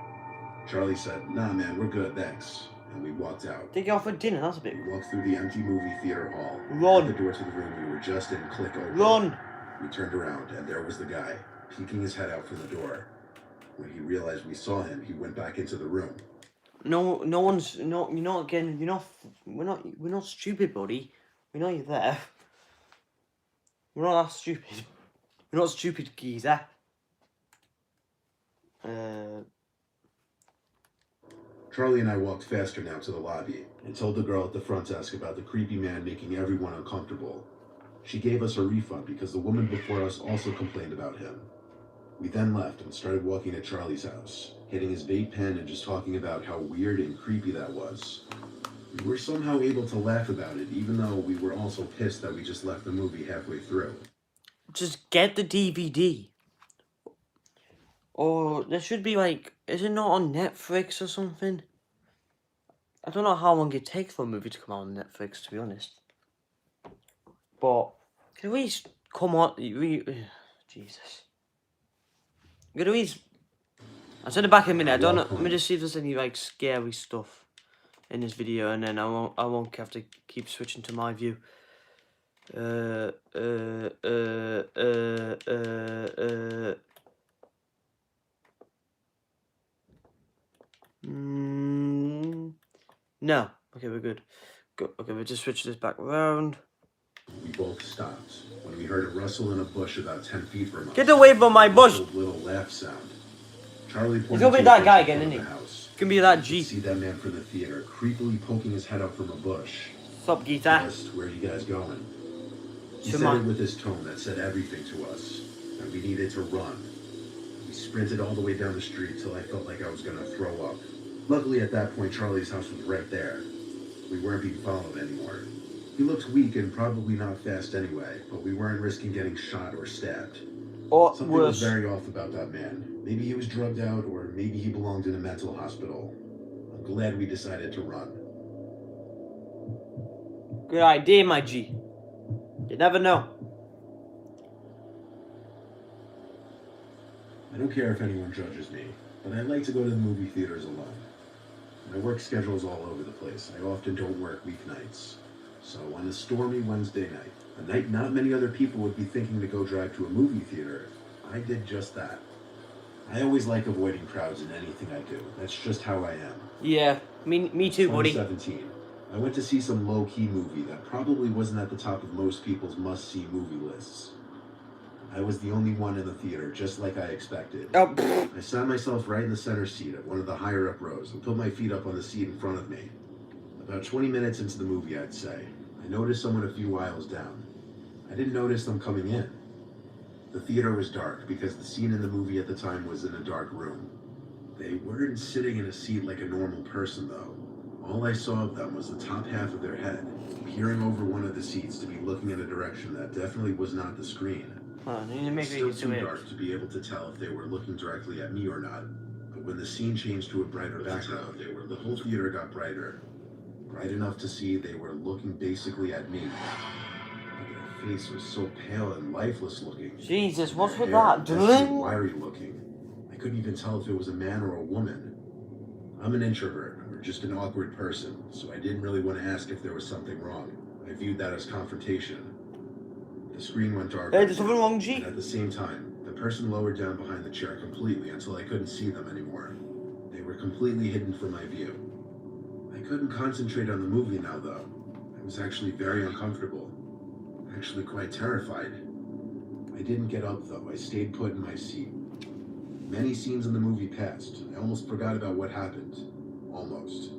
Charlie said, "Nah, man, we're good, thanks." And we walked out. Take you out for dinner, that's a bit. We walked through the empty movie theater hall. Run. The door to the room we were just in click open. Run! We turned around, and there was the guy, peeking his head out from the door. When he realized we saw him, he went back into the room. No one's, you're not stupid, buddy. We know you're there. We're not that stupid. We're not stupid, geezer. Charlie and I walked faster now to the lobby and told the girl at the front desk about the creepy man making everyone uncomfortable. She gave us a refund because the woman before us also complained about him. We then left and started walking to Charlie's house, hitting his vape pen and just talking about how weird and creepy that was. We were somehow able to laugh about it, even though we were also pissed that we just left the movie halfway through. Just get the DVD. Or there should be like, is it not on Netflix or something? I don't know how long it takes for a movie to come out on Netflix, to be honest. But can we come on? Jesus. Can we? I'll send it back in a minute. I don't know. Let me just see if there's any like scary stuff in this video, and then I won't have to keep switching to my view. No. Okay, we're good. Okay, we'll just switch this back around. We both stopped when we heard a rustle in a bush about 10 feet from us. Get away from my bush! A little laugh sound. Charlie pointed He's gonna be to that a guy bush in again, front isn't of he? the house. Can be that You G. could see that man from the theater creepily poking his head up from a bush. Sup, Gita? Asked, "Where are you guys going?" He Come said on. it with his tone that said everything to us, that we needed to run. We sprinted all the way down the street till I felt like I was gonna throw up. Luckily, at that point, Charlie's house was right there. We weren't being followed anymore. He looked weak and probably not fast anyway, but we weren't risking getting shot or stabbed. Or Something was worse. very off about that man. Maybe he was drugged out, or maybe he belonged in a mental hospital. I'm glad we decided to run. Good idea, my G. You never know. I don't care if anyone judges me, but I like to go to the movie theaters alone. My work schedule is all over the place. I often don't work weeknights. So on a stormy Wednesday night, a night not many other people would be thinking to go drive to a movie theater, I did just that. I always like avoiding crowds in anything I do. That's just how I am. Yeah, me too, buddy. 2017. I went to see some low-key movie that probably wasn't at the top of most people's must-see movie lists. I was the only one in the theater, just like I expected. Oh, pfft. I sat myself right in the center seat at one of the higher-up rows and put my feet up on the seat in front of me. About 20 minutes into the movie, I'd say, I noticed someone a few aisles down. I didn't notice them coming in. The theater was dark because the scene in the movie at the time was in a dark room. They weren't sitting in a seat like a normal person, though. All I saw of them was the top half of their head, peering over one of the seats to be looking in a direction that definitely was not the screen. Oh, you need to make It's me still do too it. dark to be able to tell if they were looking directly at me or not. But when the scene changed to a brighter background, the whole theater got brighter. Bright enough to see they were looking basically at me. But their face was so pale and lifeless looking. Jesus, what's Their with hair that? dusty and Dylan? wiry looking. I couldn't even tell if it was a man or a woman. I'm an introvert, or just an awkward person, so I didn't really want to ask if there was something wrong. I viewed that as confrontation. The screen went dark. Hey, there's something wrong, G. And at the same time, the person lowered down behind the chair completely until I couldn't see them anymore. They were completely hidden from my view. I couldn't concentrate on the movie now, though. I was actually very uncomfortable. Actually quite terrified. I didn't get up, though. I stayed put in my seat. Many scenes in the movie passed. I almost forgot about what happened. Almost.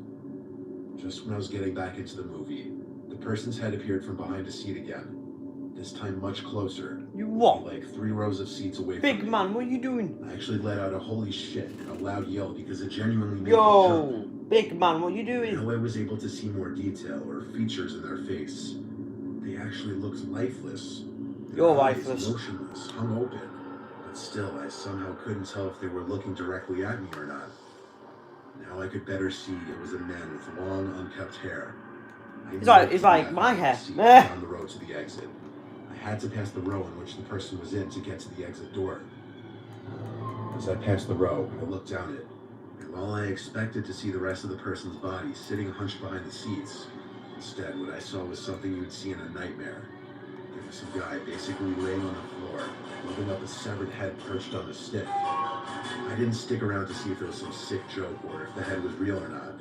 Just when I was getting back into the movie, the person's head appeared from behind a seat again. This time much closer. You what? Like 3 rows of seats away from Big me. man, what are you doing? I actually let out a holy shit and a loud yell because it genuinely made me Yo, jump. big man, what are you doing? Now I was able to see more detail or features in their face. They actually looked lifeless. Their You're eyes lifeless. motionless, hung open. But still, I somehow couldn't tell if they were looking directly at me or not. Now I could better see it was a man with long, unkempt hair. It's like my hair. Down the road to the exit. I had to pass the row in which the person was in to get to the exit door. As I passed the row, I looked down it, and while I expected to see the rest of the person's body sitting hunched behind the seats, instead what I saw was something you would see in a nightmare. There was some guy basically laying on the floor, holding up a severed head perched on a stick. I didn't stick around to see if it was some sick joke or if the head was real or not.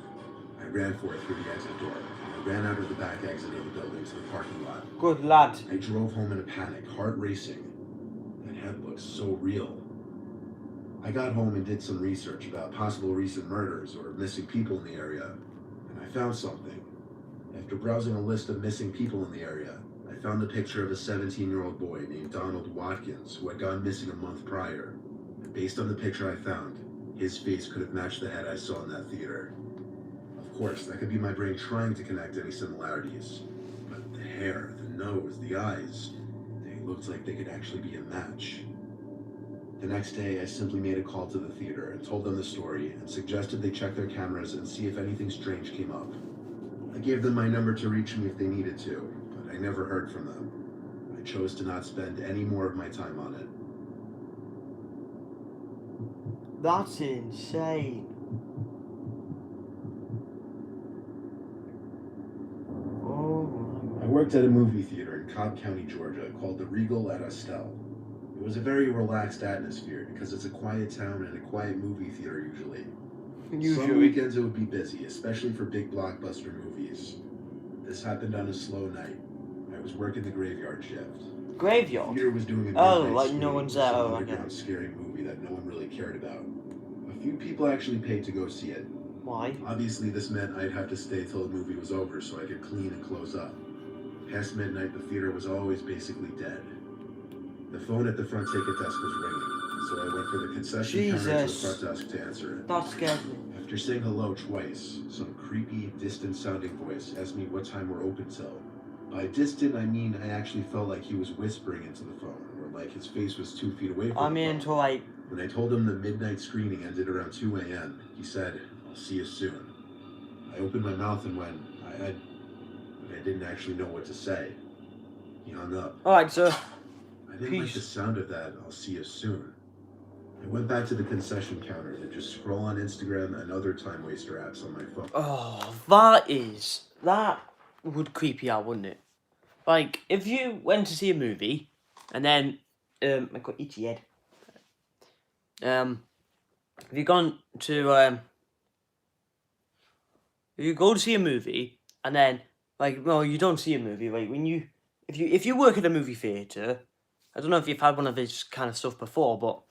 I ran for it through the exit door. I ran out of the back exit of the building to the parking lot. Good lad. I drove home in a panic, heart racing. That head looked so real. I got home and did some research about possible recent murders or missing people in the area, and I found something. After browsing a list of missing people in the area, I found the picture of a 17-year-old boy named Donald Watkins who had gone missing a month prior. Based on the picture I found, his face could have matched the head I saw in that theater. Of course, that could be my brain trying to connect any similarities. But the hair, the nose, the eyes, they looked like they could actually be a match. The next day, I simply made a call to the theater and told them the story and suggested they check their cameras and see if anything strange came up. I gave them my number to reach me if they needed to, but I never heard from them. I chose to not spend any more of my time on it. That's insane. Oh. I worked at a movie theater in Cobb County, Georgia, called the Regal at Estelle. It was a very relaxed atmosphere because it's a quiet town and a quiet movie theater usually. Some weekends it would be busy, especially for big blockbuster movies. This happened on a slow night. I was working the graveyard shift. Graveyard? The theater was doing a Oh, midnight like screening no one's of some there. Oh, underground scary movie that no one really cared about. A few people actually paid to go see it. Why? Obviously, this meant I'd have to stay till the movie was over so I could clean and close up. Past midnight, the theater was always basically dead. The phone at the front ticket desk was ringing, so I went for the concession counter to the front desk to answer it. That scared me. After saying hello twice, some creepy, distant-sounding voice asked me what time we're open till. By distant, I mean I actually felt like he was whispering into the phone, or like his face was 2 feet away from the phone. Until like... When I told him the midnight screening ended around 2 a.m., he said, "I'll see you soon." I opened my mouth and went, but I didn't actually know what to say. He hung up. Alright, so... I didn't like the sound of that, "I'll see you soon." I went back to the concession counter to just scroll on Instagram and other time waster apps on my phone. Oh, that would creep you out, wouldn't it? Like, if you went to see a movie, and then, I got itchy head. If you gone to, if you go to see a movie, and then, like, well, you don't see a movie, like, if you work at a movie theatre, I don't know if you've had one of this kind of stuff before, but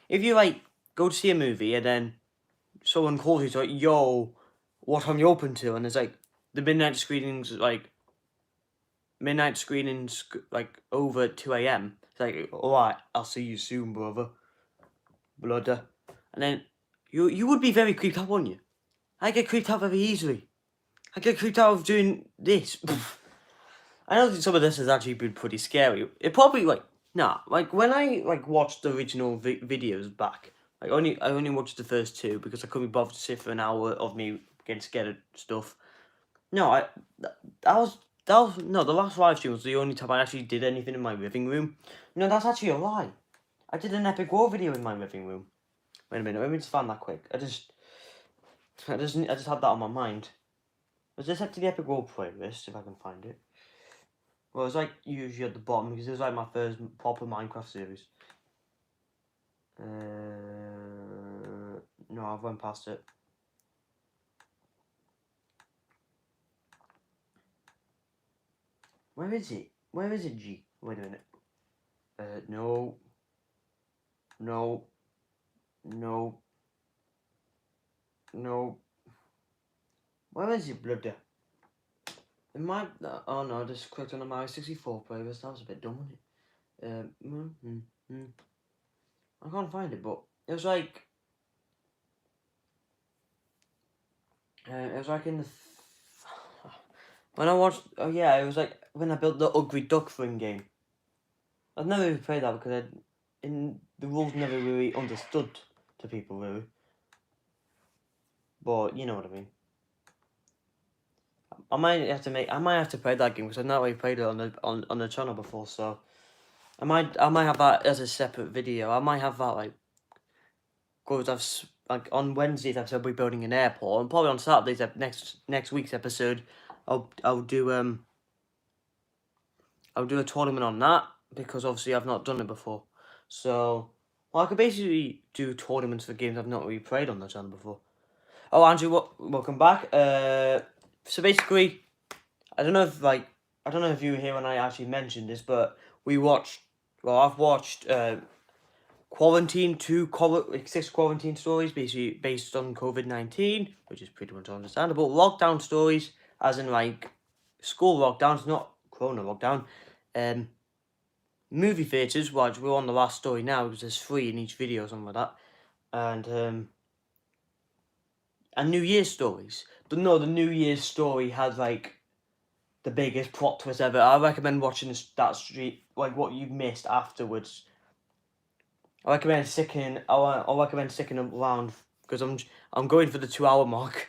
if you, like, go to see a movie, and then someone calls you, like, yo, what time you open to? And it's like, the midnight screenings, like, over at 2 a.m. It's like, alright, I'll see you soon, brother. Blooder. And then, you would be very creeped out, wouldn't you? I get creeped out very easily. I get creeped out of doing this. I know that some of this has actually been pretty scary. It probably, like, when I, like, watched the original videos back, like, I only watched the first 2 because I couldn't be bothered to sit for an hour of me getting scared of stuff. No, the last live stream was the only time I actually did anything in my living room. No, that's actually a lie. I did an Epic War video in my living room. Wait a minute, let me just find that quick. I just had that on my mind. Was this up to the Epic War playlist, if I can find it? Well, it's like usually at the bottom because it was like my first proper Minecraft series. No, I've went past it. Where is it? Where is it, G? Wait a minute. No. No. No. No. Where is it, brother? It might... Oh no, I just clicked on the Mario 64 playlist. That was a bit dumb, wasn't it? I can't find it, but it was like... it was like in the... When I watched... Oh yeah, it was like when I built the Ugly Duck Fring game. I've never really played that because the rules never really understood to people, really. But you know what I mean. I might have to play that game because I've not really played it on the channel before, so I might have that as a separate video. I might have that because like on Wednesdays I'll be building an airport, and probably on Saturdays next week's episode I'll do a tournament on that because obviously I've not done it before. So I could basically do tournaments for games I've not really played on the channel before. Oh, Andrew, welcome back. So basically, I don't know if you were here when I actually mentioned this, but I've watched Quarantine 2, 6 quarantine stories, basically based on COVID-19, which is pretty much understandable. Lockdown stories, as in like school lockdowns, not Corona lockdown. movie theatres, which we're on the last story now because there's 3 in each video, something like that, and New Year's stories. But no, the New Year's story has like the biggest plot twist ever. I recommend watching that street, like what you missed afterwards. I recommend sticking around because I'm going for the 2-hour mark.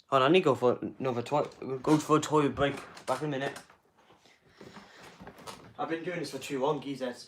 Hold on, I need to go for another toilet. Go for a toilet break. Back in a minute. I've been doing this for too long, geezers.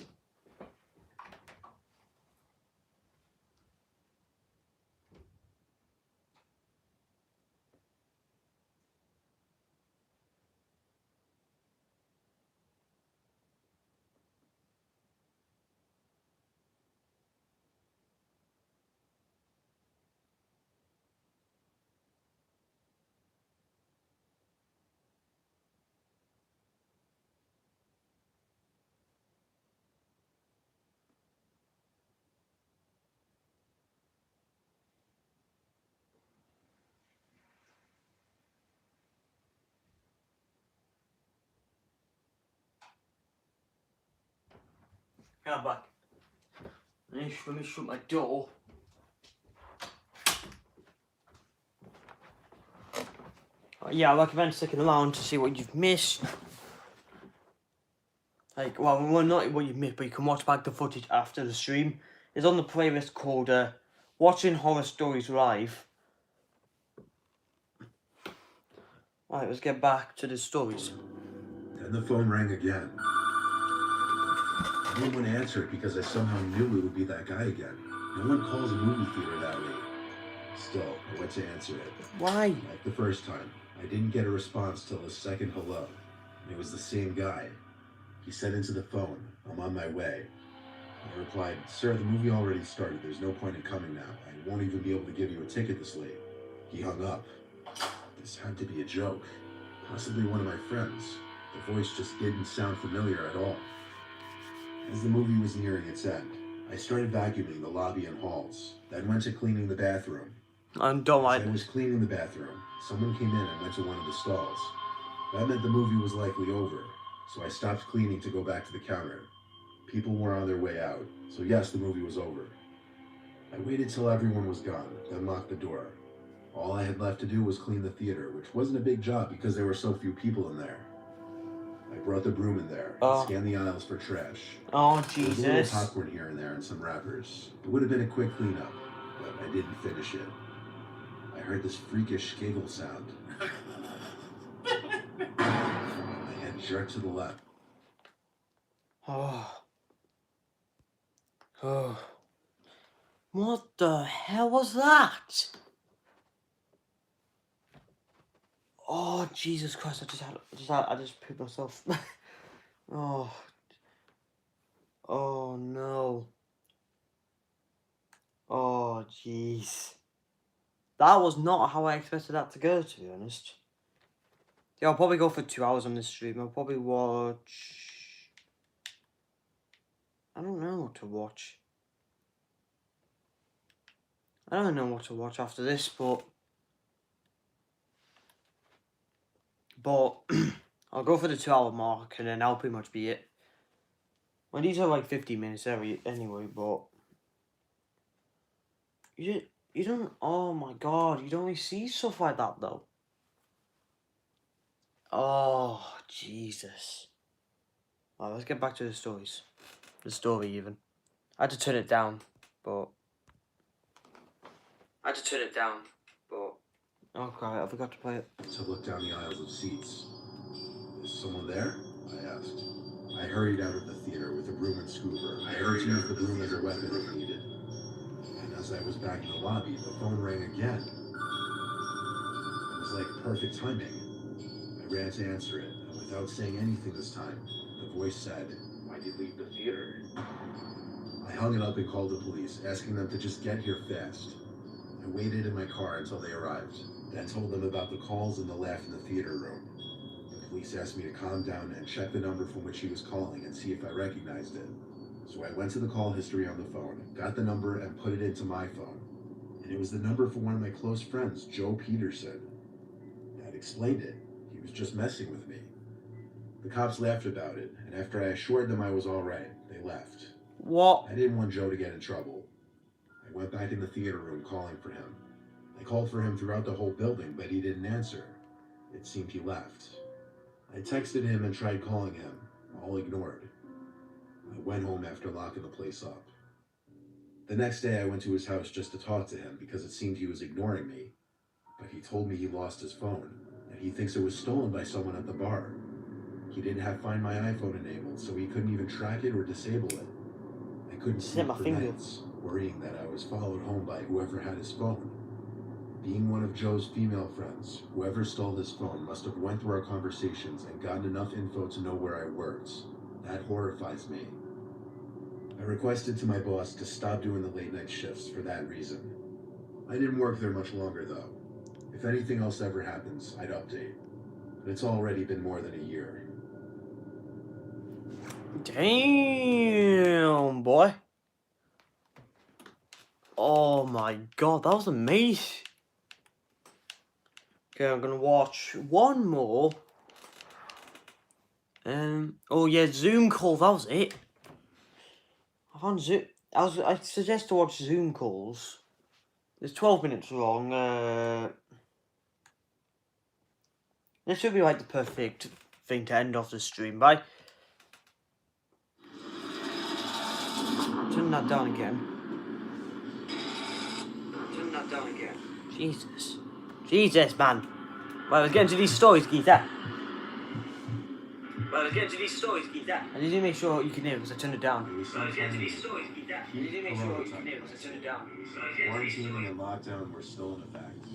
I'm back. Let me shut my door. Yeah, I recommend sticking around to see what you've missed. Like, well, not what you've missed, but you can watch back the footage after the stream. It's on the playlist called Watching Horror Stories Live. Alright, let's get back to the stories. Then the phone rang again. No one answered because I somehow knew it would be that guy again. No one calls a movie theater that way. Still, I went to answer it. Why? Like the first time, I didn't get a response till the second hello. And it was the same guy. He said into the phone, "I'm on my way." I replied, "Sir, the movie already started. There's no point in coming now. I won't even be able to give you a ticket this late." He hung up. This had to be a joke. Possibly one of my friends. The voice just didn't sound familiar at all. As the movie was nearing its end, I started vacuuming the lobby and halls, then went to cleaning the bathroom. Don't As mind. I was cleaning the bathroom, someone came in and went to one of the stalls. That meant the movie was likely over, so I stopped cleaning to go back to the counter. People were on their way out, so yes, the movie was over. I waited till everyone was gone, then locked the door. All I had left to do was clean the theater, which wasn't a big job because there were so few people in there. I brought the broom in there and scanned the aisles for trash. Oh, There was a little Jesus. popcorn here and there and some wrappers. It would have been a quick cleanup, but I didn't finish it. I heard this freakish giggle sound. My head jerked to the left. Oh. Oh. What the hell was that? Oh, Jesus Christ, I just pooped myself. Oh. Oh, no. Oh, jeez. That was not how I expected that to go, to be honest. Yeah, I'll probably go for 2 hours on this stream. I'll probably watch... I don't know what to watch. I don't know what to watch after this, but I'll go for the 2 hour mark and then that'll pretty much be it. Well, these are like 50 minutes anyway, but you don't, oh my god, you don't really see stuff like that though. Oh, Jesus. Well, let's get back to the stories. The story even. I had to turn it down, but... Okay, I forgot to play it. To look down the aisles of seats. "Is someone there?" I asked. I hurried out of the theater with a broom and scooper. I hurried to use the broom as a weapon if needed. And as I was back in the lobby, the phone rang again. It was like perfect timing. I ran to answer it, and without saying anything this time, the voice said, "Why'd you leave the theater?" I hung it up and called the police, asking them to just get here fast. I waited in my car until they arrived, then told them about the calls and the laugh in the theater room. The police asked me to calm down and check the number from which he was calling and see if I recognized it. So I went to the call history on the phone, got the number and put it into my phone. And it was the number for one of my close friends, Joe Peterson. That explained it. He was just messing with me. The cops laughed about it, and after I assured them I was all right, they left. What? I didn't want Joe to get in trouble. I went back in the theater room calling for him. I called for him throughout the whole building, but he didn't answer. It seemed he left. I texted him and tried calling him, all ignored. I went home after locking the place up. The next day I went to his house just to talk to him because it seemed he was ignoring me, but he told me he lost his phone, and he thinks it was stolen by someone at the bar. He didn't have Find My iPhone enabled, so he couldn't even track it or disable it. I couldn't sleep for nights, worrying that I was followed home by whoever had his phone. Being one of Joe's female friends, whoever stole his phone must have went through our conversations and gotten enough info to know where I worked. That horrifies me. I requested to my boss to stop doing the late night shifts for that reason. I didn't work there much longer though. If anything else ever happens, I'd update. But it's already been more than a year. Damn, boy. Oh my god, that was amazing. Okay, I'm gonna watch one more. Oh yeah, Zoom call, that was it. I found Zoom. I suggest to watch Zoom calls. It's 12 minutes long. This should be like the perfect thing to end off the stream by. Turn that down again. Turn that down again. Jesus. Jesus, man. Well, let's get into these stories, Geetha. I need to make sure you can hear because I turned it down. Quarantine and lockdown were still in effect.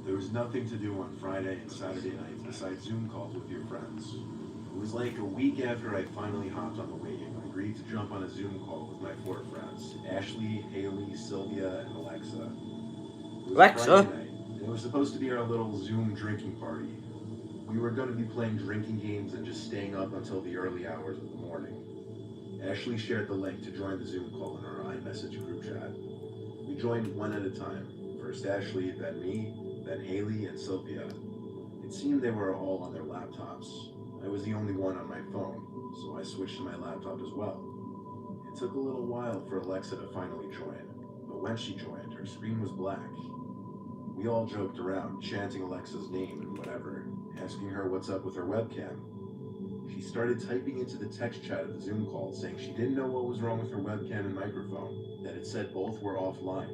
There was nothing to do on Friday and Saturday nights besides Zoom calls with your friends. It was like a week after I finally hopped on the wave. I agreed to jump on a Zoom call with my 4 friends, Ashley, Haley, Sylvia, and Alexa. It was Alexa? Friday night, and it was supposed to be our little Zoom drinking party. We were going to be playing drinking games and just staying up until the early hours of the morning. Ashley shared the link to join the Zoom call in our iMessage group chat. We joined one at a time. First Ashley, then me, then Haley and Sylvia. It seemed they were all on their laptops. I was the only one on my phone, so I switched to my laptop as well. It took a little while for Alexa to finally join, but when she joined, her screen was black. We all joked around, chanting Alexa's name and whatever, asking her what's up with her webcam. She started typing into the text chat of the Zoom call saying she didn't know what was wrong with her webcam and microphone, that it said both were offline.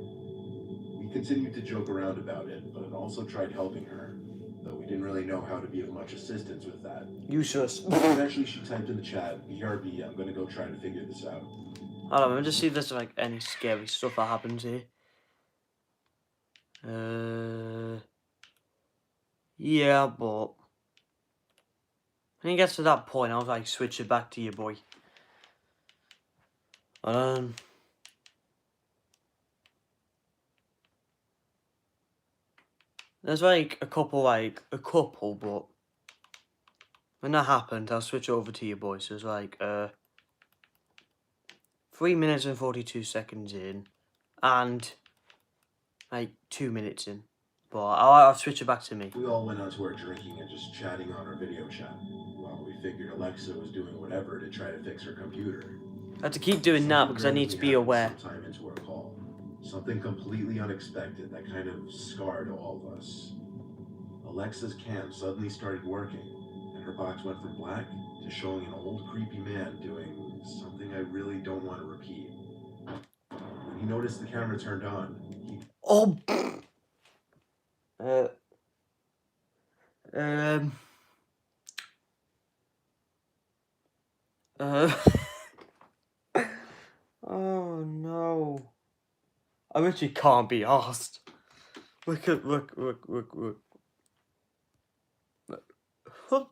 We continued to joke around about it, but also tried helping her, though we didn't really know how to be of much assistance with that. Useless. Eventually she typed in the chat, BRB, I'm gonna go try to figure this out. Hold on, let me just see if there's like any scary stuff that happens here. Yeah, but when it gets to that point, I'll like switch it back to you, boy. There's like a couple, but when that happened, I'll switch over to you, boy. So it's like 3 minutes and 42 seconds in, and like 2 minutes in. But I'll switch it back to me. We all went on to our drinking and just chatting on our video chat, while we figured Alexa was doing whatever to try to fix her computer. I have to keep doing that because I need to be aware. Sometime into our call, something completely unexpected that kind of scarred all of us. Alexa's cam suddenly started working, and her box went from black to showing an old creepy man doing something I really don't want to repeat. When he noticed the camera turned on, he... Oh! Oh no. I literally can't be asked. Look.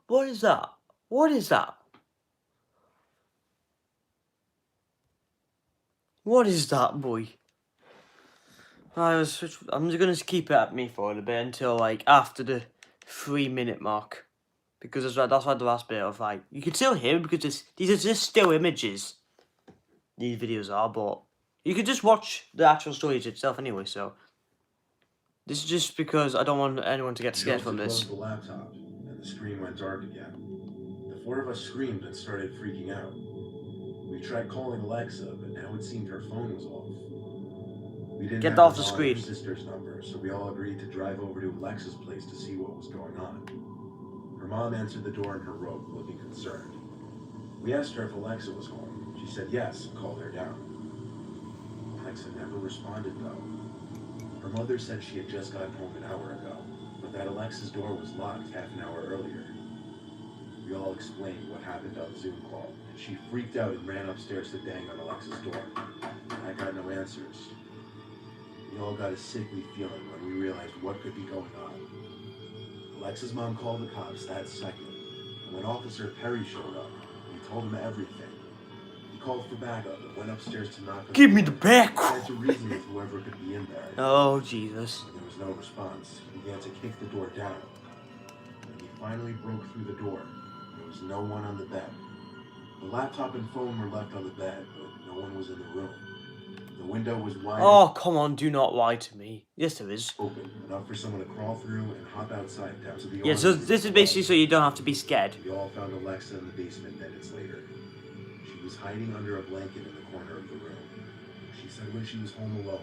What is that? What is that? What is that, boy? I'm just gonna keep it at me for a little bit until like after the 3 minute mark. Because that's like the last bit of like, you can still hear it because these are just still images. These videos are, but you could just watch the actual stories itself anyway, so. This is just because I don't want anyone to get scared from this. the laptop, and the screen went dark again. The 4 of us screamed and started freaking out. We tried calling Alexa, but now it seemed her phone was off. We didn't Get have off her the mom or screen. sister's number, so we all agreed to drive over to Alexa's place to see what was going on. Her mom answered the door in her robe, looking concerned. We asked her if Alexa was home. She said yes and called her down. Alexa never responded, though. Her mother said she had just gotten home an hour ago, but that Alexa's door was locked half an hour earlier. We all explained what happened on the Zoom call, and she freaked out and ran upstairs to bang on Alexa's door. I got no answers. We all got a sickly feeling when we realized what could be going on. Alexa's mom called the cops that second, and when Officer Perry showed up, we told him everything. He called for backup and went upstairs to knock on Give the me door. the back. Tried to reason with whoever could be in there. Oh, Jesus. When there was no response, he began to kick the door down. When he finally broke through the door, there was no one on the bed. The laptop and phone were left on the bed, but no one was in the room. The window was wide Oh, come on, do not lie to me. Yes, there is. open, enough for someone to crawl through and hop outside down to the Yeah, so awning this is basically so you don't have to be scared. We all found Alexa in the basement minutes later. She was hiding under a blanket in the corner of the room. She said when she was home alone,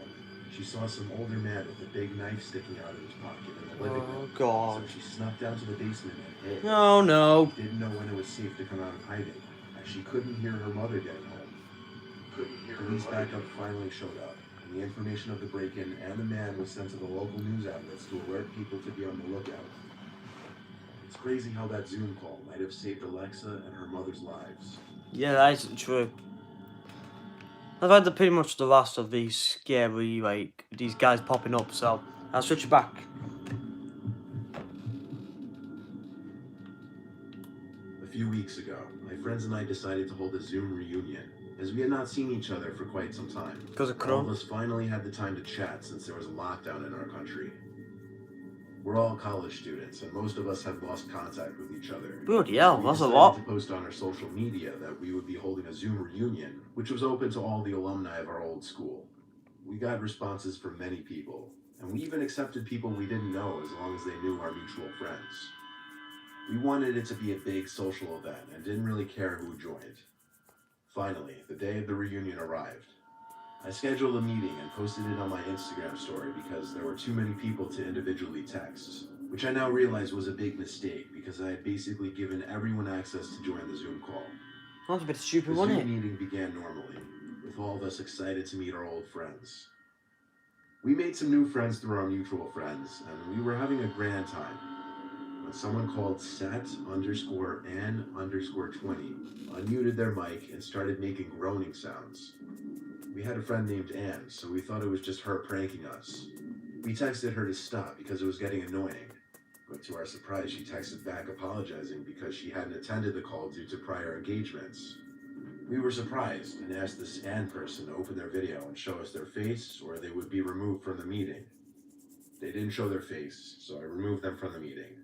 she saw some older man with a big knife sticking out of his pocket in the living room. Oh, God. So she snuck down to the basement and hid. No, no. She didn't know when it was safe to come out of hiding, as she couldn't hear her mother getting home. Police backup finally showed up, and the information of the break-in and the man was sent to the local news outlets to alert people to be on the lookout. It's crazy how that Zoom call might have saved Alexa and her mother's lives. Yeah, that isn't true. I've had pretty much the last of these scary, like, these guys popping up, so I'll switch it back. A few weeks ago, my friends and I decided to hold a Zoom reunion, as we had not seen each other for quite some time. Because of All of Corona. us finally had the time to chat since there was a lockdown in our country. We're all college students, and most of us have lost contact with each other. Bloody hell, We that's a decided lot. to post on our social media that we would be holding a Zoom reunion, which was open to all the alumni of our old school. We got responses from many people, and we even accepted people we didn't know as long as they knew our mutual friends. We wanted it to be a big social event and didn't really care who joined. Finally, the day of the reunion arrived. I scheduled a meeting and posted it on my Instagram story because there were too many people to individually text, which I now realize was a big mistake because I had basically given everyone access to join the Zoom call. That's a bit The stupid, Zoom wasn't it? meeting began normally, with all of us excited to meet our old friends. We made some new friends through our mutual friends, and we were having a grand time. When someone called Sat_N_20 unmuted their mic and started making groaning sounds. We had a friend named Anne, so we thought it was just her pranking us. We texted her to stop because it was getting annoying, but to our surprise, she texted back apologizing because she hadn't attended the call due to prior engagements. We were surprised and asked this Anne person to open their video and show us their face or they would be removed from the meeting. They didn't show their face, so I removed them from the meeting.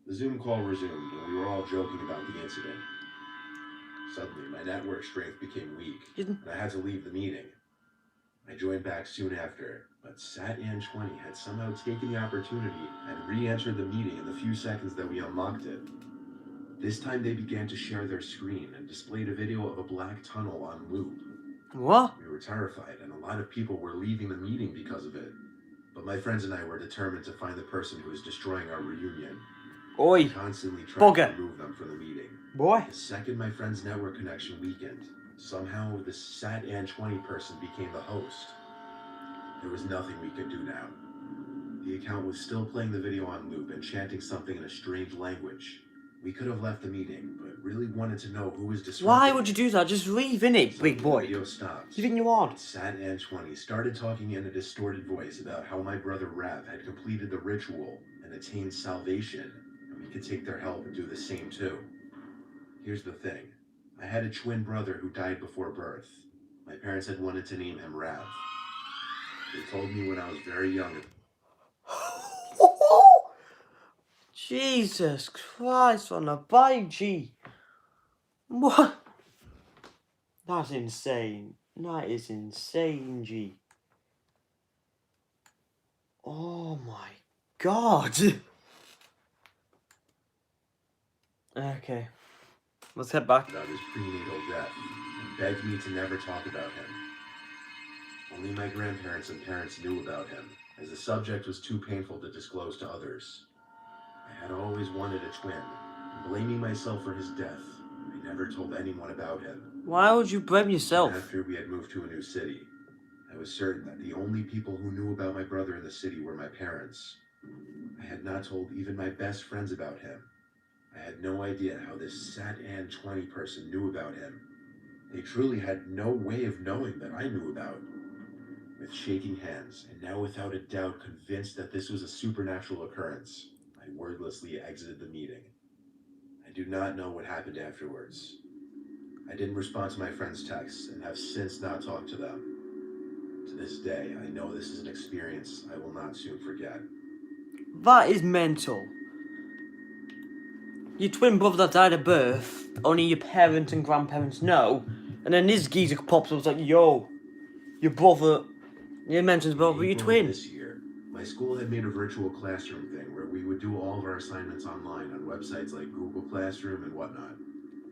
The Zoom call resumed and we were all joking about the incident. Suddenly, my network strength became weak, and I had to leave the meeting. I joined back soon after, but SatAn20 had somehow taken the opportunity and re-entered the meeting in the few seconds that we unlocked it. This time they began to share their screen and displayed a video of a black tunnel on loop. What? We were terrified, and a lot of people were leaving the meeting because of it. But my friends and I were determined to find the person who was destroying our reunion. Oi. We constantly tried Bugger. to remove them from the meeting. Boy. The second my friend's network connection weakened, somehow the SatAn20 person became the host. There was nothing we could do now. The account was still playing the video on loop and chanting something in a strange language. We could have left the meeting, but really wanted to know who was disrupting. Why would you do that? Just leave, innit, So big the boy? video stopped. You think you are? SatAn20 started talking in a distorted voice about how my brother Rav had completed the ritual and attained salvation, and we could take their help and do the same too. Here's the thing. I had a twin brother who died before birth. My parents had wanted to name him Rav. They told me when I was very young. Jesus Christ on a bike, G. What? That's insane. That is insane, G. Oh my God. Okay. Let's head back. about his prenatal death and begged me to never talk about him. Only my grandparents and parents knew about him, as the subject was too painful to disclose to others. I had always wanted a twin, and blaming myself for his death, I never told anyone about him. Why would you blame yourself? After we had moved to a new city, I was certain that the only people who knew about my brother in the city were my parents. I had not told even my best friends about him. I had no idea how this Sat-An 20 person knew about him. They truly had no way of knowing that I knew about. With shaking hands, and now without a doubt convinced that this was a supernatural occurrence, I wordlessly exited the meeting. I do not know what happened afterwards. I didn't respond to my friends' texts and have since not talked to them. To this day, I know this is an experience I will not soon forget. That is mental. Your twin brother that died at birth, only your parents and grandparents know, and then this geezer pops up and is like, yo, your brother, you mentioned brother, your April twin. This year, my school had made a virtual classroom thing where we would do all of our assignments online on websites like Google Classroom and whatnot.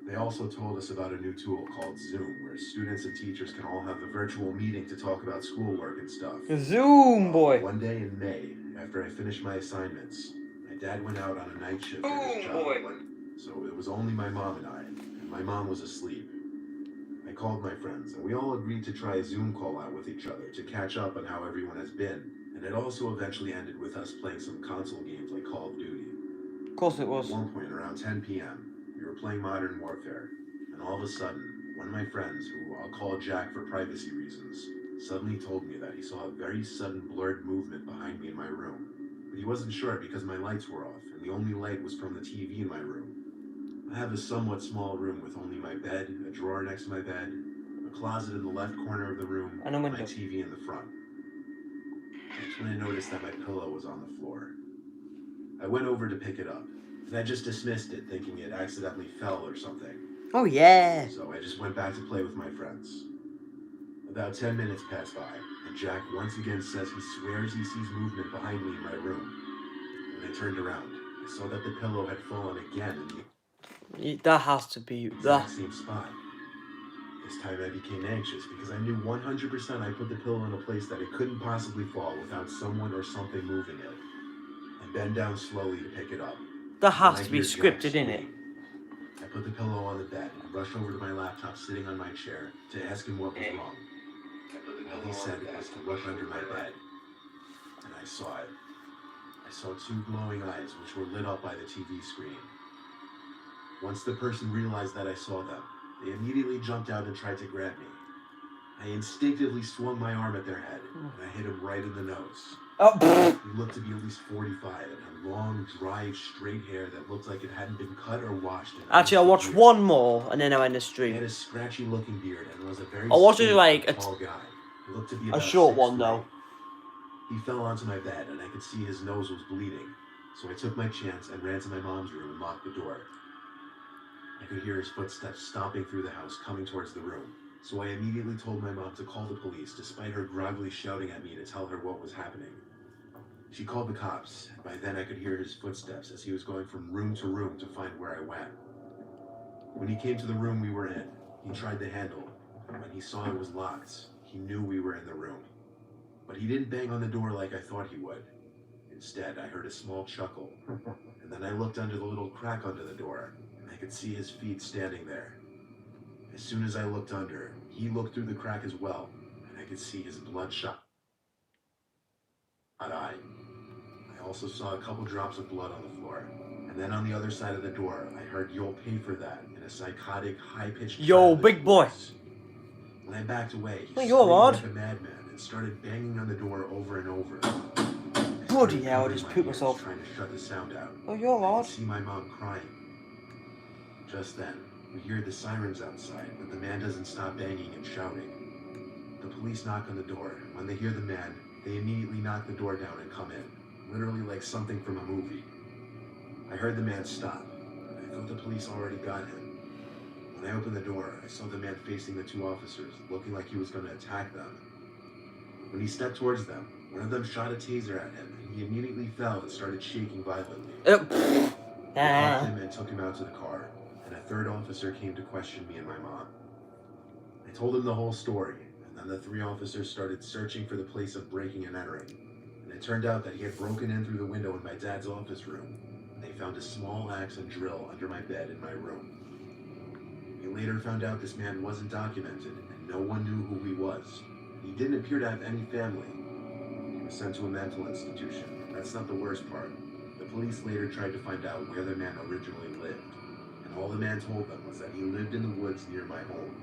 They also told us about a new tool called Zoom, where students and teachers can all have a virtual meeting to talk about schoolwork and stuff. Zoom, boy. One day in May, after I finished my assignments, my dad went out on a night shift at his job, so it was only my mom and I, and my mom was asleep. I called my friends, and we all agreed to try a Zoom call out with each other to catch up on how everyone has been, and it also eventually ended with us playing some console games like Call of Duty. Of course it was. At one point, around 10 p.m., we were playing Modern Warfare, and all of a sudden, one of my friends, who I'll call Jack for privacy reasons, suddenly told me that he saw a very sudden blurred movement behind me in my room. But he wasn't sure because my lights were off, and the only light was from the TV in my room. I have a somewhat small room with only my bed, a drawer next to my bed, a closet in the left corner of the room, and a my window. TV in the front. That's when I noticed that my pillow was on the floor. I went over to pick it up, and I just dismissed it, thinking it accidentally fell or something. Oh yeah. So I just went back to play with my friends. About 10 minutes passed by, and Jack once again says he swears he sees movement behind me in my room. When I turned around, I saw that the pillow had fallen again in the That has to be exact same spot. This time I became anxious because I knew 100% I put the pillow in a place that it couldn't possibly fall without someone or something moving it. I bend down slowly to pick it up. That has Then I to be hear scripted, Jack innit? scream. I put the pillow on the bed and rushed over to my laptop sitting on my chair to ask him what was wrong. All he said was to look under my bed. And I saw it. I saw two glowing eyes which were lit up by the TV screen. Once the person realized that I saw them, they immediately jumped out and tried to grab me. I instinctively swung my arm at their head, and I hit him right in the nose. Oh, He looked to be at least 45 and had long, dry, straight hair that looked like it hadn't been cut or washed. actually, I'll watch one more and then I'll end the He had stream. a scratchy-looking beard and was a very I'll watch it skinny, like a tall guy. He looked to be a about short 6'3". one though. He fell onto my bed, and I could see his nose was bleeding. So I took my chance and ran to my mom's room and locked the door. I could hear his footsteps stomping through the house, coming towards the room. So I immediately told my mom to call the police, despite her groggily shouting at me to tell her what was happening. She called the cops, and by then I could hear his footsteps as he was going from room to room to find where I went. When he came to the room we were in, he tried the handle, and when he saw it was locked, he knew we were in the room. But he didn't bang on the door like I thought he would. Instead, I heard a small chuckle, and then I looked under the little crack under the door, and I could see his feet standing there. As soon as I looked under, he looked through the crack as well, and I could see his bloodshot eye. I also saw a couple drops of blood on the floor, and then on the other side of the door, I heard "You'll pay for that" in a psychotic, high-pitched Yo, childish big boy. voice. When I backed away, he Oh, screamed you're odd. like a madman and started banging on the door over and over. Bloody hell, I just pooped myself. Trying to shut the sound out. Oh, you're I odd. could see my mom crying. Just then, we hear the sirens outside, but the man doesn't stop banging and shouting. The police knock on the door. When they hear the man, they immediately knock the door down and come in, literally like something from a movie. I heard the man stop, and I thought the police already got him. When I opened the door, I saw the man facing the two officers, looking like he was going to attack them. When he stepped towards them, one of them shot a taser at him, and he immediately fell and started shaking violently. They cuffed him and took him out to the car, and a third officer came to question me and my mom. I told him the whole story, and then the 3 officers started searching for the place of breaking and entering. And it turned out that he had broken in through the window in my dad's office room. And they found a small axe and drill under my bed in my room. We later found out this man wasn't documented, and no one knew who he was. He didn't appear to have any family. He was sent to a mental institution. That's not the worst part. The police later tried to find out where the man originally lived, and all the man told them was that he lived in the woods near my home.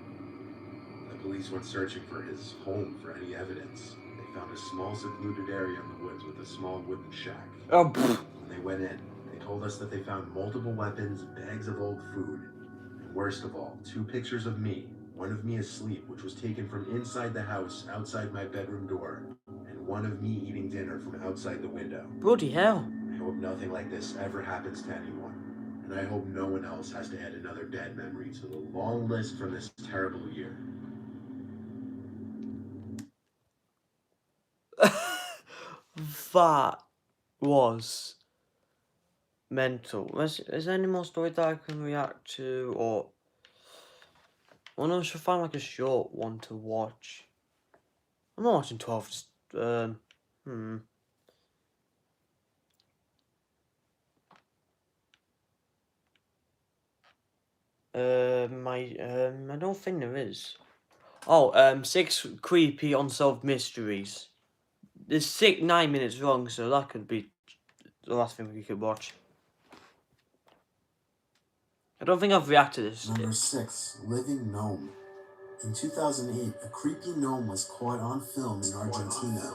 The police went searching for his home for any evidence. They found a small secluded area in the woods with a small wooden shack. Oh, When they went in, they told us that they found multiple weapons, bags of old food, and worst of all, 2 pictures of me. One of me asleep, which was taken from inside the house, outside my bedroom door, and one of me eating dinner from outside the window. bloody hell. I hope nothing like this ever happens to anyone, and I hope no one else has to add another bad memory to the long list from this terrible year. That was mental. Is there any more story that I can react to, or... Well, no, I should find like a short one to watch. I'm not watching 12, just, I don't think there is. Oh, 6 creepy unsolved mysteries. There's 9 minutes long, so that could be the last thing we could watch. I don't think I've reacted to this. Number 6, Living Gnome. In 2008, a creepy gnome was caught on film in Argentina.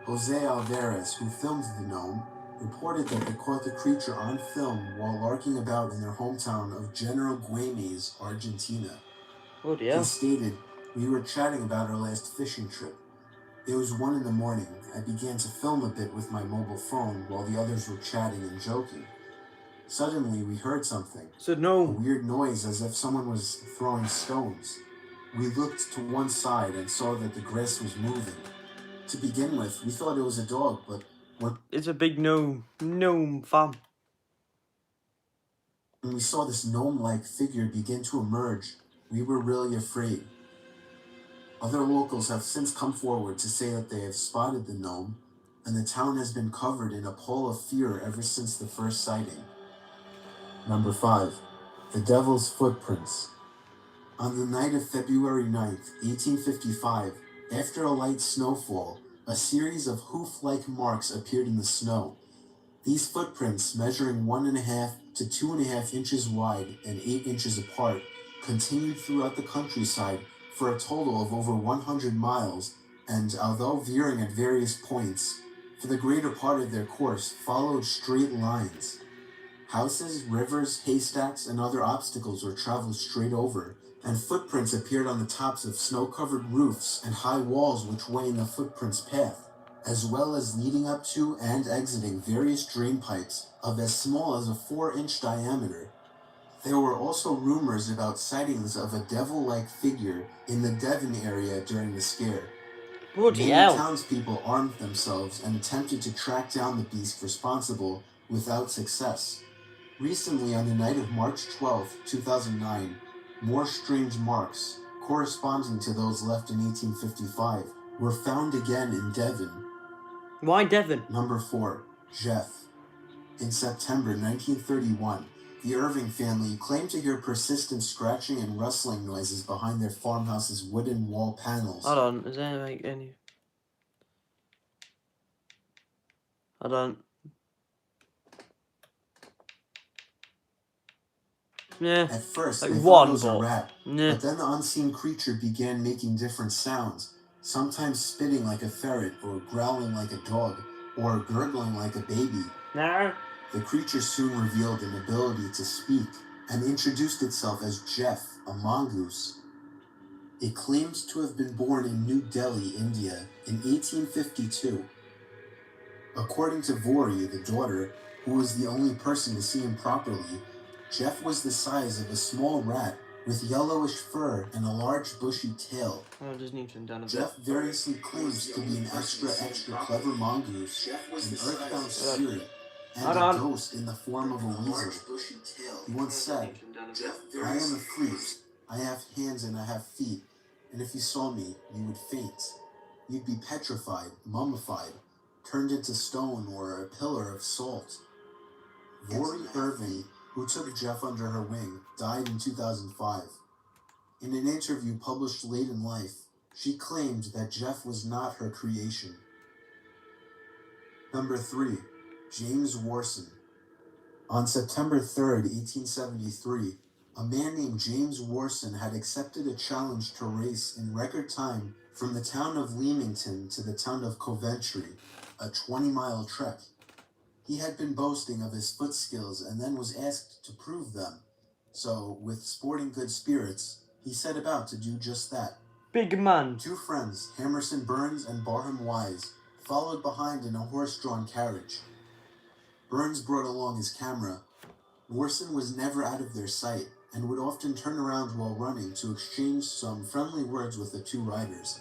Jose Alvarez, who filmed the gnome, reported that they caught the creature on film while larking about in their hometown of General Güemes, Argentina. Oh dear. He stated, "We were chatting about our last fishing trip. It was 1 in the morning. I began to film a bit with my mobile phone while the others were chatting and joking. Suddenly, we heard something. So A no. weird noise as if someone was throwing stones. We looked to one side and saw that the grass was moving. To begin with, we thought it was a dog, but It's a big gnome fam. when we saw this gnome-like figure begin to emerge, we were really afraid. Other locals have since come forward to say that they have spotted the gnome, and the town has been covered in a pall of fear ever since the first sighting." Number 5. The Devil's Footprints. On the night of February 9th, 1855, after a light snowfall, a series of hoof-like marks appeared in the snow. These footprints, measuring 1.5 to 2.5 inches wide and 8 inches apart, continued throughout the countryside for a total of over 100 miles, and although veering at various points, for the greater part of their course followed straight lines. Houses, rivers, haystacks, and other obstacles were traveled straight over, and footprints appeared on the tops of snow-covered roofs and high walls which lay in the footprints' path, as well as leading up to and exiting various drain pipes of as small as a 4-inch diameter. There were also rumors about sightings of a devil-like figure in the Devon area during the scare. Bloody Many hell. townspeople armed themselves and attempted to track down the beast responsible without success. Recently, on the night of March 12, 2009, more strange marks, corresponding to those left in 1855, were found again in Devon. Why Devon? Number 4. Jeff. In September 1931, the Irving family claimed to hear persistent scratching and rustling noises behind their farmhouse's wooden wall panels. Hold on, is there like any... Hold on. Yeah. At first, Like they thought one, it was a but- rat, Yeah. but then the unseen creature began making different sounds, sometimes spitting like a ferret, or growling like a dog, or gurgling like a baby. No. The creature soon revealed an ability to speak, and introduced itself as Jeff, a mongoose. It claims to have been born in New Delhi, India, in 1852. According to Vori, the daughter, who was the only person to see him properly, Jeff was the size of a small rat with yellowish fur and a large bushy tail. Oh, I just need to down a bit. Jeff variously claims to be an extra clever mongoose, an earthbound spirit, and Hold a on. ghost in the form of a weasel. He once said, "I am a freak. I have hands and I have feet, and if you saw me, you would faint. You'd be petrified, mummified, turned into stone or a pillar of salt." Vori Irving, who took Jeff under her wing, died in 2005. In an interview published late in life, she claimed that Jeff was not her creation. Number 3. James Warson. On September 3rd, 1873, a man named James Warson had accepted a challenge to race in record time from the town of Leamington to the town of Coventry, a 20-mile trek. He had been boasting of his foot skills and then was asked to prove them. So, with sporting good spirits, he set about to do just that. Big man. 2 friends, Hamerson Burns and Barham Wise, followed behind in a horse-drawn carriage. Burns brought along his camera. Warson was never out of their sight and would often turn around while running to exchange some friendly words with the 2 riders.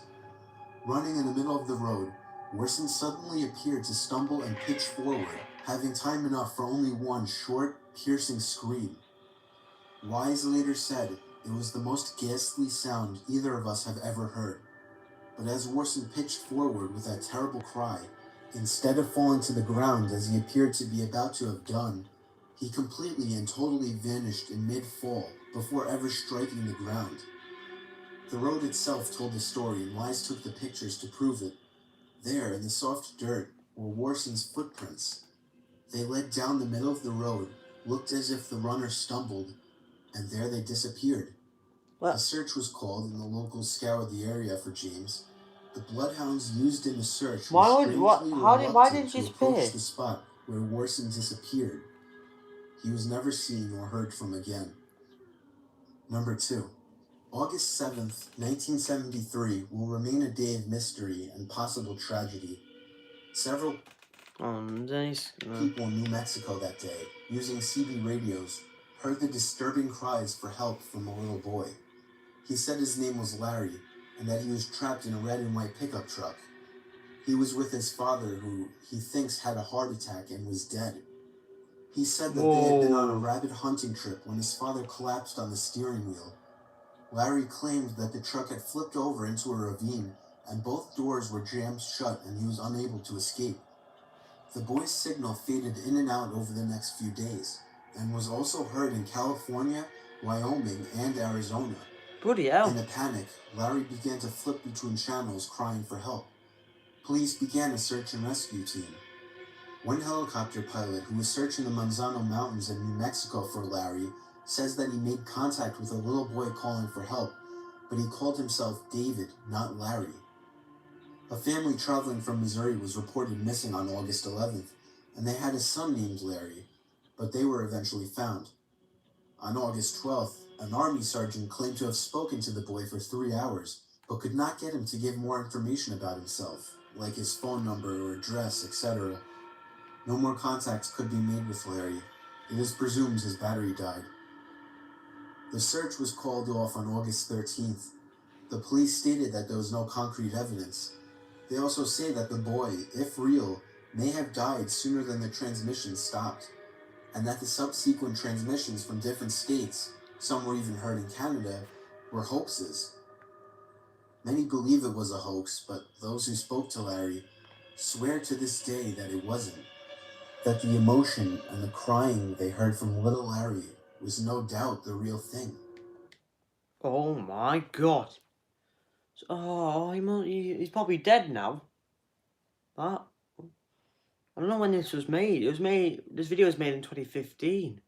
Running in the middle of the road, Warson suddenly appeared to stumble and pitch forward, having time enough for only one short, piercing scream. Wise later said it was the most ghastly sound either of us have ever heard. But as Warson pitched forward with that terrible cry, instead of falling to the ground as he appeared to be about to have done, he completely and totally vanished in mid-fall before ever striking the ground. The road itself told the story, and Wise took the pictures to prove it. There, in the soft dirt, were Warson's footprints. They led down the middle of the road, looked as if the runner stumbled, and there they disappeared. What? A search was called, and the locals scoured the area for James. The bloodhounds used in the search were strangely why did reluctant she to approach disappear? the spot where Warson disappeared. He was never seen or heard from again. Number 2. August 7th, 1973 will remain a day of mystery and possible tragedy. Several people in New Mexico that day, using CB radios, heard the disturbing cries for help from a little boy. He said his name was Larry, and that he was trapped in a red and white pickup truck. He was with his father, who he thinks had a heart attack and was dead. He said that they had been on a rabbit hunting trip when his father collapsed on the steering wheel. Larry claimed that the truck had flipped over into a ravine, and both doors were jammed shut and he was unable to escape. The boy's signal faded in and out over the next few days, and was also heard in California, Wyoming, and Arizona. Bloody hell. In a panic, Larry began to flip between channels crying for help. Police began a search and rescue team. One helicopter pilot who was searching the Manzano Mountains in New Mexico for Larry says that he made contact with a little boy calling for help, but he called himself David, not Larry. A family traveling from Missouri was reported missing on August 11th, and they had a son named Larry, but they were eventually found. On August 12th, an Army sergeant claimed to have spoken to the boy for 3 hours, but could not get him to give more information about himself, like his phone number or address, etc. No more contacts could be made with Larry. It is presumed his battery died. The search was called off on August 13th. The police stated that there was no concrete evidence. They also say that the boy, if real, may have died sooner than the transmission stopped, and that the subsequent transmissions from different states, some were even heard in Canada, were hoaxes. Many believe it was a hoax, but those who spoke to Larry swear to this day that it wasn't. That the emotion and the crying they heard from little Larry was no doubt the real thing. Oh my god. Oh, he's probably dead now. That. I don't know when this was made. This video was made in 2015.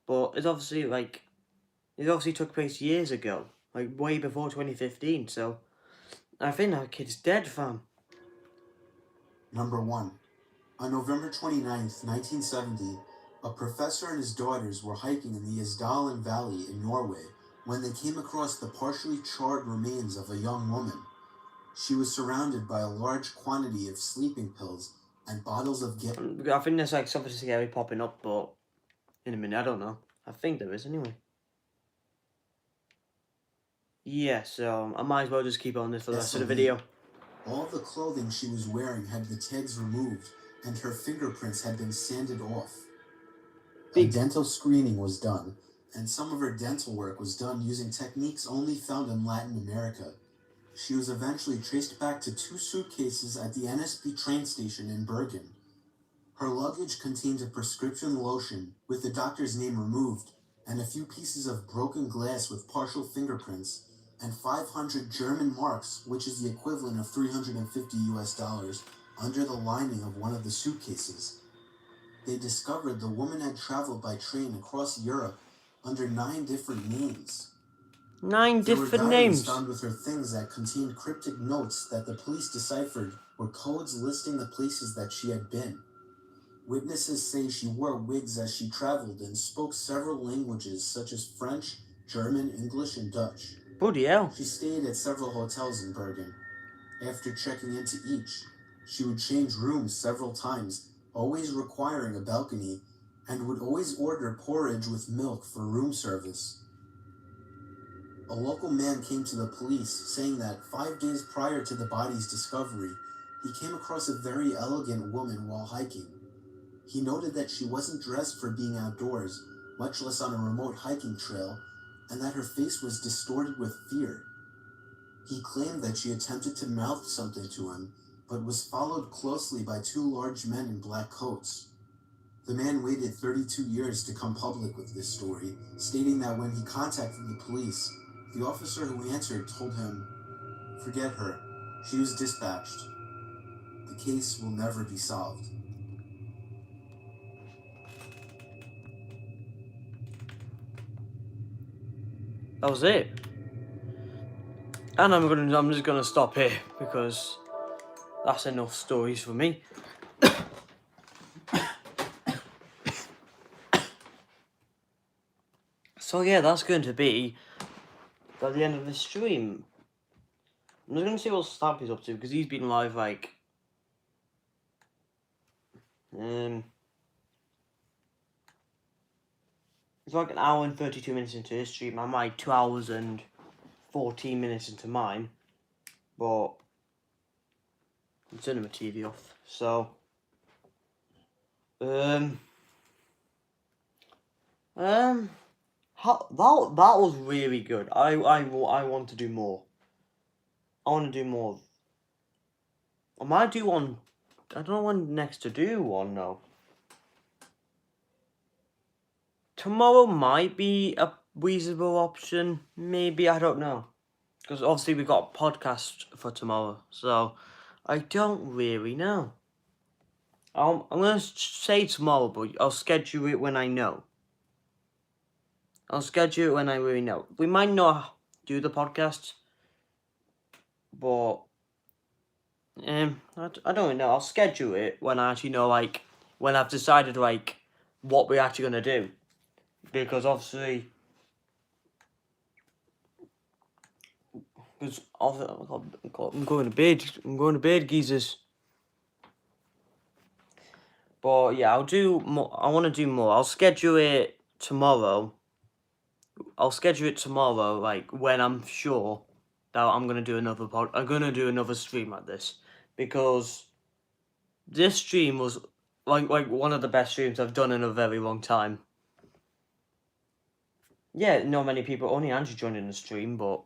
But it obviously took place years ago. Like, way before 2015, so I think that kid's dead, fam. Number 1. On November 29th, 1970, a professor and his daughters were hiking in the Isdalen Valley in Norway when they came across the partially charred remains of a young woman. She was surrounded by a large quantity of sleeping pills and bottles of gas. I think there's like something scary popping up, but in a minute, I don't know. I think there is anyway. Yeah, so I might as well just keep on this for the rest of the video. All the clothing she was wearing had the tags removed, and her fingerprints had been sanded off. A Big- dental screening was done, and some of her dental work was done using techniques only found in Latin America. She was eventually traced back to 2 suitcases at the NSB train station in Bergen. Her luggage contained a prescription lotion with the doctor's name removed, and a few pieces of broken glass with partial fingerprints, and 500 German marks, which is the equivalent of $350 under the lining of one of the suitcases. They discovered the woman had traveled by train across Europe under 9 different names. 9 There were different diaries names. found with her things that contained cryptic notes that the police deciphered were codes listing the places that she had been. Witnesses say she wore wigs as she traveled and spoke several languages such as French, German, English, and Dutch. Bloody hell. She stayed at several hotels in Bergen. After checking into each, she would change rooms several times, always requiring a balcony, and would always order porridge with milk for room service. A local man came to the police saying that 5 days prior to the body's discovery, he came across a very elegant woman while hiking. He noted that she wasn't dressed for being outdoors, much less on a remote hiking trail, and that her face was distorted with fear. He claimed that she attempted to mouth something to him, but was followed closely by 2 large men in black coats. The man waited 32 years to come public with this story, stating that when he contacted the police, the officer who answered told him, "Forget her. She was dispatched. The case will never be solved." That was it. And I'm just gonna stop here because that's enough stories for me. So yeah, that's going to be by the end of the stream. I'm just gonna see what Stampy's up to because he's been live like it's like an hour and 32 minutes into his stream. I'm like 2 hours and 14 minutes into mine, but I'm turning my TV off. So that was really good. I want to do more. I want to do more. I might do one. I don't know when next to do one though. Tomorrow might be a reasonable option. Maybe, I don't know. Because obviously we got a podcast for tomorrow. So I don't really know. I'm going to say tomorrow, but I'll schedule it when I know. I'll schedule it when I really know. We might not do the podcast, but I don't know. I'll schedule it when I actually know, like, when I've decided, like, what we're actually going to do. Because obviously, I'm going to bed. I'm going to bed, geezers. But yeah, I'll do more. I want to do more. I'll schedule it tomorrow. Like when I'm sure that I'm gonna do another I'm gonna do another stream like this, because this stream was like one of the best streams I've done in a very long time. Yeah, not many people. Only Andrew joined in the stream, but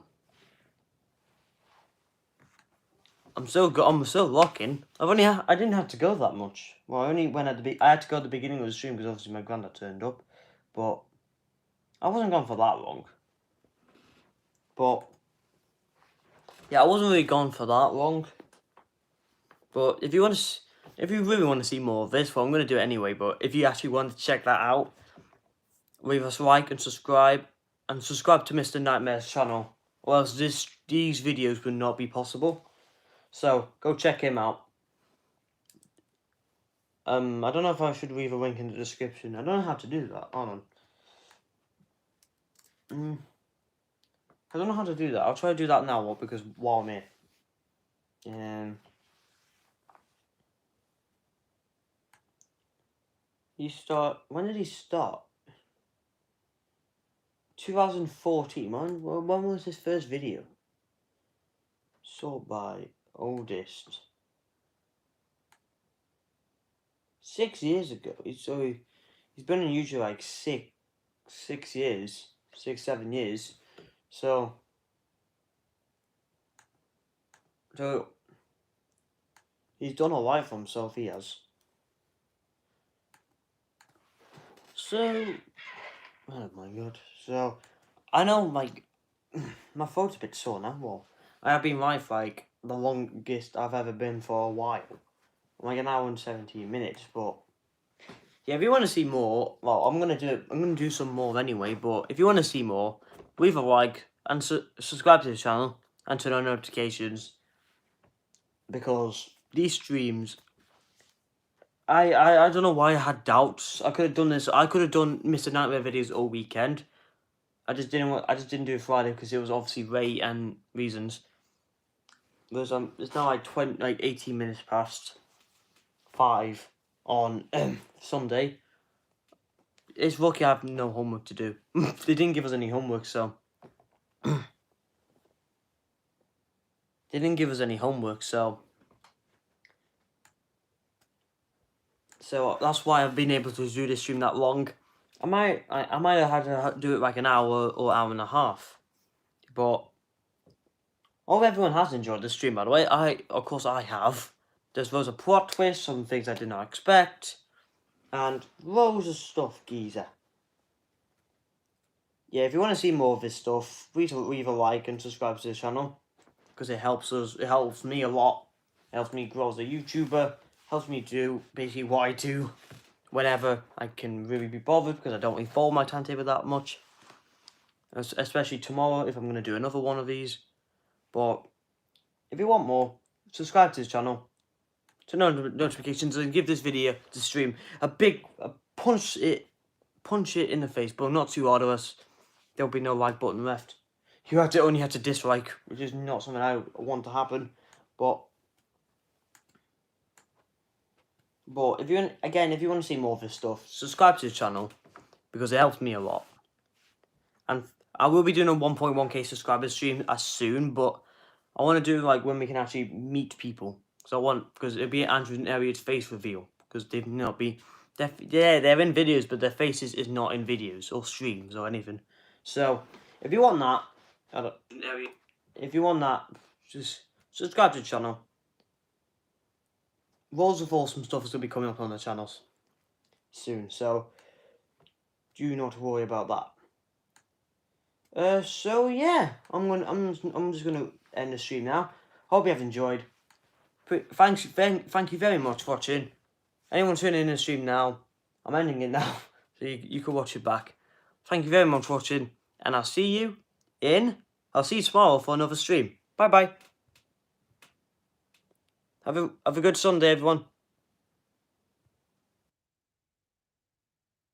I'm so locking. I didn't have to go that much. Well, I only went I had to go at the beginning of the stream because obviously my granddad turned up, but I wasn't gone for that long. But yeah, I wasn't really gone for that long. But if you really want to see more of this, well, I'm going to do it anyway. But if you actually want to check that out, leave us a like and subscribe to Mr. Nightmare's channel, or else these videos would not be possible. So go check him out. I don't know if I should leave a link in the description. I don't know how to do that. Hold on. I don't know how to do that. I'll try to do that now, because while I'm here. When did he start? 2014. When was his first video? Sort by oldest. 6 years ago. He's been on YouTube like 6 years, 6-7 years. So he's done a lot for himself. He has. So, oh my god. So, I know, like, my throat's a bit sore now. Well, I have been live like the longest I've ever been for a while, like an hour and 17 minutes. But yeah, if you want to see more, well, I'm gonna do some more anyway. But if you want to see more, leave a like and subscribe to the channel and turn on notifications, because these streams, I don't know why I had doubts. I could have done this. I could have done Mr. Nightmare videos all weekend. I just didn't do it Friday because it was obviously rate and reasons. There's it's now like 18 minutes past 5 on Sunday. It's lucky I have no homework to do. They didn't give us any homework, so they didn't give us any homework, so that's why I've been able to do this stream that long. I might have had to do it like an hour or hour and a half, but hope everyone has enjoyed the stream. By the way, of course I have. There's loads of plot twists, some things I did not expect, and loads of stuff, geezer. Yeah, if you want to see more of this stuff, please leave a like and subscribe to the channel, because it helps us. It helps me a lot. It helps me grow as a YouTuber. Helps me do basically what I do whenever I can really be bothered, because I don't really follow my timetable that much. Especially tomorrow if I'm going to do another one of these. But if you want more, subscribe to this channel, turn on notifications, and give this video, the stream, a punch it in the face, but not too hard, or else there'll be no like button left. You only have to dislike, which is not something I want to happen. But if you want to see more of this stuff, subscribe to the channel, because it helps me a lot. And I will be doing a 1.1k subscribers stream as soon, but I want to do like when we can actually meet people. So because it'll be Andrew and Elliot's face reveal, because they've not be, they're in videos, but their faces is not in videos or streams or anything. So if you want that, just subscribe to the channel. Loads of awesome stuff is going to be coming up on the channels soon, so do not worry about that. So yeah, I'm just gonna end the stream now. Hope you have enjoyed. Thank you very much for watching. Anyone tuning in the stream now, I'm ending it now, so you can watch it back. Thank you very much for watching, and I'll see you tomorrow for another stream. Bye bye. Have a good Sunday, everyone.